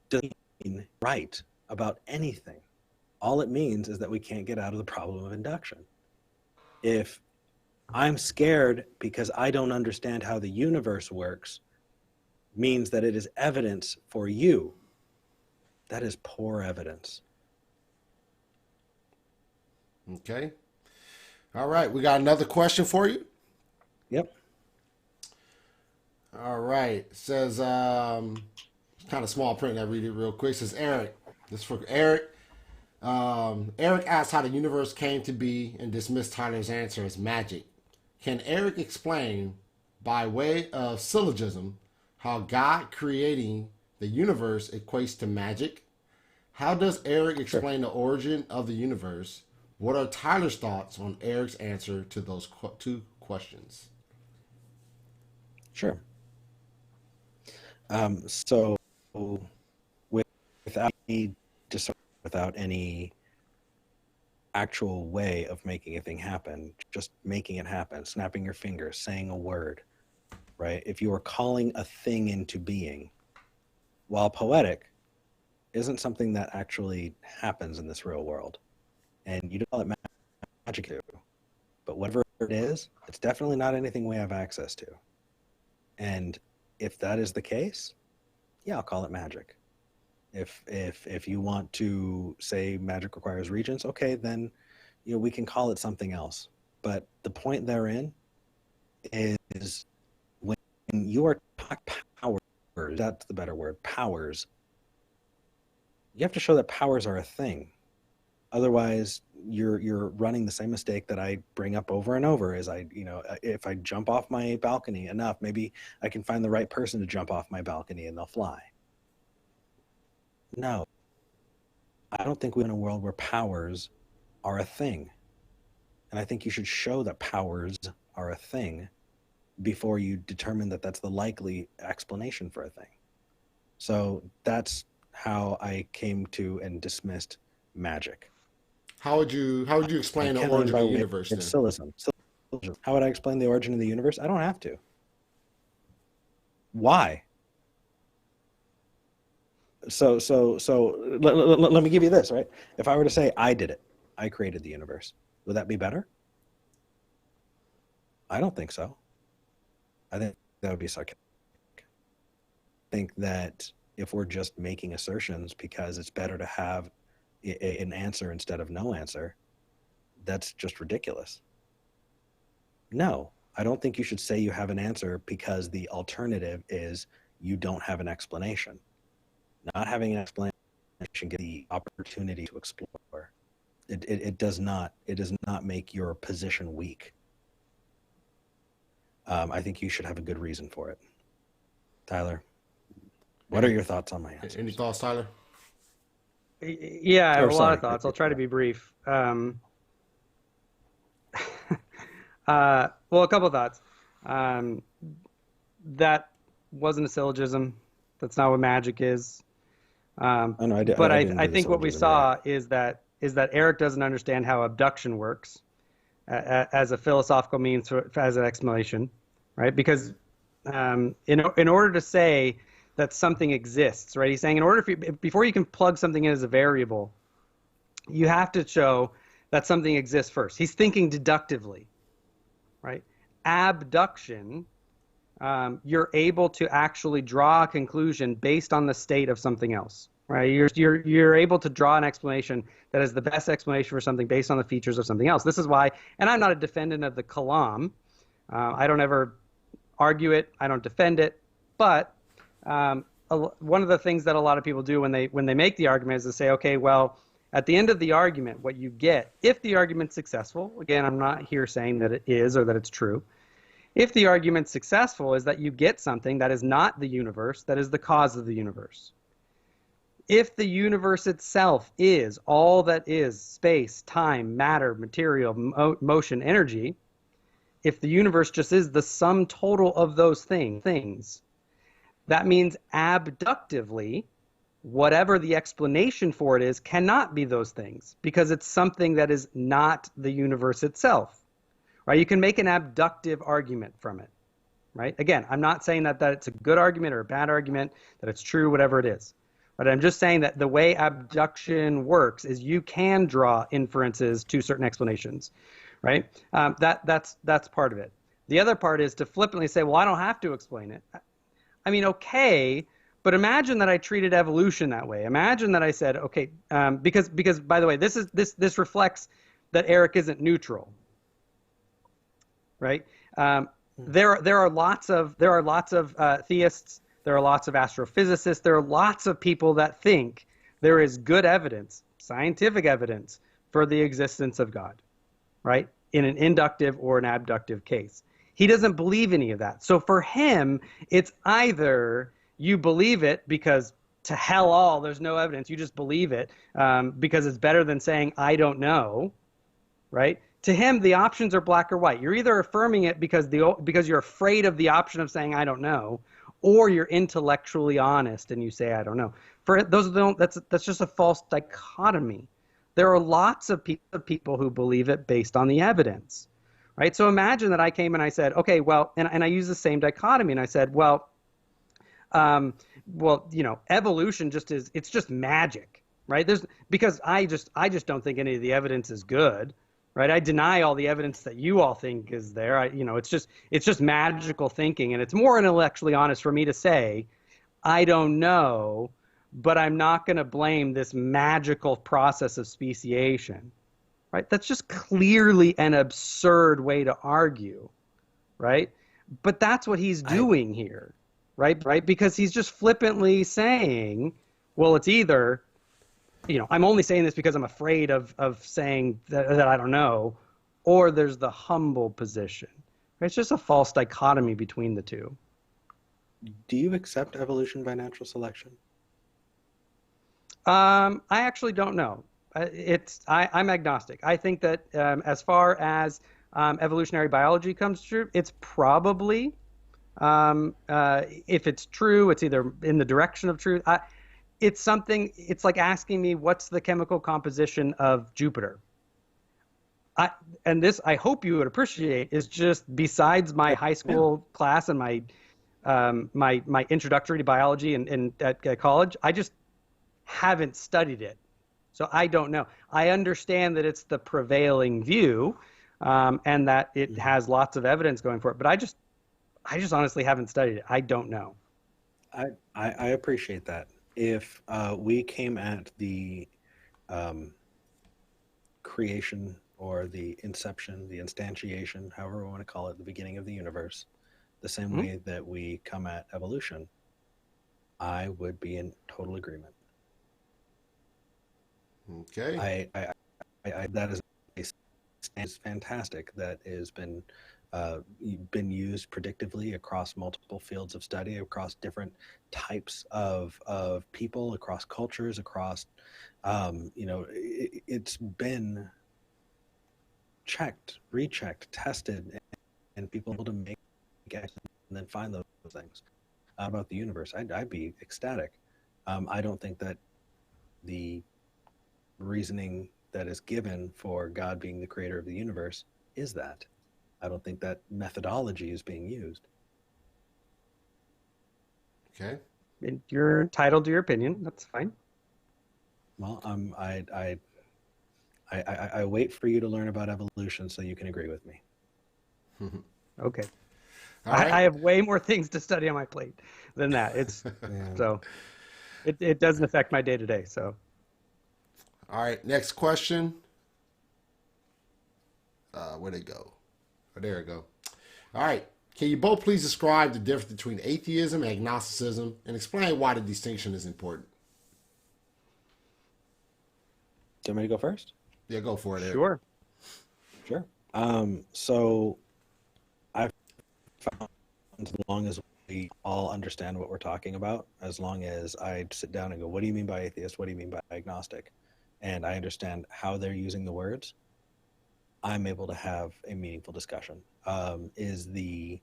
doesn't mean right about anything. All it means is that we can't get out of the problem of induction. If I'm scared because I don't understand how the universe works, means that it is evidence for you. That is poor evidence. Okay. All right. We got another question for you. Yep. All right. It says, kind of small print. I read it real quick. It says, Eric. This is for Eric. Eric asked how the universe came to be and dismissed Tyler's answer as magic. Can Eric explain, by way of syllogism, how God creating the universe equates to magic? How does Eric explain the origin of the universe? What are Tyler's thoughts on Eric's answer to those two questions? Sure. So without any actual way of making a thing happen, just making it happen, snapping your fingers, saying a word, right? If you are calling a thing into being, while poetic, isn't something that actually happens in this real world. And you don't call it magic, but whatever it is, it's definitely not anything we have access to. And if that is the case, yeah, I'll call it magic. If you want to say magic requires regents, okay, then we can call it something else. But the point therein is when you are talking powers, that's the better word, powers, you have to show that powers are a thing. Otherwise, you're running the same mistake that I bring up over and over. Is if I jump off my balcony enough, maybe I can find the right person to jump off my balcony and they'll fly. No, I don't think we're in a world where powers are a thing. And I think you should show that powers are a thing before you determine that that's the likely explanation for a thing. So that's how I came to and dismissed magic. How would you explain the origin of the universe then? Syllogism. How would I explain the origin of the universe? I don't have to. Why? So let me give you this, right? If I were to say I did it, I created the universe, would that be better? I don't think so. I think that would be sarcastic. I think that if we're just making assertions because it's better to have an answer instead of no answer, that's just ridiculous. No, I don't think you should say you have an answer because the alternative is you don't have an explanation. Not having an explanation gives the opportunity to explore. It does not make your position weak. I think you should have a good reason for it. Tyler, what are your thoughts on my answer? Any thoughts, Tyler? Yeah, I have a lot of thoughts. I'll try to be brief. Well, a couple of thoughts. That wasn't a syllogism. That's not what magic is. I think what we saw is that Eric doesn't understand how abduction works as a philosophical means as an explanation, right? Because in order to say that something exists, right? He's saying before you can plug something in as a variable, you have to show that something exists first. He's thinking deductively, right? Abduction, you're able to actually draw a conclusion based on the state of something else, right? You're able to draw an explanation that is the best explanation for something based on the features of something else. This is why, and I'm not a defendant of the kalam. I don't ever argue it. I don't defend it. But one of the things that a lot of people do when they make the argument is to say, okay, well, at the end of the argument, what you get, if the argument's successful, again, I'm not here saying that it is or that it's true. If the argument's successful, is that you get something that is not the universe, that is the cause of the universe. If the universe itself is all that is space, time, matter, material, motion, energy, if the universe just is the sum total of those things, that means abductively, whatever the explanation for it is cannot be those things because it's something that is not the universe itself. Right? You can make an abductive argument from it, right? Again, I'm not saying that it's a good argument or a bad argument, that it's true, whatever it is. But I'm just saying that the way abduction works is you can draw inferences to certain explanations, right? That's part of it. The other part is to flippantly say, well, I don't have to explain it. I mean, okay, but imagine that I treated evolution that way. Imagine that I said, okay, because by the way, this reflects that Eric isn't neutral. Right? There are lots of theists. There are lots of astrophysicists. There are lots of people that think there is good evidence, scientific evidence, for the existence of God, right? In an inductive or an abductive case. He doesn't believe any of that. So for him, it's either you believe it because to hell all, there's no evidence. You just believe it because it's better than saying I don't know, right? To him, the options are black or white. You're either affirming it because you're afraid of the option of saying I don't know, or you're intellectually honest and you say I don't know. For those that's just a false dichotomy. There are lots of people who believe it based on the evidence, right? So imagine that I came and I said, okay, well, and I use the same dichotomy, and I said, well, evolution it's just magic, right? Because I just don't think any of the evidence is good. Right, I deny all the evidence that you all think is there. It's just magical thinking, and it's more intellectually honest for me to say, I don't know, but I'm not going to blame this magical process of speciation. Right, that's just clearly an absurd way to argue, right? But that's what he's doing here, right? Because he's just flippantly saying, well, it's either. I'm only saying this because I'm afraid of saying that I don't know, or there's the humble position. It's just a false dichotomy between the two. Do you accept evolution by natural selection? I actually don't know. I'm agnostic. I think that as far as evolutionary biology comes true, it's probably, if it's true, it's either in the direction of truth. it's something, it's like asking me what's the chemical composition of Jupiter. I, and this, I hope you would appreciate, is just besides my high Yeah. school class and my introductory to biology at college, I just haven't studied it. So I don't know. I understand that it's the prevailing view, and that it has lots of evidence going for it, but I just honestly haven't studied it. I don't know. I appreciate that. If we came at the creation or the inception, the instantiation, however we want to call it, the beginning of the universe, the same Mhm. way that we come at evolution, I would be in total agreement. Okay. That is fantastic. That has been used predictively across multiple fields of study, across different types of people, across cultures, across it's been checked, rechecked, tested, and people to make actions and then find those things about the universe. I'd be ecstatic. I don't think that the reasoning that is given for God being the creator of the universe is that. I don't think that methodology is being used. Okay. And you're entitled to your opinion. That's fine. Well, I wait for you to learn about evolution so you can agree with me. Okay. All right. I have way more things to study on my plate than that. It's Yeah. so it doesn't affect my day to day. So All right. Next question. Where'd it go? Oh, there it go. All right. Can you both please describe the difference between atheism and agnosticism and explain why the distinction is important? Do you want me to go first? Yeah, go for it, Eric. sure. Sure. So I've found as long as we all understand what we're talking about, as long as I sit down and go, what do you mean by atheist? What do you mean by agnostic? And I understand how they're using the words, I'm able to have a meaningful discussion. Is the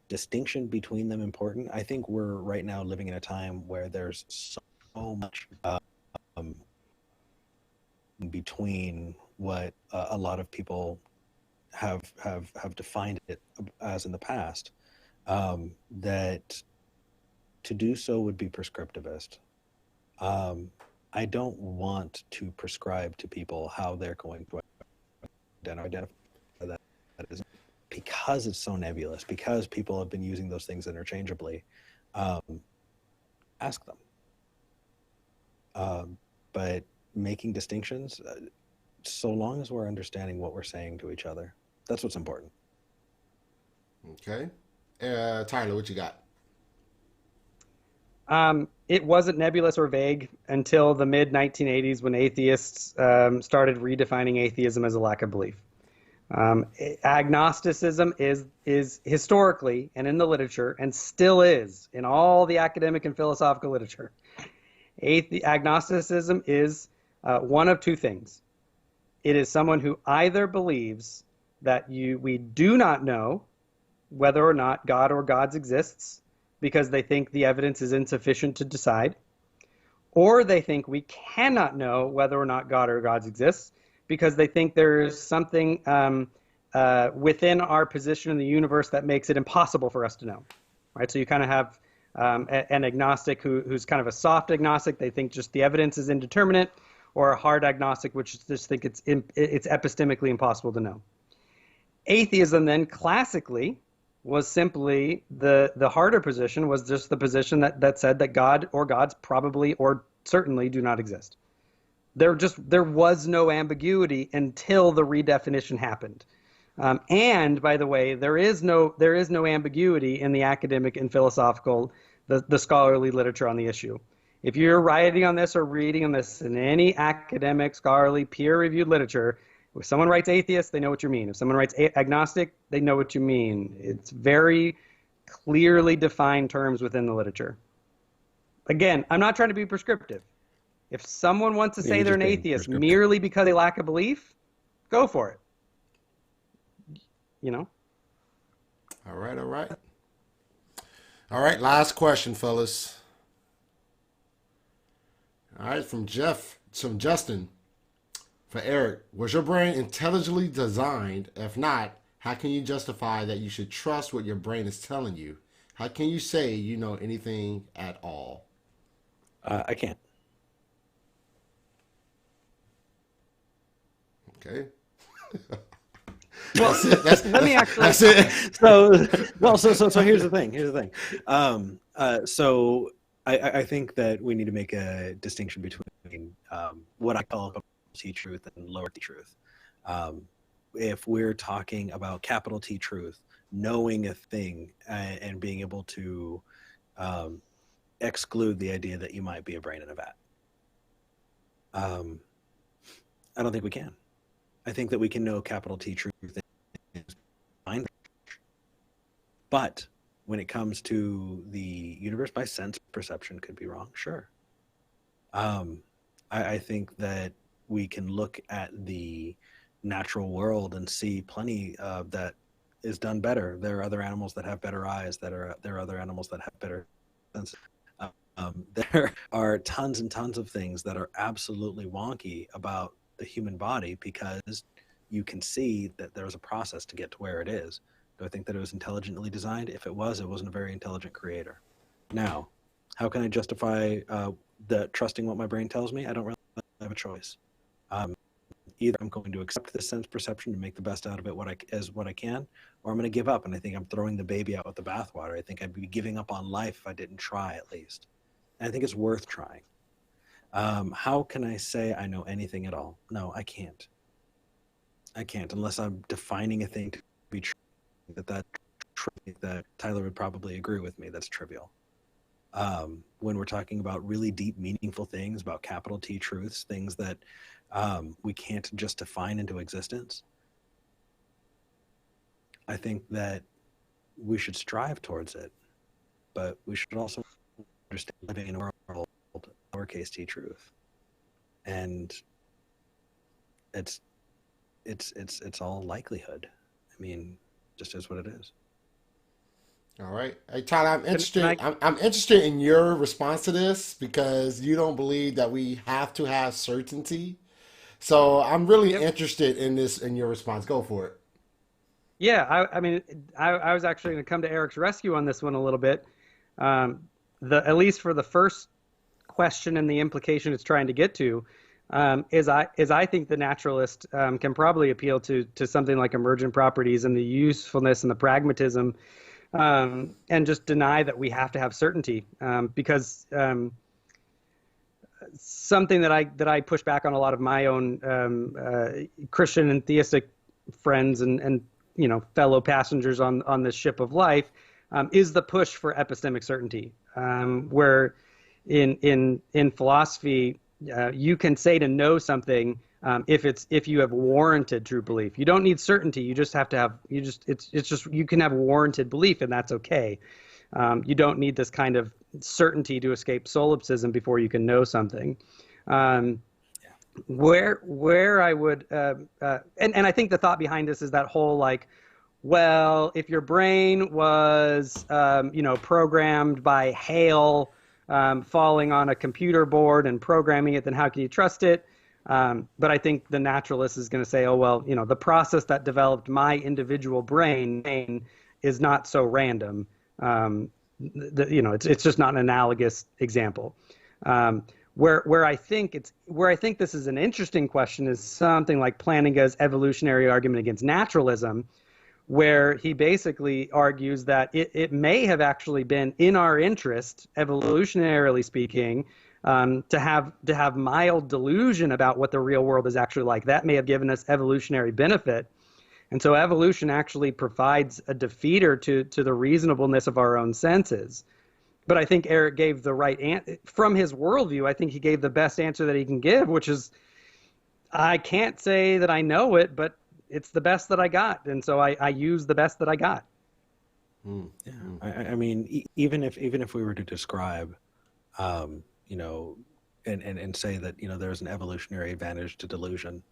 distinction between them important? I think we're right now living in a time where there's so much between what a lot of people have defined it as in the past, that to do so would be prescriptivist. I don't want to prescribe to people how they're going to identify that is, because it's so nebulous, because people have been using those things interchangeably. Ask them. But making distinctions, so long as we're understanding what we're saying to each other, that's what's important. Okay. Tyler, what you got? It wasn't nebulous or vague until the mid 1980s when atheists started redefining atheism as a lack of belief. Agnosticism is historically and in the literature, and still is in all the academic and philosophical literature. Agnosticism is one of two things. It is someone who either believes that we do not know whether or not God or gods exists because they think the evidence is insufficient to decide, or they think we cannot know whether or not God or gods exists because they think there's something within our position in the universe that makes it impossible for us to know. Right? So you kind of have an agnostic who's kind of a soft agnostic. They think just the evidence is indeterminate, or a hard agnostic, which just think it's epistemically impossible to know. Atheism then classically was simply the harder position, was just the position that said that God or gods probably or certainly do not exist. There was no ambiguity until the redefinition happened. And by the way, there is no ambiguity in the academic and philosophical, the scholarly literature on the issue. If you're writing on this or reading on this in any academic, scholarly, peer-reviewed literature, if someone writes atheist, they know what you mean. If someone writes agnostic, they know what you mean. It's very clearly defined terms within the literature. Again, I'm not trying to be prescriptive. If someone wants to say they're an atheist merely because they lack a belief, go for it. You know? All right, all right. All right, last question, fellas. All right, from Justin, for Eric, was your brain intelligently designed? If not, how can you justify that you should trust what your brain is telling you? How can you say you know anything at all? I can't. Okay. Well, let me actually. That's it. So here's the thing. So I think that we need to make a distinction between what I call capital T truth and lower T truth. If we're talking about capital T truth, knowing a thing and being able to exclude the idea that you might be a brain in a vat, I don't think we can. I think that we can know capital T truth, mind, but when it comes to the universe by sense perception, could be wrong. Sure. I think that we can look at the natural world and see plenty that is done better. There are other animals that have better eyes. There are other animals that have better senses. There are tons and tons of things that are absolutely wonky about the human body because you can see that there's a process to get to where it is. Do I think that it was intelligently designed? If it wasn't a very intelligent creator. Now, how can I justify the trusting what my brain tells me? I don't really have a choice. Either I'm going to accept this sense perception and make the best out of it what I can, or I'm going to give up. And I think I'm throwing the baby out with the bathwater. I think I'd be giving up on life if I didn't try at least. And I think it's worth trying. How can I say I know anything at all? No, I can't. I can't unless I'm defining a thing to be true. That Tyler would probably agree with me. That's trivial. When we're talking about really deep, meaningful things, about capital T truths, things that we can't just define into existence, I think that we should strive towards it, but we should also understand living in a world lowercase t truth, and it's all likelihood. I mean, just is what it is. All right. Hey, Tyler, I'm interested. I'm interested in your response to this because you don't believe that we have to have certainty. So I'm really interested in this, in your response. Go for it. Yeah, I mean, I was actually going to come to Eric's rescue on this one a little bit. At least for the first question and the implication it's trying to get to, is I think the naturalist can probably appeal to something like emergent properties and the usefulness and the pragmatism, and just deny that we have to have certainty, because something that I push back on a lot of my own Christian and theistic friends and fellow passengers on this ship of life, is the push for epistemic certainty, where in philosophy you can say to know something if you have warranted true belief. You don't need certainty. You just have to have you can have warranted belief, and that's okay. You don't need this kind of certainty to escape solipsism before you can know something. Where I would and I think the thought behind this is that whole like, well, if your brain was programmed by hail falling on a computer board and programming it, then how can you trust it? But I think the naturalist is going to say, oh, well, the process that developed my individual brain is not so random. It's just not an analogous example. Where I think this is an interesting question is something like Plantinga's evolutionary argument against naturalism, where he basically argues that it may have actually been in our interest, evolutionarily speaking, to have mild delusion about what the real world is actually like. That may have given us evolutionary benefit. And so evolution actually provides a defeater to the reasonableness of our own senses. But I think Eric gave the right answer. From his worldview, I think he gave the best answer that he can give, which is, I can't say that I know it, but it's the best that I got. And so I use the best that I got. Yeah. I mean, even if we were to describe, and say that, there's an evolutionary advantage to delusion,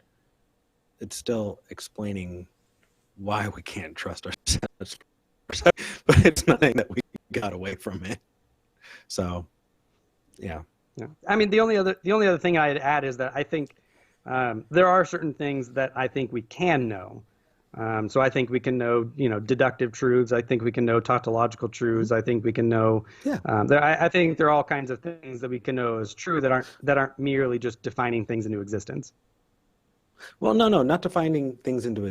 it's still explaining why we can't trust our senses, but it's nothing that we got away from it. So, yeah. Yeah. I mean, the only other thing I'd add is that I think there are certain things that I think we can know. So I think we can know, deductive truths. I think we can know tautological truths. I think we can know. Yeah. I think there are all kinds of things that we can know as true that aren't merely just defining things into existence. Well, no, not defining things into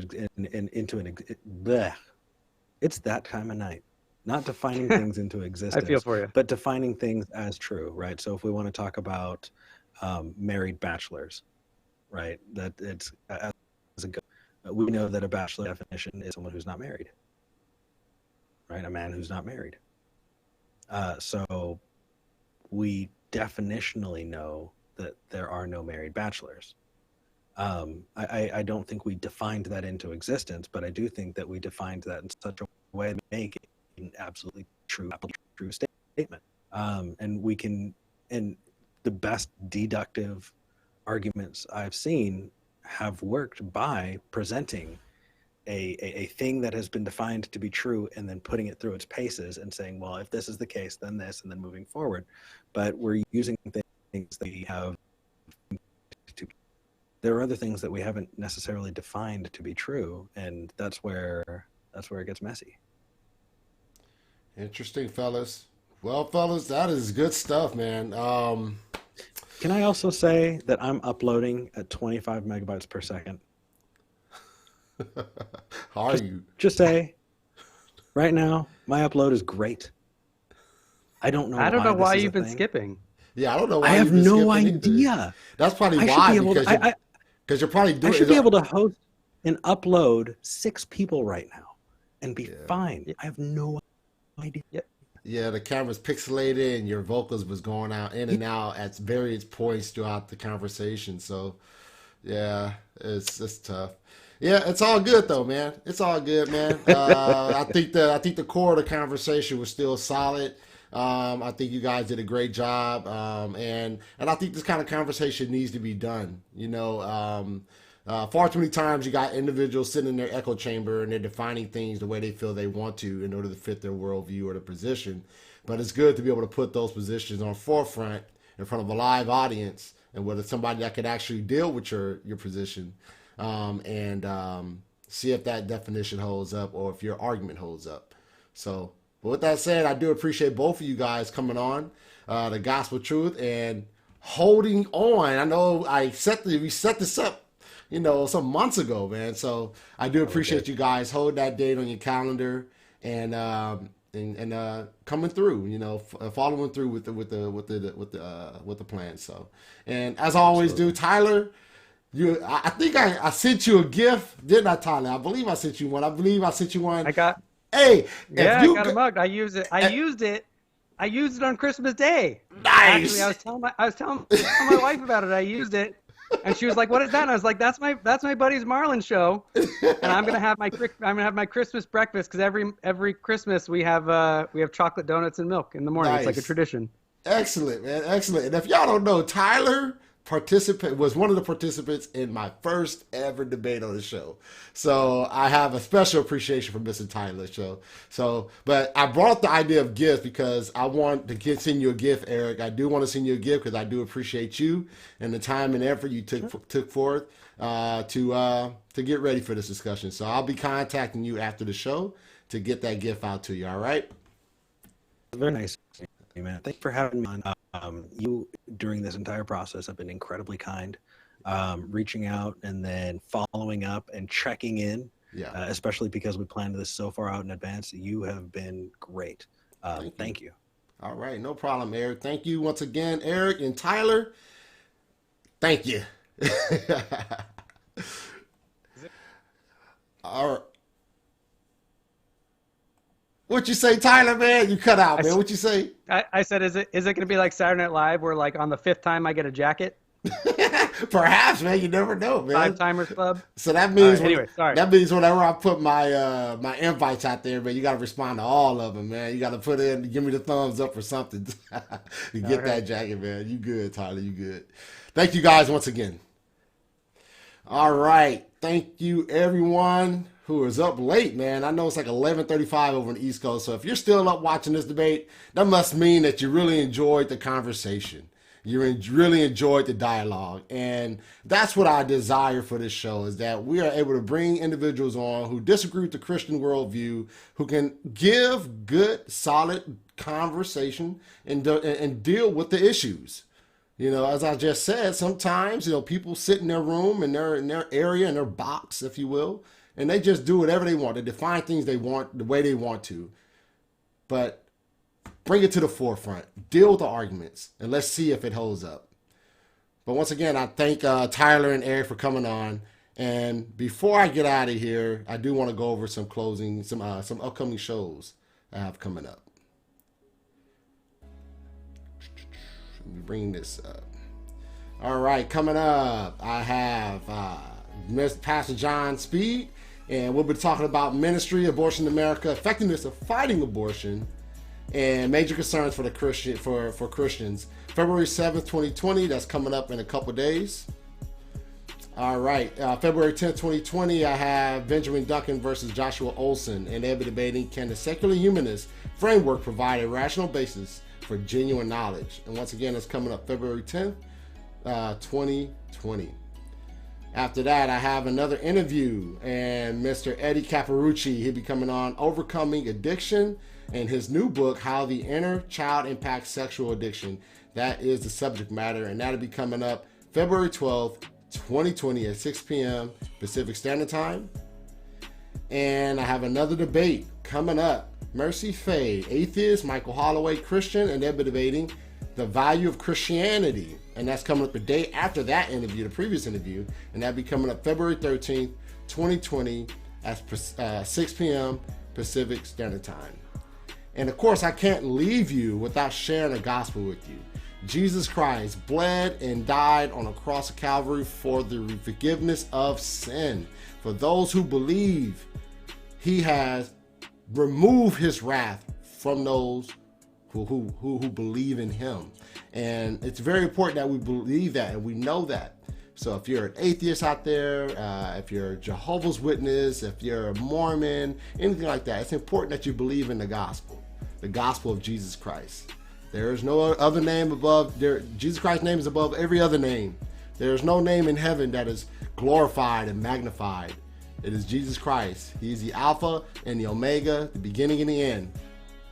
bleh. It's that time of night. Not defining things into I existence, feel for you. but defining things as true, right? So if we want to talk about married bachelors, right? That it's as a we know that a bachelor definition is someone who's not married, right? A man who's not married. So we definitionally know that there are no married bachelors. I don't think we defined that into existence, but I do think that we defined that in such a way to make it an absolutely true statement. And the best deductive arguments I've seen have worked by presenting a thing that has been defined to be true and then putting it through its paces and saying, well, if this is the case, then this, and then moving forward. But we're using things that we have to. There are other things that we haven't necessarily defined to be true, and that's where it gets messy. Interesting, fellas. Well, fellas, that is good stuff, man. Can I also say that I'm uploading at 25 megabytes per second? How are you? Just say, right now, my upload is great. I don't know. I don't know why this is you've a been thing. skipping. Yeah, I don't know why I have you've been no skipping either. idea. That's probably I should why, be able because to. you're probably doing. I should be able to host and upload 6 people right now and be fine. I have no idea. Yeah, the camera's pixelated and your vocals was going out in and out at various points throughout the conversation. So, yeah, it's tough. Yeah, it's all good though, man. It's all good, man. I think the core of the conversation was still solid. I think you guys did a great job, and I think this kind of conversation needs to be done. Far too many times you got individuals sitting in their echo chamber and they're defining things the way they feel they want to in order to fit their worldview or their position. But it's good to be able to put those positions on forefront in front of a live audience and with somebody that could actually deal with your position, and see if that definition holds up or if your argument holds up. So, but with that said, I do appreciate both of you guys coming on the Gospel Truth and holding on. I know we set this up, some months ago, man. So I do appreciate you guys hold that date on your calendar and coming through, following through with the plan. So, and as I always do, Tyler, I think I sent you a gift, didn't I, Tyler? I believe I sent you one. I got. Hey, I got a mug. I used it. I used it on Christmas Day. Nice. Actually, I was telling my wife about it. I used it, and she was like, "What is that?" And I was like, "That's my buddy's Marlin show." And I'm gonna have my Christmas breakfast because every Christmas we have chocolate donuts and milk in the morning. Nice. It's like a tradition. Excellent, man. Excellent. And if y'all don't know, Tyler was one of the participants in my first ever debate on the show. So I have a special appreciation for Mr. Tyler's show. So, but I brought up the idea of gifts because I want to send you a gift, Eric. I do want to send you a gift because I do appreciate you and the time and effort you took forth to get ready for this discussion. So I'll be contacting you after the show to get that gift out to you. All right? Very nice. Man, thank you for having me on. You, during this entire process, have been incredibly kind, reaching out and then following up and checking in, especially because we planned this so far out in advance. You have been great. Thank you. All right, no problem, Eric. Thank you once again, Eric and Tyler. Thank you. All right. What you say, Tyler, man? You cut out, man. What you say? I said, is it going to be like Saturday Night Live where like on the 5th time I get a jacket? Perhaps, man. You never know, man. 5 Timers Club. So that means sorry. That means whenever I put my my invites out there, man, you got to respond to all of them, man. You got to give me the thumbs up or something to get that jacket, man. You good, Tyler? You good? Thank you guys once again. All right, thank you everyone who is up late, man. I know it's like 11:35 over on the East Coast, so if you're still up watching this debate, that must mean that you really enjoyed the conversation. really enjoyed the dialogue. And that's what I desire for this show, is that we are able to bring individuals on who disagree with the Christian worldview, who can give good, solid conversation and deal with the issues. As I just said, sometimes, people sit in their room, in their area, in their box, if you will, and they just do whatever they want. They define things they want the way they want to. But bring it to the forefront. Deal with the arguments, and let's see if it holds up. But once again, I thank Tyler and Eric for coming on. And before I get out of here, I do want to go over some upcoming shows I have coming up. Let me bring this up. All right, coming up, I have Pastor John Speed, and we'll be talking about ministry, abortion in America, effectiveness of fighting abortion, and major concerns for Christians. February 7th, 2020, that's coming up in a couple days. All right, February 10th, 2020, I have Benjamin Duncan versus Joshua Olson, and they'll be debating, can the secular humanist framework provide a rational basis for genuine knowledge? And once again, it's coming up February 10th, 2020. After that, I have another interview, and Mr. Eddie Caparucci, he'll be coming on Overcoming Addiction, and his new book, How the Inner Child Impacts Sexual Addiction. That is the subject matter, and that'll be coming up February 12th, 2020 at 6 p.m. Pacific Standard Time. And I have another debate coming up. Mercy Faye, atheist, Michael Holloway, Christian, and they'll be debating the value of Christianity. And that's coming up the day after that interview, the previous interview. And that'll be coming up February 13th, 2020 at 6 p.m. Pacific Standard Time. And of course, I can't leave you without sharing the gospel with you. Jesus Christ bled and died on a cross of Calvary for the forgiveness of sin. For those who believe, he has removed his wrath from those who believe in him. And it's very important that we believe that and we know that. So if you're an atheist out there, if you're a Jehovah's Witness, if you're a Mormon, anything like that, it's important that you believe in the gospel of Jesus Christ. There is no other name above there. Jesus Christ's name is above every other name. There is no name in heaven that is glorified and magnified. It is Jesus Christ. He is the Alpha and the Omega, the beginning and the end.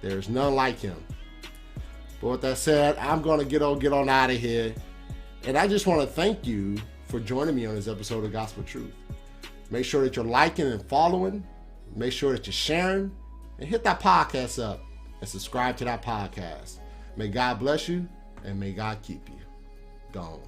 There is none like him. But with that said, I'm going to get on out of here. And I just want to thank you for joining me on this episode of Gospel Truth. Make sure that you're liking and following. Make sure that you're sharing. And hit that podcast up and subscribe to that podcast. May God bless you and may God keep you. Gone.